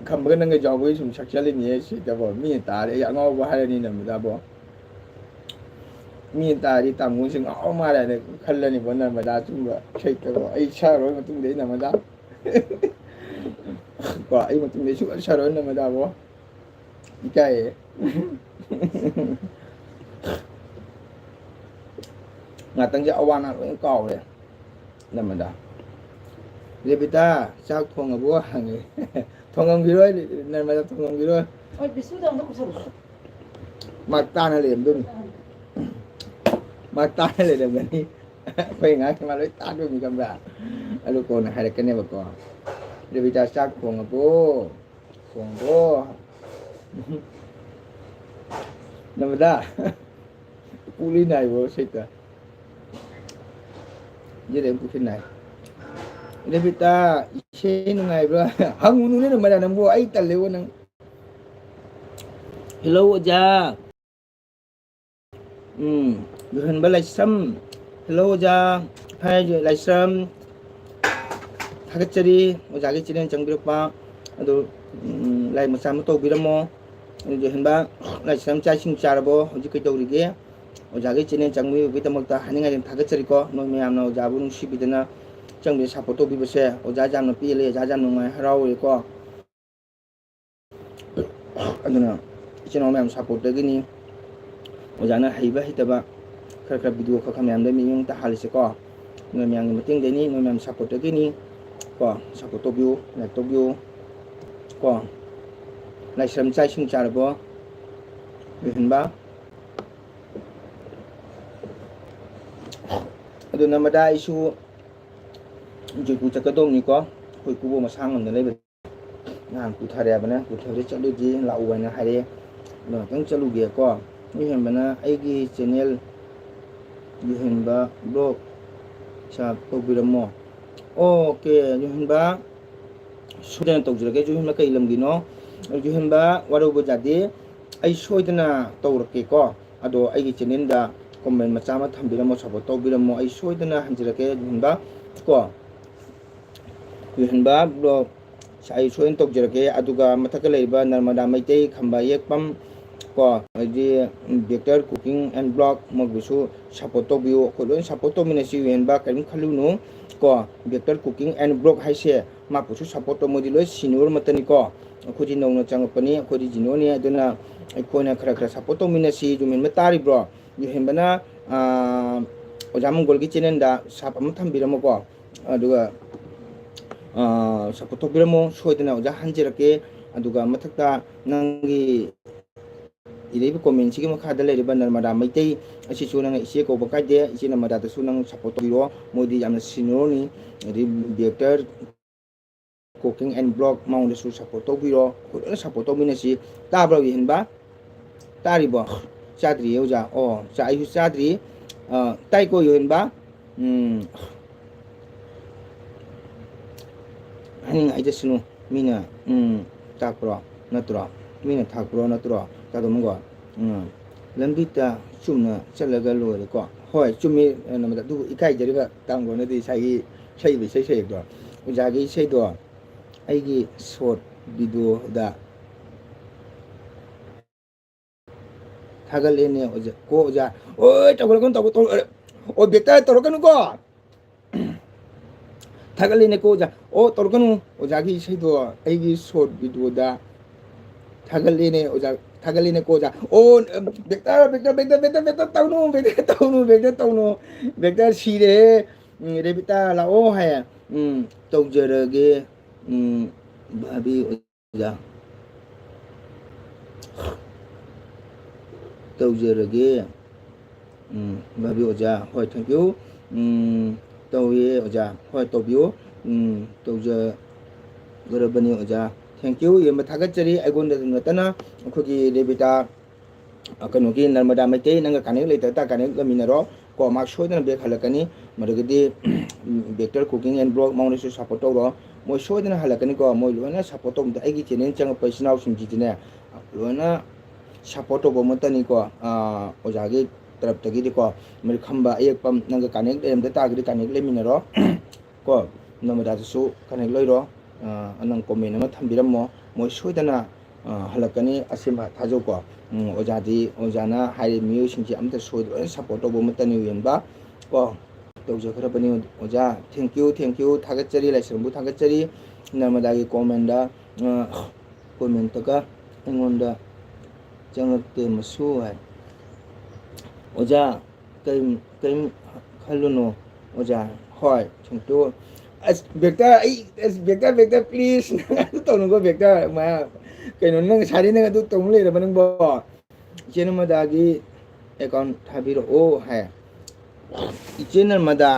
ꯈꯝꯕꯒ ꯅꯪꯒ ꯌꯥꯎꯕꯒꯤ ꯁꯨꯝ ꯁꯛꯆꯜꯂꯤꯅꯦ ꯁꯤꯗꯕꯣ ꯃꯤꯅ ꯇꯥꯔꯦ ꯑꯩ ꯑꯉꯥꯎꯕ ꯍꯥꯏꯔꯅꯤ ꯅꯔꯃꯗꯥꯕꯣ ꯃꯤꯅ ꯇꯥꯔꯗꯤ ꯇꯥꯃꯣꯁꯤ ꯉꯥꯎꯔ ꯃꯥꯜꯂꯦ ꯍꯥꯏꯅ ꯈꯜꯂꯅꯤꯕꯣ ꯅꯔꯃꯗꯥ ꯆꯨꯝꯕ ꯏꯁꯩꯇꯕꯣ ꯑꯩ ꯁꯛꯑꯔꯣꯏ ꯃꯇꯨꯡꯗꯩ ꯅꯔꯃꯗꯥ ꯀꯣ ꯑꯩ ꯃꯇꯨꯡꯗꯩ ꯁꯨꯛꯁꯛ ꯁꯛꯑꯔꯣꯏ ꯅꯔꯃꯗꯥꯕꯣ ꯏꯀꯥꯏꯌꯦ ꯉꯥꯛꯇꯪꯁꯦ ꯑꯋꯥ ꯑꯅꯥ ꯂꯣꯏ ꯀꯥꯎꯔꯦ ꯅꯔꯃꯗꯥ ꯔꯦꯕꯤꯇꯥ ꯆꯥꯛ ꯊꯣꯡꯉꯕꯣ ꯍꯪꯉꯦ ꯊꯣꯡꯉꯝꯈꯤꯔꯣꯏ ꯅꯔꯃꯗꯥ ꯊꯣꯡꯉꯝꯈꯤꯔꯣꯏ ꯍꯣꯏ ꯕꯤꯁꯨꯗ ꯑꯝꯇ ꯀꯧꯁꯜꯂꯨ ꯃꯥ ꯇꯥꯅ ꯂꯩꯔꯝꯗꯣꯏꯅꯤ ꯃꯥ ꯇꯥꯅ ꯂꯩꯔꯝꯒꯅꯤ ꯑꯩꯈꯣꯏ ꯉꯥꯡꯁꯦ ꯃꯥ ꯂꯣꯏ ꯇꯥꯗꯣꯏꯅꯤ ꯈꯪꯕ꯭ꯔꯥ ꯑꯗꯨ ꯀꯣꯟꯅ ꯍꯥꯏꯔꯛꯀꯅꯦꯕꯀꯣ ꯔꯦꯕꯤꯇꯥ ꯆꯥꯛ ꯊꯣꯡꯉꯕꯣ ꯊꯣꯡꯉꯕꯣ ꯅꯔꯃꯗꯥ ꯄꯨꯛꯂꯤ ꯅꯥꯏꯕꯣ ꯁꯩꯇ ꯌꯦꯠ ꯄꯨꯛꯁꯤ ꯅꯥꯏ ꯔꯦꯕꯤꯇꯥ ꯏꯁꯩ ꯅꯨꯡꯉꯥꯏꯕ꯭ꯔꯥ ꯍꯪꯉꯨꯅꯨꯅꯦ ꯅꯔꯃꯗꯥ ꯅꯪꯕꯨ ꯑꯩ ꯇꯜꯂꯦꯕꯣ ꯅꯪ ꯍꯦꯜꯂꯣ ꯑꯣꯖꯥ ꯌꯣꯜꯍꯟꯕ ꯂꯥꯏꯁ꯭ꯔꯝ ꯍꯦꯜꯂꯣ ꯑꯣꯖꯥ ꯂꯥꯏꯁ꯭ꯔꯝ ꯊꯥꯒꯠꯆꯔꯤ ꯑꯣꯖꯥꯒꯤ ꯆꯦꯅꯦꯜ ꯆꯪꯕꯤꯔꯛꯄ ꯑꯗꯨ ꯂꯥꯏꯛ ꯃꯆꯥ ꯑꯃ ꯇꯧꯕꯤꯔꯝꯃꯣ henba lai sam chai sing charbo hoji kai tawrige ojagi chene changmi bitamokta haninga den thagachari ko noi mayam na ojabu nungsi bidana changbi support to bibase oja jam no pile ja jam nungai harawe ko aduna cheno mayam support dagini ojana haiba hitaba khar video kha khamyam da miyung ta halise ko noi mayam ni meeting deni noi mayam support dagini ko support to view like to view ko lai sam chai sing charbo henba aduna mada isu juku chakadom ni ko koi kubo masang on lebe ngan ku thare bana ku thare chalu ji lau wana hare no tang chalu ge ko ni hen bana ai gi channel yu hen ba blog cha to biramo okay yu hen ba sudan to jure ge yu hen ba kai lam gi no yu hen ba waro bo jadi ai soidana to rake ko ado ai gi channel da comment macha ma thambiramo support to biramo ai soidana hanjirake yu hen ba ko yuhanba blog sai soin tok jerake aduga mathaka leiba narmada maitei khamba yekpam ko di vector cooking and blog mogbisu support to view ko lon support to minasi yuhanba karim khalunu ko vector cooking and blog haise mapusu support to modi loi sinur matani ko khodi nongna changapani khodi jinoni aduna aikona khara khara support to minasi jumin matari bro yuhanba na ojam golgi channel da sapam thambiramo ko aduga support to biramo soidana oja hanjirake aduga mathakta nangi ireiba comment sigi makha da leiriba narmada maitei asi chu nang ise ko bakai de ise narmada ta su nang support to biro modi yamna sinoni ri vector cooking and blog maung da su support to biro ko support to minasi ta bro hinba taribo chadri oja o cha ayu chadri tai ko hinba haning aja sunu mina takro natro mina takro natro tadomgo lambita chumna chalaga lore ko hoi chumi namada du ikai jariba tamgo na di sai be sai do ujagi sai do aigi short video da thagalene oja ko oja oi tagolgon tago to o beta torokan ko थागलिने को जा ओ तोरकनु ओजागी सेदो आइगी शॉर्ट वीडियो दा थागलिने ओजा थागलिने को जा ओ बेक्टर ताउनु सीरे रेबिता लाओ है तौजरगे भाभी ओजा तौजरगे भाभी ओजा होय thank you tauye oja hoi tobio tauja gorabani oja thank you ye mathagachari agonda natana khogi debita akanogi narmada maite nanga kanek leita ta kanek gaminaro ko mak soidana be halakani maragadi vector cooking and blog maunisu support ro moi soidana halakani ko moi loina support to aigi channel chang paisnaw simjitine loina support bo matani ko ojagi तरफ तगी को मेरे खंबा एक पम नंग कनेक्ट एम दता गरी कनेक्ट ले मिनरो को नमदा सु कनेक्ट लइरो अनंग कमेन्ट म थंबिरमो मोय सोइदना हलकनी असिमा थाजो को ओजादी ओजाना हाइ मिउ सिंची अमत सोइदो सपोर्ट बो मतनी वेनबा को तौज खरबनी ओजा थैंक यू थागचरी लाइसरबु थागचरी नमदा की कमेन्ट दा कमेन्ट का एंगोंदा जंगते मसु है ओजा कई खलुनो ओजा होय थंक्यू अस बेक्टर प्लीज तोनुगो बेक्टर मा कइनो नंग सारि नंग दु तोंग लेर बनंग बो चेनल मदागी अकाउंट थाबिरो ओ है चेनल मदा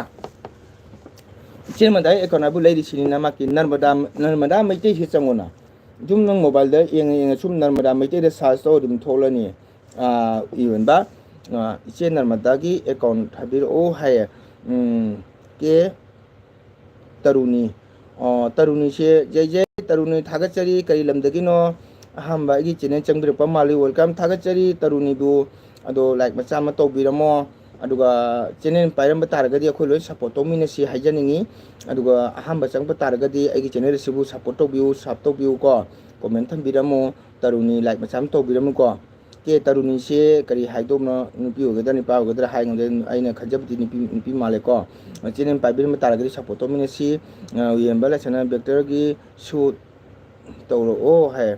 अकाउंट अबु लेरि सिनि ना माकि नर्मदा मैते से चंगोना जुम नंग मोबाइल दा येंग सुम नर्मदा मैते दा सर्च तो दुम थोलनी इवन बा इचे नर्मदागी अकाउंट थाबिरो ओ है के तरुनी से जय तरुनी थागचरी कई लमदगिनो अहमबा गी चेनल चंद्रप माली वेलकम थागचरी तरुनी बु अदो लाइक मचा म तौबिरमो अदुगा चेनल पाइरम तारगदी अखोय लोय सपोर्ट तौमिनसी हाइजनिंगी अदुगा अहमबा चंगप तारगदी आगी चेनल सिबु सपोर्ट तौबिउ सब तौबिउ को comment थंबिरमो taruni like macam to biram ko ke taruni se kari haidom no nupi ogada ni pa ogada hai ngode aina khajabti nupi male ko chinen pa biram taragri support to mine si yembala chana vector gi su tawro o hai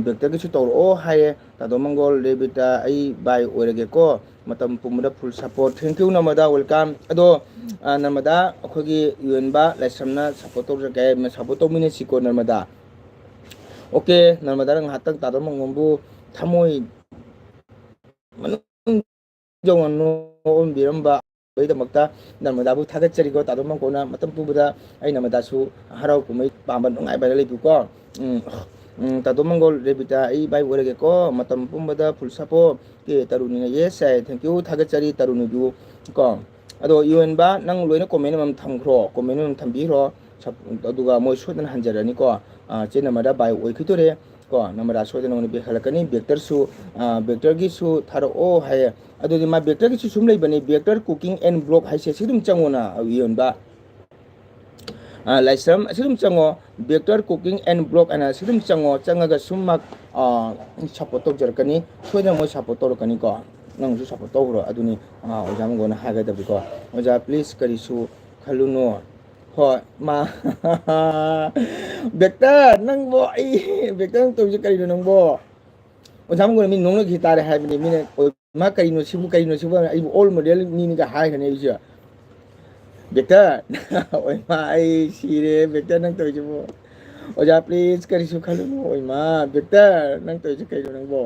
vector gi su tawro o hai ta do mangol rebita ai bai orege ko matam pumda full support thank you namada welcome ado namada akhogi yuenba laisamna support to ga me support to mine siko namada okay namada rang hatang ta do mangombu thamoi manung jongan no on biramba ꯗꯃꯛꯇ ꯅꯔꯃꯗꯥꯕꯨ ꯊꯥꯒꯠꯆꯔꯤꯀꯣ ꯇꯥꯗꯣ ꯃꯪꯀꯣꯅ ꯃꯇꯝ ꯄꯨꯕꯗ ꯑꯩ ꯅꯔꯃꯗꯥꯁꯨ ꯍꯔꯥꯎ ꯀꯨꯝꯍꯩ ꯄꯥꯝꯕ ꯅꯨꯡꯉꯥꯏꯕ ꯂꯩꯕꯤꯀꯣ ꯇꯥꯗꯣ ꯃꯪꯒꯣꯜ ꯔꯦꯕꯤꯇꯥ ꯑꯩ ꯕꯥꯏ ꯑꯣꯏꯔꯒꯦꯀꯣ ꯃꯇꯝ ꯄꯨꯝꯕꯗ ꯐꯨꯜ ꯁꯄꯣꯔꯠ ꯀꯦ ꯇꯔꯨꯅꯤꯅ ꯌꯦꯁ ꯍꯥꯏ ꯊꯦꯡꯛ ꯌꯨ ꯊꯥꯒꯠꯆꯔꯤ ꯇꯔꯨꯅꯤꯕꯨ ꯀꯣ ꯑꯗꯣ ꯌꯣꯟꯕ ꯅꯪ ꯂꯣꯏꯅ ꯀꯣꯃꯦꯟ ꯑꯃ ꯊꯝꯈ꯭ꯔꯣ ꯀꯣꯃꯦꯟ ꯑꯃ ꯊꯝꯕꯤꯈ꯭ꯔꯣ ꯑꯗꯨꯒ ꯃꯣꯏ ꯁꯣꯏꯗꯅ ꯍꯟꯖꯔꯅꯤꯀꯣ ꯆꯦ ꯅꯝꯕꯔꯗ ꯕꯥꯏ ꯑꯣꯏꯈꯤꯗꯣꯔꯦ ꯀꯣ ꯅꯝꯕꯔꯗ ꯁꯣꯏꯗꯅ ꯑꯣꯏꯅ ꯍꯜꯂꯛꯀꯅꯤ ꯕꯦꯛꯇꯔꯁꯨ ꯕꯦꯛꯇꯔꯒꯤꯁꯨ ꯊꯥꯔꯛꯑꯣ ꯍꯥꯏꯌꯦ ꯑꯗꯨꯗꯤ ꯃꯥ ꯕꯦꯛꯇꯔꯒꯤꯁꯨ ꯁꯨꯝ ꯂꯩꯕꯅꯤ ꯕꯦꯛꯇꯔ ꯀꯨꯀꯤꯡ ꯑꯦꯟ ꯕ꯭ꯂꯣꯛ ꯍꯥꯏꯁꯦ ꯁꯤ ꯑꯗꯨꯝ ꯆꯪꯉꯣꯅ ꯌꯣꯟꯕ ꯂꯥꯏꯁ꯭ꯔꯝ ꯑꯁꯤ ꯑꯗꯨꯝ ꯆꯪꯉꯣ ꯕꯦꯛꯇꯔ ꯀꯨꯀꯤꯡ ꯑꯦꯟ ꯕ꯭ꯂꯣꯛ ꯑꯅ ꯑꯁꯤ ꯑꯗꯨꯝ ꯆꯪꯉꯣ ꯆꯪꯉꯒ ꯁꯨꯝꯃꯛ ꯁꯞꯄꯣꯔꯠ ꯇꯧꯖꯔꯛꯀꯅꯤ ꯁꯣꯏꯗꯅ ꯃꯣꯏ ꯁꯞꯄꯣꯔꯠ ꯇꯧꯔꯛꯀꯅꯤꯀꯣ ꯅꯪꯁꯨ ꯁꯞꯄꯣꯔꯠ ꯇꯧꯈ꯭ꯔꯣ ꯑꯗꯨꯅꯤ ꯑꯣꯖꯥ ꯃꯪꯒꯣꯟꯅ ꯍꯥꯏꯒꯗꯕꯀꯣ ꯑꯣꯖꯥ ꯄ꯭ꯂꯤꯖ ꯀꯔꯤꯁꯨ ꯈꯜꯂꯨꯅꯣ ꯍꯣꯏ ꯃꯥ ꯕꯦꯛꯇꯔ ꯅꯪꯕꯣ ꯑꯩ ꯕꯦꯛꯇꯔ ꯅꯪ ꯇꯧꯔꯤꯁꯦ ꯀꯔꯤꯅꯣ ꯅꯪꯕꯣ ꯑꯣꯖꯥ ꯃꯪꯒꯣꯟꯅ ꯃꯤ ꯅꯣꯡꯅꯈꯤ ꯇꯥꯔꯦ ꯍꯥꯏꯕꯅꯤ ꯃꯤꯅ ꯃꯥ ꯀꯔꯤꯅꯣ ꯁꯤꯕꯨ ꯑꯩꯕꯨ ꯑꯣꯜ ꯃꯣꯗꯦꯜꯅꯤꯅꯒ ꯍꯥꯏꯈ꯭ꯔꯅꯤ ꯑꯩꯁꯦ ꯕꯦꯛꯇꯔ ꯑꯣꯏꯃ ꯑꯩ ꯁꯤꯔꯦ ꯕꯦꯛꯇꯔ ꯅꯪ ꯇꯧꯔꯤꯁꯤꯕꯣ ꯑꯣꯖꯥ ꯄ꯭ꯂꯤꯖ ꯀꯔꯤꯁꯨ ꯈꯜꯂꯨꯅꯨ ꯑꯣꯏꯃ ꯕꯦꯛꯇꯔ ꯅꯪ ꯇꯧꯔꯤꯁꯦ ꯀꯩꯅꯣ ꯅꯪꯕꯣ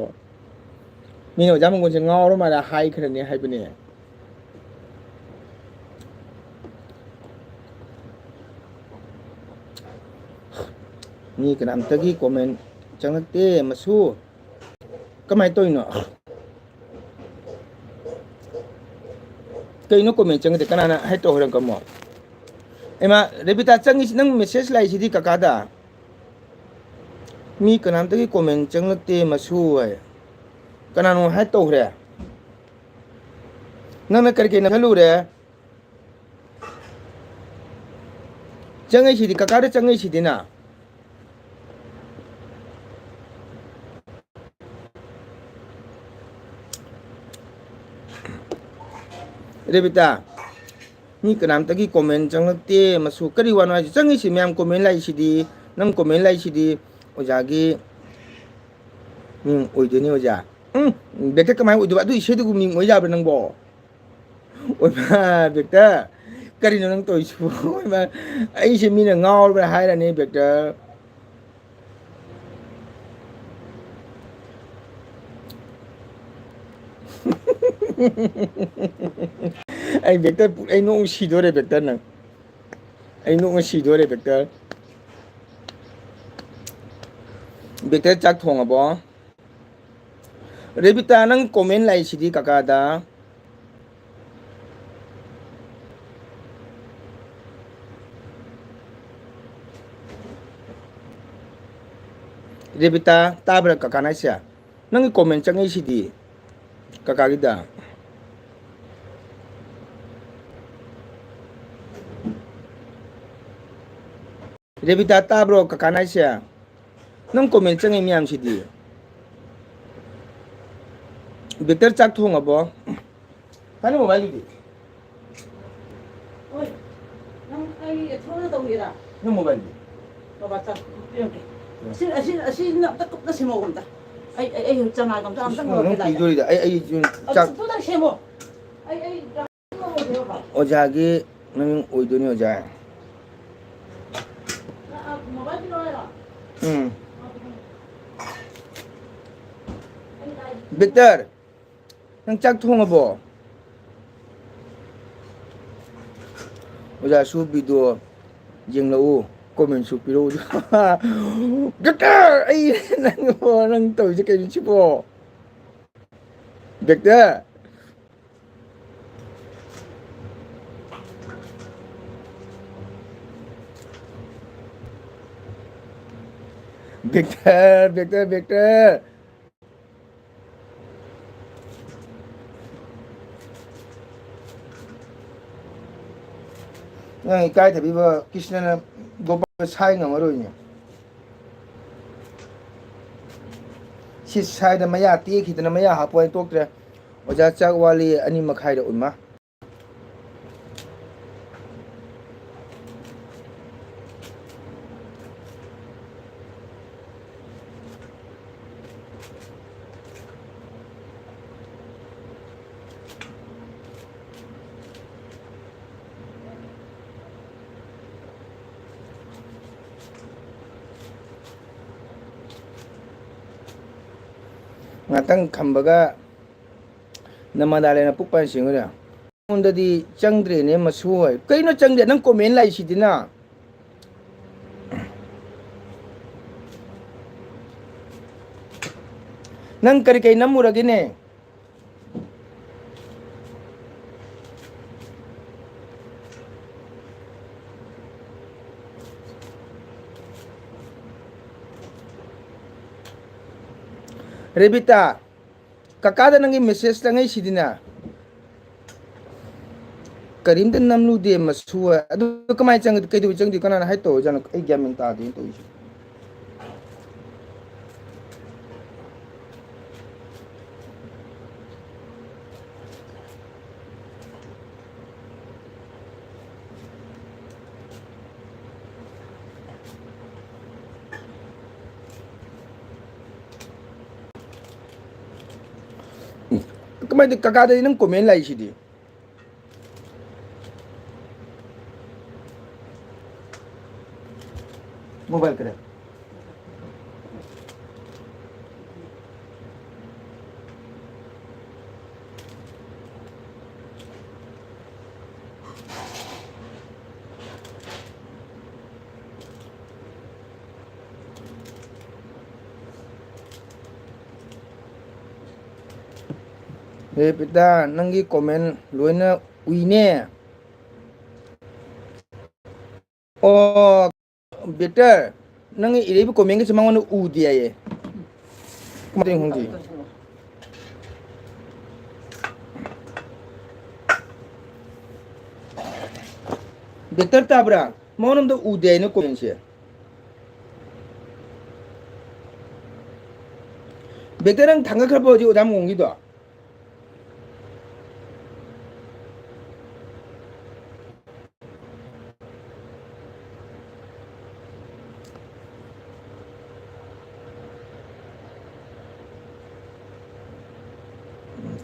ꯃꯤꯅ ꯑꯣꯖꯥ ꯃꯪꯒꯣꯟꯁꯦ ꯉꯥꯎꯔ ꯃꯥꯜꯂꯦ ꯍꯥꯏꯈ꯭ꯔꯅꯤ ꯍꯥꯏꯕꯅꯦ ꯃꯤ ꯀꯅꯥꯝꯇꯒꯤ ꯀꯣꯃꯦꯟ ꯆꯪꯂꯛꯇꯦ ꯃꯁꯨ ꯀꯃꯥꯏꯅ ꯇꯧꯔꯤꯅꯣ ꯀꯩꯅꯣ ꯀꯣꯃꯦꯟ ꯆꯪꯂꯛꯇꯦ ꯀꯅꯥꯅ ꯍꯥꯏꯇꯣ ꯍꯣꯔꯦꯟꯀꯃꯣ ꯏꯃꯥ ꯔꯦꯕꯤꯇꯥ ꯆꯪꯉꯤꯁꯤ ꯅꯪ ꯃꯦꯁꯦꯖ ꯂꯥꯛꯏꯁꯤꯗꯤ ꯀꯀꯥꯗ ꯃꯤ ꯀꯅꯥꯝꯇꯒꯤ ꯀꯣꯃꯦꯟ ꯆꯪꯂꯛꯇꯦ ꯃꯁꯨ ꯍꯥꯏ ꯀꯅꯥꯅꯣ ꯍꯥꯏ ꯇꯧꯈ꯭ꯔꯦ ꯅꯪꯅ ꯀꯔꯤ ꯀꯩꯅ ꯈꯜꯂꯨꯔꯦ ꯆꯪꯉꯛꯏꯁꯤꯗꯤ ꯀꯀꯥꯗ ꯆꯪꯉꯛꯏꯁꯤꯗꯤꯅ ꯔꯦꯕꯤꯇꯥ ꯃꯤ ꯀꯅꯥꯝꯇꯒꯤ ꯀꯣꯃꯦꯟ ꯆꯪꯂꯛꯇꯦ ꯃꯁꯨ ꯀꯔꯤ ꯋꯥꯅꯣ ꯍꯥꯏꯁꯤ ꯆꯪꯉꯤꯁꯤ ꯃꯌꯥꯝ ꯀꯣꯃꯦꯟ ꯂꯥꯛꯏꯁꯤꯗꯤ ꯅꯪ ꯀꯣꯃꯦꯟ ꯂꯥꯛꯏꯁꯤꯗꯤ ꯑꯣꯖꯥꯒꯤ ꯑꯣꯏꯗꯣꯏꯅꯤ ꯑꯣꯖꯥ ꯕꯦꯛꯇꯔ ꯀꯃꯥꯏꯅ ꯑꯣꯏꯗꯣꯏꯕ ꯑꯗꯨ ꯏꯁꯩꯗꯨꯕꯨ ꯃꯤꯡ ꯑꯣꯏ ꯌꯥꯕ꯭ꯔꯥ ꯅꯪꯕꯣ ꯑꯣꯏꯃ ꯕꯦꯛꯇꯔ ꯀꯔꯤꯅꯣ ꯅꯪ ꯇꯧꯔꯤꯁꯤꯕꯨ ꯑꯣꯏꯃ ꯑꯩꯁꯦ ꯃꯤꯅ ꯉꯥꯎꯔꯕ꯭ꯔꯥ ꯍꯥꯏꯔꯅꯤ ꯕꯦꯛꯇꯔ ꯑꯩ ꯕꯦꯛꯇꯔ ꯑꯩ ꯅꯣꯡ ꯁꯤꯗꯣꯔꯦ ꯕꯦꯛꯇꯔ ꯅꯪ ꯑꯩ ꯅꯣꯡ ꯁꯤꯗꯣꯔꯦ ꯕꯦꯛꯇꯔ ꯕꯦꯛꯇꯔ ꯆꯥꯛ ꯊꯣꯡꯉꯕꯣ ꯔꯦꯕꯤꯇꯥ ꯅꯪ ꯀꯣꯃꯦꯟ ꯂꯥꯛꯏꯁꯤꯗꯤ ꯀꯀꯥꯗ ꯔꯦꯕꯤꯇꯥ ꯇꯥꯕ꯭ꯔꯥ ꯀꯀꯥ ꯅꯥꯏꯁꯦ ꯅꯪꯒꯤ ꯀꯣꯃꯦꯟ ꯆꯪꯉꯛꯏꯁꯤꯗꯤ ꯀꯀꯥꯒꯤꯗ ꯔꯦꯕꯤꯇꯥ ꯇꯥꯕ꯭ꯔꯣ ꯀꯀꯥ ꯅꯥꯏꯁꯦ ꯅꯪ ꯀꯣꯃꯦꯟ ꯆꯪꯉꯤ ꯃꯌꯥꯝꯁꯤꯗꯤ ꯕꯦꯛꯇꯔ ꯆꯥꯛ ꯊꯣꯡꯉꯕꯣ ꯀꯥꯏꯅ ꯃꯣꯕꯥꯏꯜꯗꯨꯗꯤ ꯍꯣꯏ ꯅꯪ ꯑꯩ ꯊꯣꯛꯅ ꯇꯧꯒꯦꯔꯥ ꯅꯪ ꯃꯣꯕꯥꯏꯜꯗꯤ ꯕꯕꯥ ꯆꯥꯛ ꯄꯤꯔꯝꯒꯦ ꯑꯁꯤꯅ ꯑꯝꯇ ꯁꯦꯝꯃꯛꯑꯣ ꯑꯝꯇ ꯑꯩ ꯆꯅꯥꯒ ꯑꯝꯇ ꯅꯪ ꯉꯧꯔꯛꯀꯦ ꯄꯤꯗꯣꯔꯤꯗ ꯑꯩ ꯆꯥꯛ ꯑꯝꯇ ꯁꯦꯝꯃꯣ ꯑꯩ ꯑꯣꯖꯥꯒꯤ ꯃꯃꯤꯡ ꯑꯣꯏꯗꯣꯏꯅꯤ ꯑꯣꯖꯥ ꯃꯣꯕꯥꯏꯜ ꯄꯤꯔꯛꯑꯣ ꯍꯥꯏꯔꯣ ꯕꯦꯛꯇꯔ ꯅꯪ ꯆꯥꯛ ꯊꯣꯡꯉꯕꯣ ꯑꯣꯖꯥꯁꯨ ꯚꯤꯗꯤꯑꯣ ꯌꯦꯡꯂꯛꯎ ꯀꯣꯃꯦꯟꯁꯨ ꯄꯤꯔꯛꯎ ꯕꯦꯛꯇꯔ ꯑꯩ ꯅꯪ ꯇꯧꯔꯤꯁꯦ ꯀꯩꯅꯣ ꯁꯤꯕꯣ ꯕꯦꯛꯇꯔ ꯕꯦꯛꯇꯔ ꯅꯪ ꯏꯀꯥꯏꯊꯕꯤꯕ ꯀ꯭ꯔꯤꯁꯅꯅ ꯒꯣꯄꯥꯜ ꯁꯥꯏ ꯉꯝꯃꯔꯣꯏꯅꯦ ꯁꯤ ꯁꯥꯏꯗ ꯃꯌꯥ ꯇꯦꯛꯈꯤꯗꯅ ꯃꯌꯥ ꯍꯥꯞꯄ ꯇꯣꯛꯇ꯭ꯔꯦ ꯑꯣꯖꯥ ꯆꯥꯛ ꯋꯥꯠꯂꯤ 2:30ꯗ ꯎꯟꯃ ngатang khambga namadalena pukpan singura undadi changdre ne masu hoy kaino changde nang comment lai sidina nang kari kai namurage ne Rebita kakada nangi message tangai sidina karimda namlu de masu adu kamai chang kai du chang di kana hai to jana ai gyamin ta de to isu kamai de kakada nang comment lai sidi mobile kare Rebita nangi comment loina uine oh better nangi irebi comment ke semangon u dia ye kumate hongji better tabra monam do u dia ne comment se better ang thanga khar boji odam ngongi do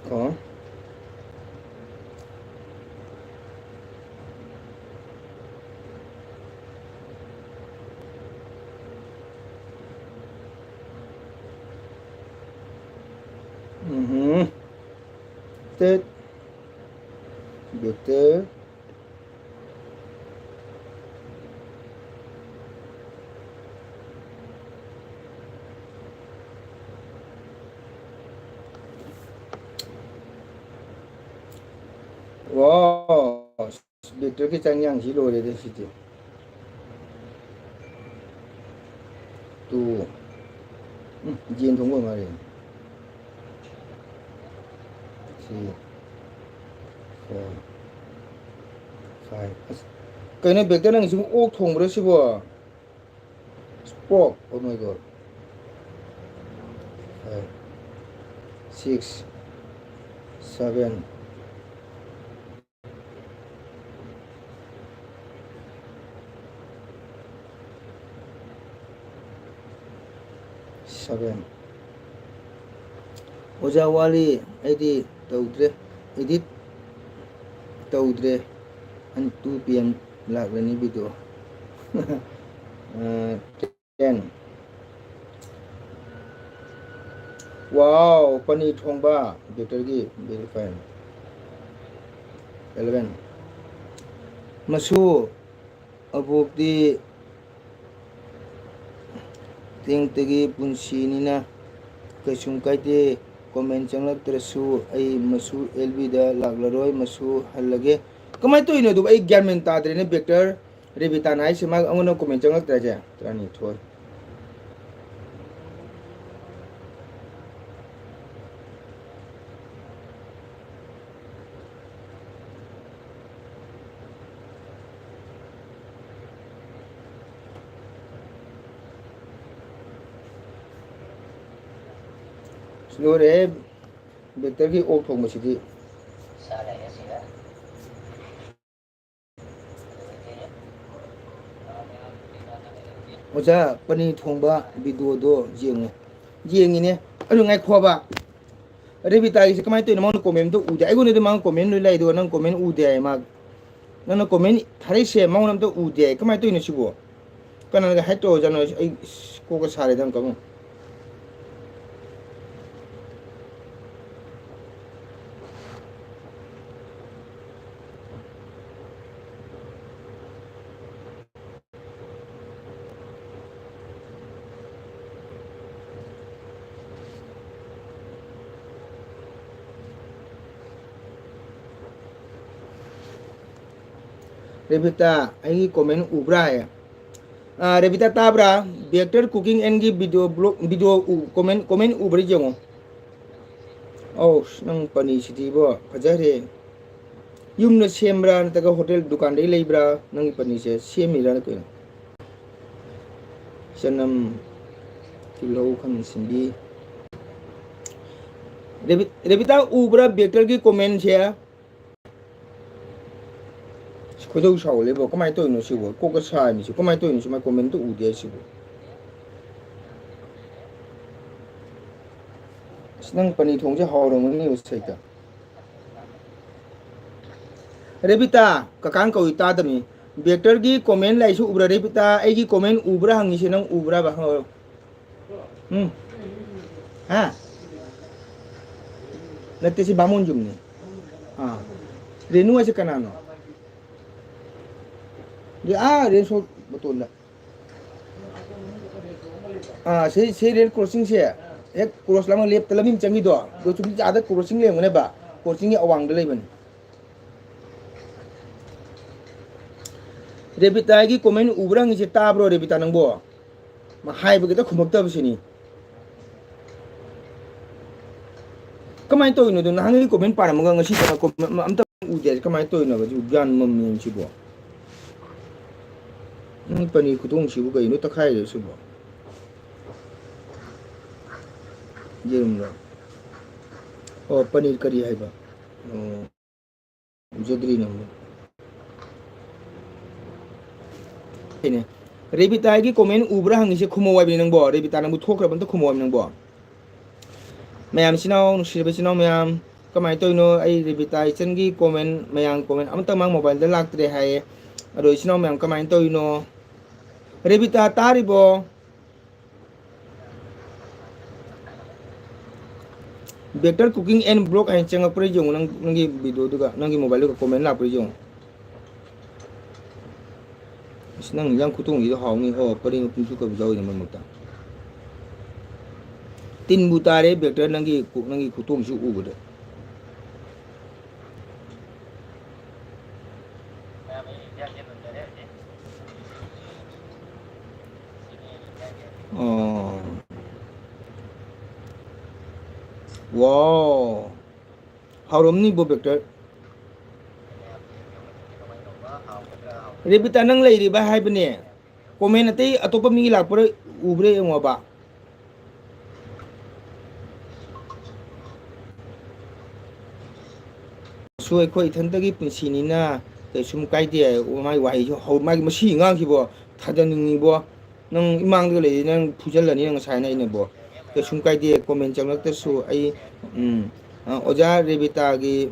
ko Tết better wow better cái trang nhang chỉ rồi đấy chị tu diên thống của mà đấy 3 4 5 cái này better nang sing ok thong bro sibo spok oh my god 5 6 7 7 Oja wali edi tawdre edit tawdre and 2 p.m. lagrani video 10 wow pani thongba better gi very fine 11 masu abok di ting tegi punsi nina kaisung kaite comment changlak tresu ai masu lb da laglaroi masu halage kamai to ino du ai gyan men ta dre ne vector rebita nai sima angono comment changlak traje trani thoi Lore better ki ok thong masidi oja pani thongba video do jengo jengi ne adu ngai khoba rebita gi kamai to na mon comment to ude ai gone de mang comment no lai do nang comment ude ai ma nang comment thari se mang nam to ude kamai to ni sibo kana ga haito jano ai ko ko sare dam kamu Rebita ai comment ubra ya Rebita tabra vector cooking and gi video blog video comment ubri jengo oh nang pani siti bo phajare yumna sembra nataga hotel dukan dei leibra nang pani se semira ko sanam kilo kham sindi Rebita ubra vector gi comment se kodo shaw le bo kamai to no sibo ko ka sa ni si kamai to ni si ma comment to ude sibo snang pani thong je haw rong ni usai ka Rebita ka kan ko ita dami vector gi comment lai su ubra Rebita ai gi comment ubra hangi se nang ubra ba ha natte si bamun jum ni ha renu ase kanano dia reso betul lah saya rel crossing saya cross lama lep telamim canggih doa do cumi ada crossing le mana ba crossing ni awang delai ban Rebita lagi komen ubrang ni cita bro Rebita nang bo ma hai begitu kumak ta sini kamai to ino do hangi komen para mga ngasi ta komen am ta ude kamai to ino ba ju gan mam ni ci bo pani kutong sibu ka ino takai le sibo jerum la oh paneer curry hai ba jodri nam ine Rebita gi comment ubra hangi se khumo wai nang bo Rebita nang bu thokra ban to khumo nang bo mayam sinau sirbe sinau mayam kamai to ino ai Rebita chen gi comment mayang comment am ta mang mobile da lak tre hai aro sinau mayam kamai to ino Rebita taribo better cooking and blog and changa pre jong nangi video duga nangi mobile ko comment la pre jong snang yang kutung i haw ni ho pari pun su ko jaw ni mamta tin butare better nangi kutung su u bude wow haurom ni bo vector Rebita nang lai ri ba hai bane comment ate atopa mi la por ubre ngo ba so ko ithan ta gi punsi ni na te sum kai de mai wai ho mai masi ngang ki bo thadan ni bo nang imang de le nang phujal ni nang sai na ine bo te sum kai de comment chang lak te su ai oja Rebita gi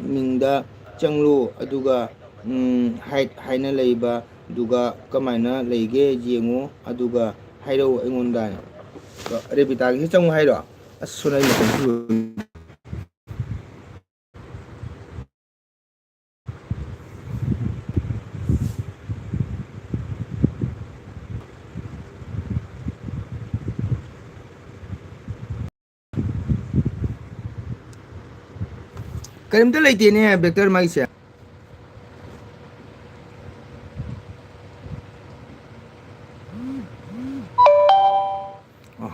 mingda changlu aduga haina leiba duga kamaina leige jengo aduga hairo engonda Rebita gi chang hairo asuna ni ku karimta leite ne vector mai se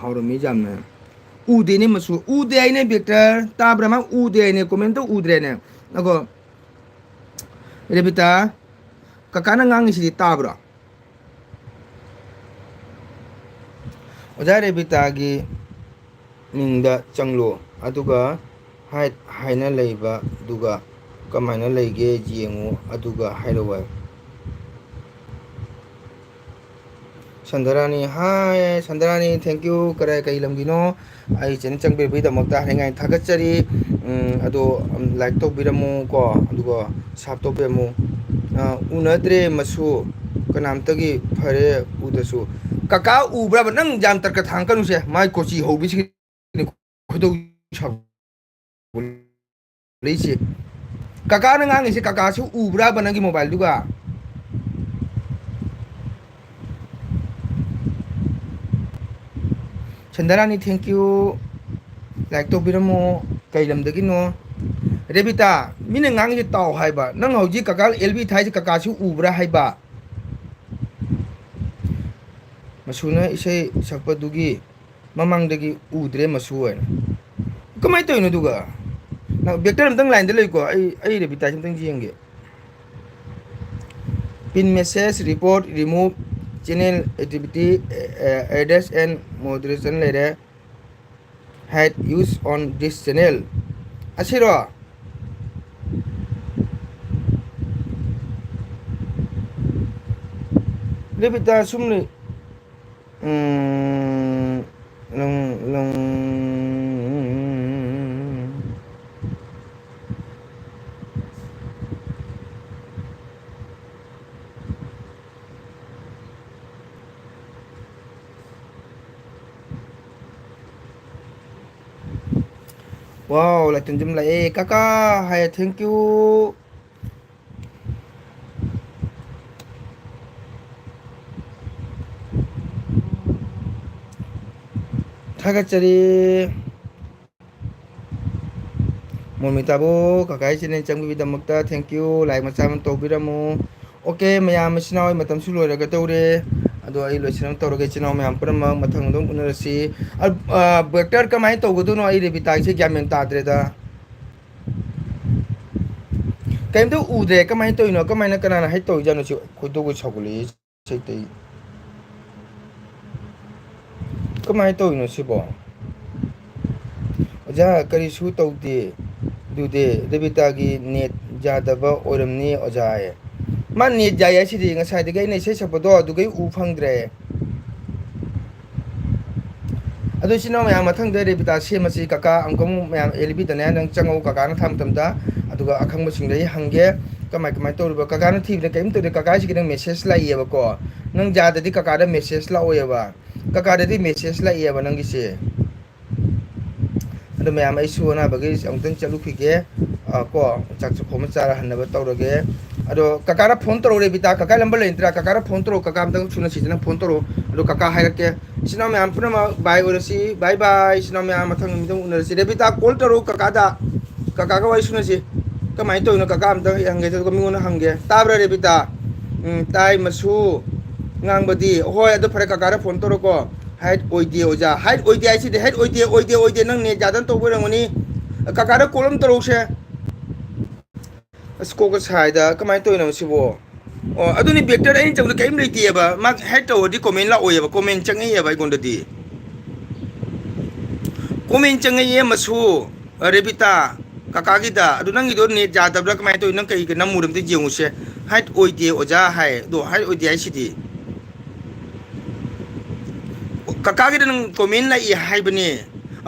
haurom mi jamna ude ne masu ude ai ne vector tabra ma ude ai ne comment to udre ne nago Rebita kakana ngang si tabra oja Rebita gi ꯃꯤꯡꯗ ꯆꯪꯂꯣ ꯑꯗꯨꯒ ꯍꯥꯏꯠ ꯍꯥꯏꯅ ꯂꯩꯕ ꯑꯗꯨꯒ ꯀꯃꯥꯏꯅ ꯂꯩꯒꯦ ꯌꯦꯡꯉꯨ ꯑꯗꯨꯒ ꯍꯥꯏꯔꯛꯑꯣ ꯁꯟꯗꯔꯥꯅꯤ ꯍꯥꯏ ꯁꯟꯗꯔꯥꯅꯤ ꯊꯦꯡꯛ ꯌꯨ ꯀꯩ ꯂꯝꯒꯤꯅꯣ ꯑꯩ ꯆꯦꯅꯦꯜ ꯆꯪꯕꯤꯕꯒꯤꯗꯃꯛꯇ ꯍꯥꯏꯅꯤꯡꯉꯥꯏ ꯊꯥꯒꯠꯆꯔꯤ ꯑꯗꯣ ꯂꯥꯏꯛ ꯇꯧꯕꯤꯔꯝꯃꯨ ꯀꯣ ꯑꯗꯨꯒ ꯁꯞ ꯇꯧꯕꯤꯔꯝꯃꯨ ꯎꯅꯗ꯭ꯔꯦ ꯃꯁꯨ ꯀꯅꯥꯝꯇꯒꯤ ꯐꯔꯦ ꯎꯗꯁꯨ ꯀꯀꯥ ꯎꯕ꯭ꯔꯕ ꯅꯪ ꯌꯥꯝ ꯇꯔꯀ ꯊꯥꯡꯀꯅꯨꯁꯦ ꯃꯥꯏ ꯀꯣꯆꯤ ꯍꯧꯕꯤꯁꯤ ꯈꯣꯏꯗꯧ ꯂꯩꯁꯦ ꯀꯀꯥꯅ ꯉꯥꯡꯉꯤꯁꯦ ꯀꯀꯥꯁꯨ ꯎꯕ꯭ꯔꯕ ꯅꯪꯒꯤ ꯃꯣꯕꯥꯏꯜꯗꯨꯒ ꯁꯟꯗꯔꯥꯅꯤ ꯊꯦꯡꯛ ꯌꯨ ꯂꯥꯏꯛ ꯇꯧꯕꯤꯔꯝꯃꯣ ꯀꯩ ꯂꯝꯗꯒꯤꯅꯣ ꯔꯦꯕꯤꯇꯥ ꯃꯤꯅ ꯉꯥꯡꯉꯤꯁꯦ ꯇꯥꯎ ꯍꯥꯏꯕ ꯅꯪ ꯍꯧꯖꯤꯛ ꯀꯀꯥ ꯑꯦꯜꯕꯤ ꯊꯥꯏꯁꯦ ꯀꯀꯥꯁꯨ ꯎꯕ꯭ꯔꯥ ꯍꯥꯏꯕ ꯃꯁꯨꯅ ꯏꯁꯩ ꯁꯛꯄꯗꯨꯒꯤ ꯃꯃꯥꯡꯗꯒꯤ ꯎꯗ꯭ꯔꯦ ꯃꯁꯨ ꯑꯣꯏꯅ ꯀꯃꯥꯏꯅ ꯇꯧꯔꯤꯅꯣ ꯑꯗꯨꯒ ꯅꯪ ꯕꯦꯛꯇꯔ ꯑꯝꯇꯪ ꯂꯥꯏꯟꯗ ꯂꯩꯀꯣ ꯑꯩ ꯔꯦꯕꯤꯇꯥꯁꯤ ꯑꯝꯇꯪ ꯌꯦꯡꯒꯦ pin message report remove channel activity address and moderation ꯂꯩꯔꯦ hate use on this channel ꯑꯁꯤꯔꯣ ꯔꯦꯕꯤꯇꯥ ꯁꯨꯝ ꯂꯩ ꯂꯪ ꯋꯥꯎ ꯂꯥꯏꯇꯟꯖꯨꯝ ꯂꯥꯛꯑꯦ ꯀꯀꯥ ꯍꯥꯏ ꯊꯦꯡꯛ ꯌꯨ ꯊꯥꯒꯠꯆꯔꯤ ꯃꯣꯃꯤꯇꯥꯕꯨ ꯀꯀꯥꯒꯤ ꯆꯦꯅꯦꯜ ꯆꯪꯕꯒꯤꯗꯃꯛꯇ ꯊꯦꯡꯛ ꯌꯨ ꯂꯥꯏꯛ ꯃꯆꯥ ꯑꯃ ꯇꯧꯕꯤꯔꯝꯃꯨ ꯑꯣꯀꯦ ꯃꯌꯥꯝ ꯏꯆꯤꯟ ꯏꯅꯥꯎ ꯃꯇꯝꯁꯨ ꯂꯣꯏꯔꯒꯗꯧꯔꯦ ꯑꯗꯣ ꯑꯩ ꯂꯣꯏꯁꯤꯟꯅꯕ ꯇꯧꯔꯒꯦ ꯏꯆꯤꯟ ꯏꯅꯥꯎ ꯃꯌꯥꯝ ꯄꯨꯝꯅꯃꯛ ꯃꯊꯪ ꯑꯗꯨꯝ ꯎꯅꯔꯁꯤ ꯕꯦꯛꯇꯔ ꯀꯃꯥꯏꯅ ꯇꯧꯒꯗꯣꯏꯅꯣ ꯑꯩ ꯔꯦꯕꯤꯇꯥꯒꯤꯁꯦ ꯒ꯭ꯌꯥꯟ ꯃꯦꯟ ꯇꯥꯗ꯭ꯔꯦꯗ ꯀꯩꯝꯇ ꯎꯗ꯭ꯔꯦ ꯀꯃꯥꯏꯅ ꯇꯧꯔꯤꯅꯣ ꯀꯃꯥꯏꯅ ꯀꯅꯥꯅ ꯍꯩ ꯇꯧꯔꯤꯖꯥꯠꯅꯣ ꯁꯤ ꯈꯣꯏꯗꯧꯒ ꯁꯥꯎꯒꯠꯂꯛꯏ ꯁꯩꯇꯩ ꯀꯃꯥꯏꯅ ꯇꯧꯔꯤꯅꯣ ꯁꯤꯕꯣ ꯑꯣꯖꯥ ꯀꯔꯤꯁꯨ ꯇꯧꯗꯦ ꯑꯗꯨꯗꯤ ꯔꯦꯕꯤꯇꯥꯒꯤ ꯅꯦꯠ ꯌꯥꯗꯕ ꯑꯣꯏꯔꯝꯅꯤ ꯑꯣꯖꯥ ꯃꯥ ꯅꯦꯠ ꯌꯥꯏ ꯍꯥꯏꯁꯤꯗꯤ ꯉꯁꯥꯏꯗꯒꯤ ꯑꯩꯅ ꯏꯁꯩ ꯁꯛꯄꯗꯣ ꯑꯗꯨꯒꯩ ꯎ ꯐꯪꯗ꯭ꯔꯦ ꯑꯗꯨ ꯏꯆꯤꯟ ꯏꯅꯥꯎ ꯃꯌꯥꯝ ꯃꯊꯪꯗ ꯔꯦꯕꯤꯇꯥ ꯁꯦꯝꯃꯁꯤ ꯀꯀꯥ ꯑꯃꯨꯛꯀꯃꯨꯛ ꯃꯌꯥꯝ ꯑꯦꯜꯕꯤꯗꯅꯦ ꯅꯪ ꯆꯪꯉꯛꯎ ꯀꯀꯥꯅ ꯊꯥ ꯃꯇꯝꯗ ꯑꯗꯨꯒ ꯑꯈꯪꯕꯁꯤꯡꯗ ꯑꯩ ꯍꯪꯒꯦ ꯀꯃꯥꯏꯅ ꯇꯧꯔꯤꯕ ꯀꯀꯥꯅ ꯊꯤꯕꯗ ꯀꯔꯤꯝꯇ ꯇꯧꯗꯦ ꯀꯀꯥꯁꯤꯒꯤ ꯅꯪ ꯃꯦꯁꯦꯖ ꯂꯥꯛꯏꯑꯕꯀꯣ ꯅꯪ ꯌꯥꯗꯗꯤ ꯀꯀꯥꯗ ꯃꯦꯁꯦꯖ ꯂꯥꯛꯑꯣꯏꯕ ꯀꯀꯥꯗꯗꯤ ꯃꯦꯁꯦꯖ ꯂꯥꯛꯏꯑꯕ ꯅꯪꯒꯤꯁꯦ ꯑꯗꯣ ꯃꯌꯥꯝ ꯑꯩꯁꯨ ꯑꯅꯥꯕꯒꯤ ꯑꯃꯨꯛꯇꯪ ꯆꯠꯂꯨꯈꯤꯒꯦ ꯀꯣ ꯆꯥꯛ ꯆꯥꯛꯈꯣꯝ ꯑꯃ ꯆꯥꯔ ꯍꯟꯅꯕ ꯇꯧꯔꯒꯦ ꯑꯗꯣ ꯀꯀꯥꯅ ꯐꯣꯟ ꯇꯧꯔꯛꯑꯣ ꯔꯦꯕꯤꯇꯥ ꯀꯀꯥ ꯅꯝꯕꯔ ꯂꯩꯅꯗ꯭ꯔꯥ ꯀꯀꯥꯅ ꯐꯣꯟ ꯇꯧꯔꯛꯑꯣ ꯀꯀꯥ ꯑꯝꯇꯪ ꯊꯨꯅ ꯁꯤꯗꯅ ꯐꯣꯟ ꯇꯧꯔꯛꯑꯣ ꯑꯗꯣ ꯀꯀꯥ ꯍꯥꯏꯔꯛꯀꯦ ꯏꯆꯤꯟ ꯏꯅꯥꯎ ꯃꯌꯥꯝ ꯄꯨꯝꯅꯃꯛ ꯕꯥꯏ ꯑꯣꯏꯔꯁꯤ ꯕꯥꯏ ꯕꯥꯏ ꯏꯆꯤꯟ ꯏꯅꯥꯎ ꯃꯌꯥꯝ ꯃꯊꯪ ꯅꯨꯃꯤꯠꯇꯪ ꯎꯅꯔꯁꯤ ꯔꯦꯕꯤꯇꯥ ꯀꯣꯜ ꯇꯧꯔꯛꯎ ꯀꯀꯥꯗ ꯀꯀꯥꯒ ꯋꯥꯔꯤ ꯁꯨꯅꯁꯤ ꯀꯃꯥꯏꯅ ꯇꯧꯔꯤꯅꯣ ꯀꯀꯥ ꯑꯝꯇꯪ ꯍꯪꯒꯦ ꯑꯗꯨꯒ ꯃꯤꯉꯣꯟꯗ ꯍꯪꯒꯦ ꯇꯥꯕ꯭ꯔꯥ ꯔꯦꯕꯤꯇꯥ ꯇꯥꯏ ꯃꯁꯨ ꯉꯥꯡꯕꯗꯤ ꯍꯣꯏ ꯑꯗꯨ ꯐꯔꯦ ꯀꯀꯥꯗ ꯐꯣꯟ ꯇꯧꯔꯣꯀꯣ ꯍꯥꯏꯠ ꯑꯣꯏꯗꯦ ꯑꯣꯖꯥ ꯍꯥꯏꯠ ꯑꯣꯏꯗꯦ ꯍꯥꯏꯁꯤꯗꯤ ꯍꯥꯏꯠ ꯑꯣꯏꯗꯦ ꯅꯪ ꯅꯦꯠ ꯌꯥꯗꯅ ꯇꯧꯕ ꯑꯣꯏꯔꯝꯒꯅꯤ ꯀꯀꯥꯗ ꯀꯣꯜ ꯑꯃ ꯇꯧꯔꯛꯎꯁꯦ ꯑꯁ ꯀꯣꯛꯀ ꯁꯥꯏꯗ ꯀꯃꯥꯏꯅ ꯇꯧꯔꯤꯅꯣ ꯁꯤꯕꯣ ꯑꯣ ꯑꯗꯨꯅꯤ ꯕꯦꯛꯇꯔ ꯑꯩꯅ ꯆꯪꯕꯗ ꯀꯔꯤꯝ ꯂꯩꯇꯦꯑꯕ ꯃꯥ ꯍꯦꯛ ꯇꯧꯔꯗꯤ ꯀꯣꯃꯦꯟ ꯂꯥꯛꯑꯣꯏꯑꯕ ꯀꯣꯃꯦꯟ ꯆꯪꯉꯛꯏꯑꯕ ꯑꯩꯉꯣꯟꯗꯗꯤ ꯀꯣꯃꯦꯟ ꯆꯪꯉꯛꯏꯌꯦ ꯃꯁꯨ ꯔꯦꯕꯤꯇꯥ ꯀꯀꯥꯒꯤꯗ ꯑꯗꯨ ꯅꯪꯒꯤꯗꯣ ꯅꯦꯠ ꯌꯥꯗꯕ꯭ꯔꯥ ꯀꯃꯥꯏꯅ ꯇꯧꯋꯤ ꯅꯪ ꯀꯩ ꯅꯝꯃꯨꯔ ꯑꯝꯇ ꯌꯦꯡꯉꯨꯁꯦ ꯍꯥꯏꯠ ꯑꯣꯏꯗꯦ ꯑꯣꯖꯥ ꯍꯥꯏ ꯑꯗꯣ ꯍꯥꯏꯠ ꯑꯣꯏꯗꯦ ꯍꯥꯏꯁꯤꯗꯤ ꯀꯀꯥꯒꯤꯗ ꯅꯪ ꯀꯣꯃꯦꯟ ꯂꯥꯛꯏ ꯍꯥꯏꯕꯅꯦ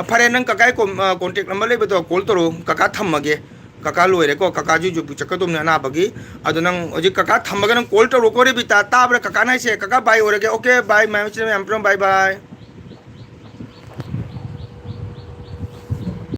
ꯐꯔꯦ ꯅꯪ ꯀꯀꯥ ꯀꯣꯟꯇꯦꯛ ꯅꯝꯕꯔ ꯂꯩꯕꯗꯣ ꯀꯣꯜ ꯇꯧꯔꯛꯑꯣ ꯀꯀꯥ ꯊꯝꯃꯒꯦ ꯀꯀꯥ ꯂꯣꯏꯔꯦꯀꯣ ꯀꯀꯥꯁꯨ ꯖꯨꯄꯤ ꯆꯠꯀꯗꯧꯕꯅꯤ ꯑꯅꯥꯕꯒꯤ ꯑꯗꯣ ꯅꯪ ꯍꯧꯖꯤꯛ ꯀꯀꯥ ꯊꯝꯃꯒ ꯅꯪ ꯀꯣꯜ ꯇꯧꯔꯛꯑꯣꯀꯣ ꯔꯦꯕꯤꯇꯥ ꯇꯥꯕ꯭ꯔꯥ ꯀꯀꯥꯅ ꯍꯥꯏꯁꯦ ꯀꯀꯥ ꯕꯥꯏ ꯑꯣꯏꯔꯒꯦ ꯑꯣꯀꯦ ꯕꯥꯏ ꯃꯌꯥꯝ ꯕꯥꯏ ꯕꯥꯏ